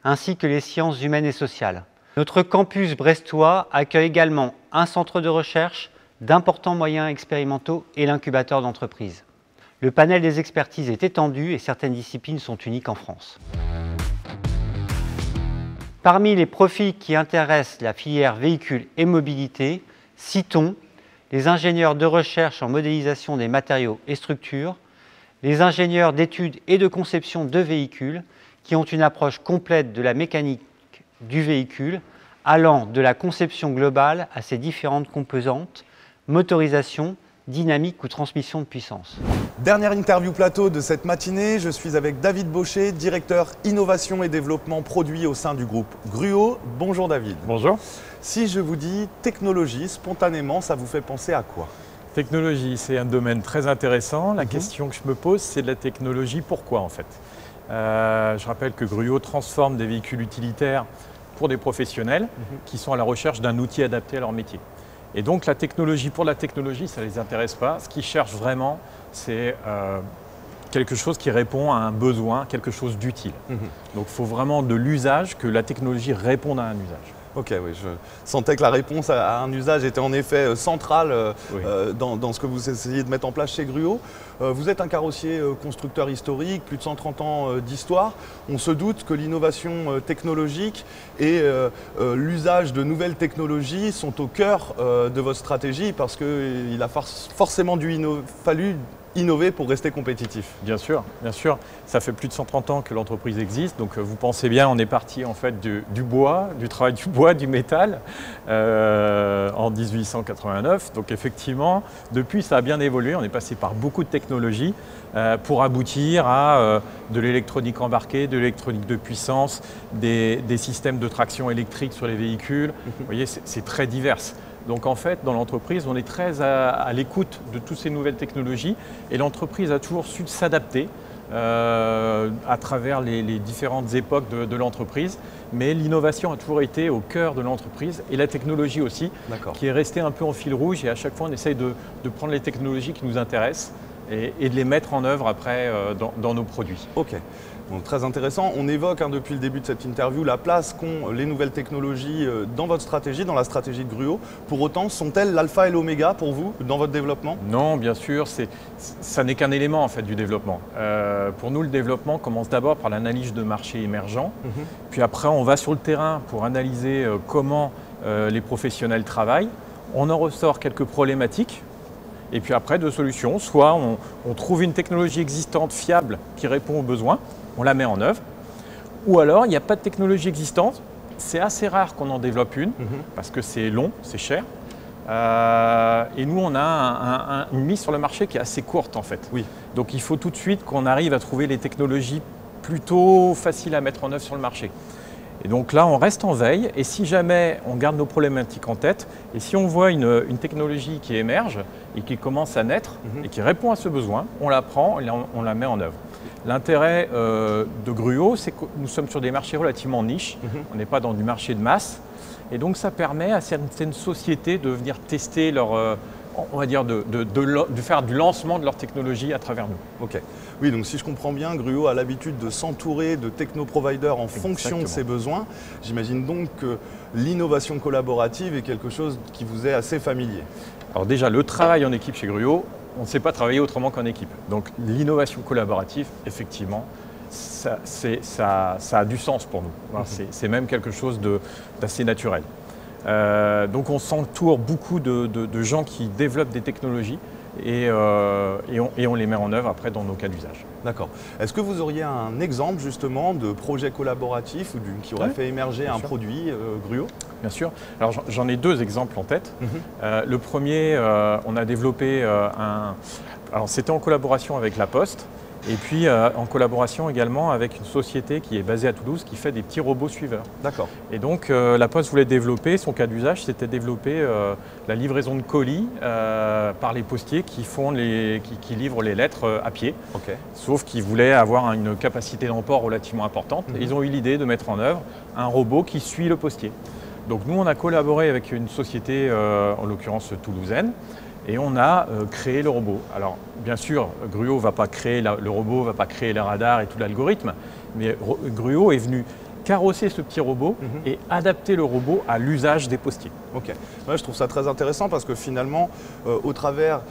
ainsi que les sciences humaines et sociales. Notre campus brestois accueille également un centre de recherche, d'importants moyens expérimentaux et l'incubateur d'entreprise. Le panel des expertises est étendu et certaines disciplines sont uniques en France. Parmi les profils qui intéressent la filière véhicules et mobilité, citons les ingénieurs de recherche en modélisation des matériaux et structures, les ingénieurs d'études et de conception de véhicules, qui ont une approche complète de la mécanique du véhicule, allant de la conception globale à ses différentes composantes, motorisation, dynamique ou transmission de puissance. Dernière interview plateau de cette matinée, je suis avec David Baucher, directeur innovation et développement produit au sein du groupe Gruo. Bonjour David. Bonjour. Si je vous dis technologie, spontanément, ça vous fait penser à quoi? Technologie, c'est un domaine très intéressant. La question que je me pose, c'est de la technologie, pourquoi en fait? Je rappelle que Gruo transforme des véhicules utilitaires pour des professionnels qui sont à la recherche d'un outil adapté à leur métier. Et donc la technologie pour la technologie, ça ne les intéresse pas. Ce qu'ils cherchent vraiment, c'est quelque chose qui répond à un besoin, quelque chose d'utile. Donc il faut vraiment de l'usage, que la technologie réponde à un usage. Ok, oui, je sentais que la réponse à un usage était en effet centrale dans ce que vous essayez de mettre en place chez Gruo. Vous êtes un carrossier constructeur historique, plus de 130 ans d'histoire. On se doute que l'innovation technologique et l'usage de nouvelles technologies sont au cœur de votre stratégie parce qu'il a forcément fallu innover pour rester compétitif. Bien sûr, bien sûr. Ça fait plus de 130 ans que l'entreprise existe, donc vous pensez bien, on est parti en fait du bois, du travail du bois, du métal en 1889. Donc effectivement, depuis ça a bien évolué, on est passé par beaucoup de technologies pour aboutir à de l'électronique embarquée, de l'électronique de puissance, des systèmes de traction électrique sur les véhicules. Vous voyez, c'est très divers. Donc en fait, dans l'entreprise, on est très à l'écoute de toutes ces nouvelles technologies et l'entreprise a toujours su s'adapter à travers les différentes époques de l'entreprise. Mais l'innovation a toujours été au cœur de l'entreprise et la technologie aussi, qui est restée un peu en fil rouge et à chaque fois on essaye de prendre les technologies qui nous intéressent et de les mettre en œuvre après dans nos produits. Ok. Donc, très intéressant. On évoque depuis le début de cette interview la place qu'ont les nouvelles technologies dans votre stratégie, dans la stratégie de Gruo. Pour autant, sont-elles l'alpha et l'oméga pour vous dans votre développement? Non, bien sûr, ça n'est qu'un élément en fait du développement. Pour nous, le développement commence d'abord par l'analyse de marchés émergents, puis après on va sur le terrain pour analyser comment les professionnels travaillent. On en ressort quelques problématiques. Et puis après, deux solutions. Soit on trouve une technologie existante, fiable, qui répond aux besoins, on la met en œuvre. Ou alors, il n'y a pas de technologie existante. C'est assez rare qu'on en développe une, parce que c'est long, c'est cher. Et nous, on a une mise sur le marché qui est assez courte, en fait. Oui. Donc, il faut tout de suite qu'on arrive à trouver les technologies plutôt faciles à mettre en œuvre sur le marché. Et donc là, on reste en veille, et si jamais on garde nos problématiques en tête, et si on voit une technologie qui émerge et qui commence à naître et qui répond à ce besoin, on la prend et on la met en œuvre. L'intérêt de Gruo, c'est que nous sommes sur des marchés relativement niches, on n'est pas dans du marché de masse, et donc ça permet à certaines sociétés de venir tester leur... on va dire de faire du lancement de leur technologie à travers nous. Ok. Oui, donc si je comprends bien, Gruo a l'habitude de s'entourer de techno-providers en fonction de ses besoins. J'imagine donc que l'innovation collaborative est quelque chose qui vous est assez familier. Alors déjà, le travail en équipe chez Gruo, on ne sait pas travailler autrement qu'en équipe. Donc l'innovation collaborative, effectivement, ça a du sens pour nous. C'est même quelque chose d'assez naturel. Donc on s'entoure beaucoup de gens qui développent des technologies et on les met en œuvre après dans nos cas d'usage. D'accord. Est-ce que vous auriez un exemple justement de projet collaboratif ou qui aurait fait émerger un produit Gruo? Bien sûr. Alors j'en ai deux exemples en tête. Le premier, on a développé alors c'était en collaboration avec La Poste. Et puis en collaboration également avec une société qui est basée à Toulouse qui fait des petits robots suiveurs. D'accord. Et donc La Poste voulait développer, son cas d'usage c'était développer la livraison de colis par les postiers qui livrent les lettres à pied. Okay. Sauf qu'ils voulaient avoir une capacité d'emport relativement importante. Et ils ont eu l'idée de mettre en œuvre un robot qui suit le postier. Donc nous on a collaboré avec une société, en l'occurrence toulousaine, et on a créé le robot. Alors bien sûr, Gruo ne va pas créer le robot, ne va pas créer les radars et tout l'algorithme, mais Gruo est venu carrosser ce petit robot et adapter le robot à l'usage des postiers. Ok, ouais, je trouve ça très intéressant parce que finalement, au travers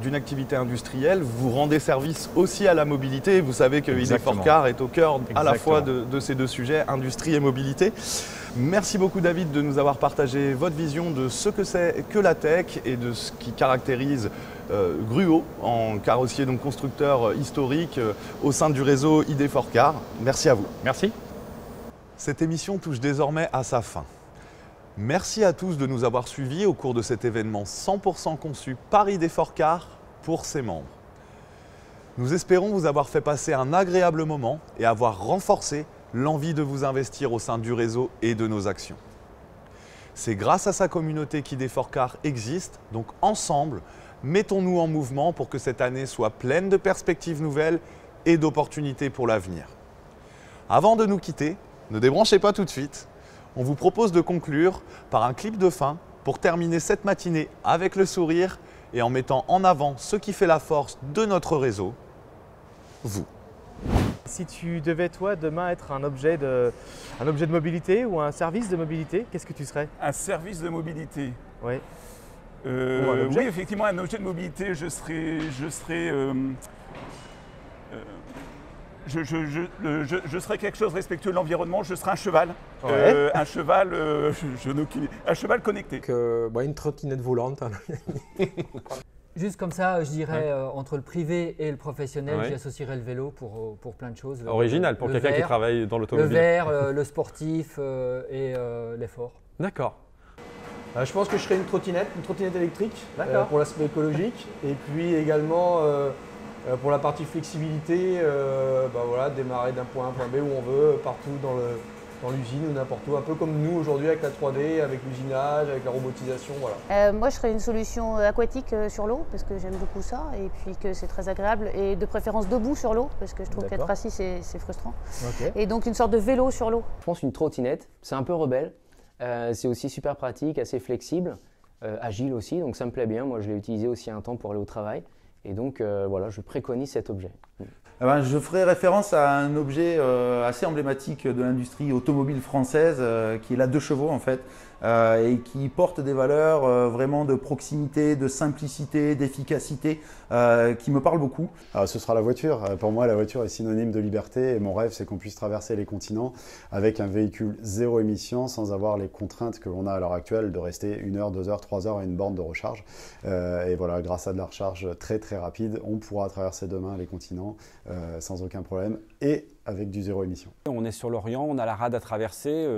d'une activité industrielle, vous rendez service aussi à la mobilité. Vous savez que ID4Car est au cœur à la fois de ces deux sujets, industrie et mobilité. Merci beaucoup David de nous avoir partagé votre vision de ce que c'est que la tech et de ce qui caractérise Gruo en carrossier, donc constructeur historique au sein du réseau ID4Car. Merci à vous. Merci. Cette émission touche désormais à sa fin. Merci à tous de nous avoir suivis au cours de cet événement 100% conçu par ID4Car pour ses membres. Nous espérons vous avoir fait passer un agréable moment et avoir renforcé l'envie de vous investir au sein du réseau et de nos actions. C'est grâce à sa communauté qu'ID4Car existe, donc ensemble, mettons-nous en mouvement pour que cette année soit pleine de perspectives nouvelles et d'opportunités pour l'avenir. Avant de nous quitter, ne débranchez pas tout de suite, on vous propose de conclure par un clip de fin pour terminer cette matinée avec le sourire et en mettant en avant ce qui fait la force de notre réseau, vous. Si tu devais, toi, demain être un objet de mobilité ou un service de mobilité, qu'est-ce que tu serais? Un service de mobilité. Oui. Oui, effectivement, un objet de mobilité, je serais quelque chose respectueux de l'environnement, je serais un cheval. Ouais. Un cheval, un cheval connecté. Une trottinette volante. Juste comme ça, je dirais, entre le privé et le professionnel, j'associerais le vélo pour plein de choses. Original pour quelqu'un qui travaille dans l'automobile. Le vert, le sportif et l'effort. D'accord. Je pense que je serais une trottinette électrique pour l'aspect écologique. Et puis également pour la partie flexibilité, démarrer d'un point A à un point B où on veut, partout dans l'usine ou n'importe où, un peu comme nous aujourd'hui avec la 3D, avec l'usinage, avec la robotisation, voilà. Moi, je serais une solution aquatique sur l'eau, parce que j'aime beaucoup ça, et puis que c'est très agréable, et de préférence debout sur l'eau, parce que je trouve qu'être assis, c'est frustrant. Okay. Et donc une sorte de vélo sur l'eau. Je pense une trottinette, c'est un peu rebelle, c'est aussi super pratique, assez flexible, agile aussi, donc ça me plaît bien. Moi, je l'ai utilisé aussi un temps pour aller au travail. Et donc voilà, je préconise cet objet. Je ferai référence à un objet assez emblématique de l'industrie automobile française, qui est la 2 chevaux en fait, et qui porte des valeurs vraiment de proximité, de simplicité, d'efficacité, qui me parlent beaucoup. Alors, ce sera la voiture. Pour moi, la voiture est synonyme de liberté et mon rêve, c'est qu'on puisse traverser les continents avec un véhicule zéro émission sans avoir les contraintes que l'on a à l'heure actuelle de rester 1 heure, 2 heures, 3 heures à une borne de recharge. Et voilà, grâce à de la recharge très très rapide, on pourra traverser demain les continents sans aucun problème et avec du zéro émission. On est sur l'Orient, on a la rade à traverser,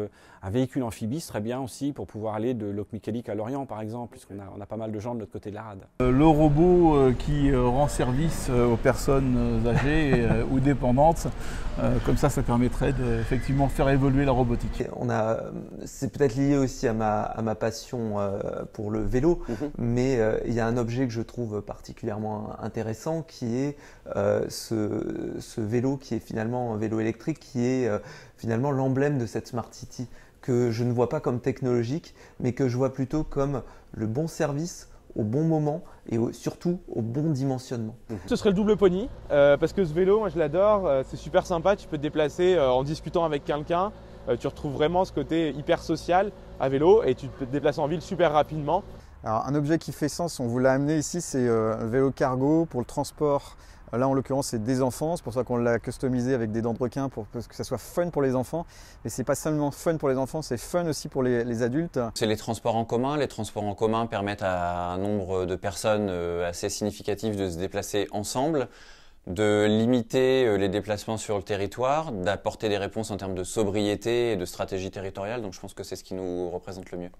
un véhicule amphibie serait bien aussi pour pouvoir aller de Locmiquélic à Lorient par exemple, puisqu'on a pas mal de gens de l'autre côté de la rade. Le robot qui rend service aux personnes âgées ou dépendantes, comme ça permettrait effectivement faire évoluer la robotique. C'est peut-être lié aussi à ma passion pour le vélo, mais il y a un objet que je trouve particulièrement intéressant qui est ce vélo qui est finalement un vélo électrique qui est finalement l'emblème de cette Smart City, que je ne vois pas comme technologique, mais que je vois plutôt comme le bon service au bon moment et surtout au bon dimensionnement. Ce serait le double pony, parce que ce vélo, moi je l'adore, c'est super sympa, tu peux te déplacer en discutant avec quelqu'un, tu retrouves vraiment ce côté hyper social à vélo et tu peux te déplacer en ville super rapidement. Alors, un objet qui fait sens, on vous l'a amené ici, c'est un vélo cargo pour le transport. Là, en l'occurrence, c'est des enfants. C'est pour ça qu'on l'a customisé avec des dents de requin pour que ça soit fun pour les enfants. Mais c'est pas seulement fun pour les enfants, c'est fun aussi pour les adultes. C'est les transports en commun. Les transports en commun permettent à un nombre de personnes assez significatif de se déplacer ensemble, de limiter les déplacements sur le territoire, d'apporter des réponses en termes de sobriété et de stratégie territoriale. Donc je pense que c'est ce qui nous représente le mieux.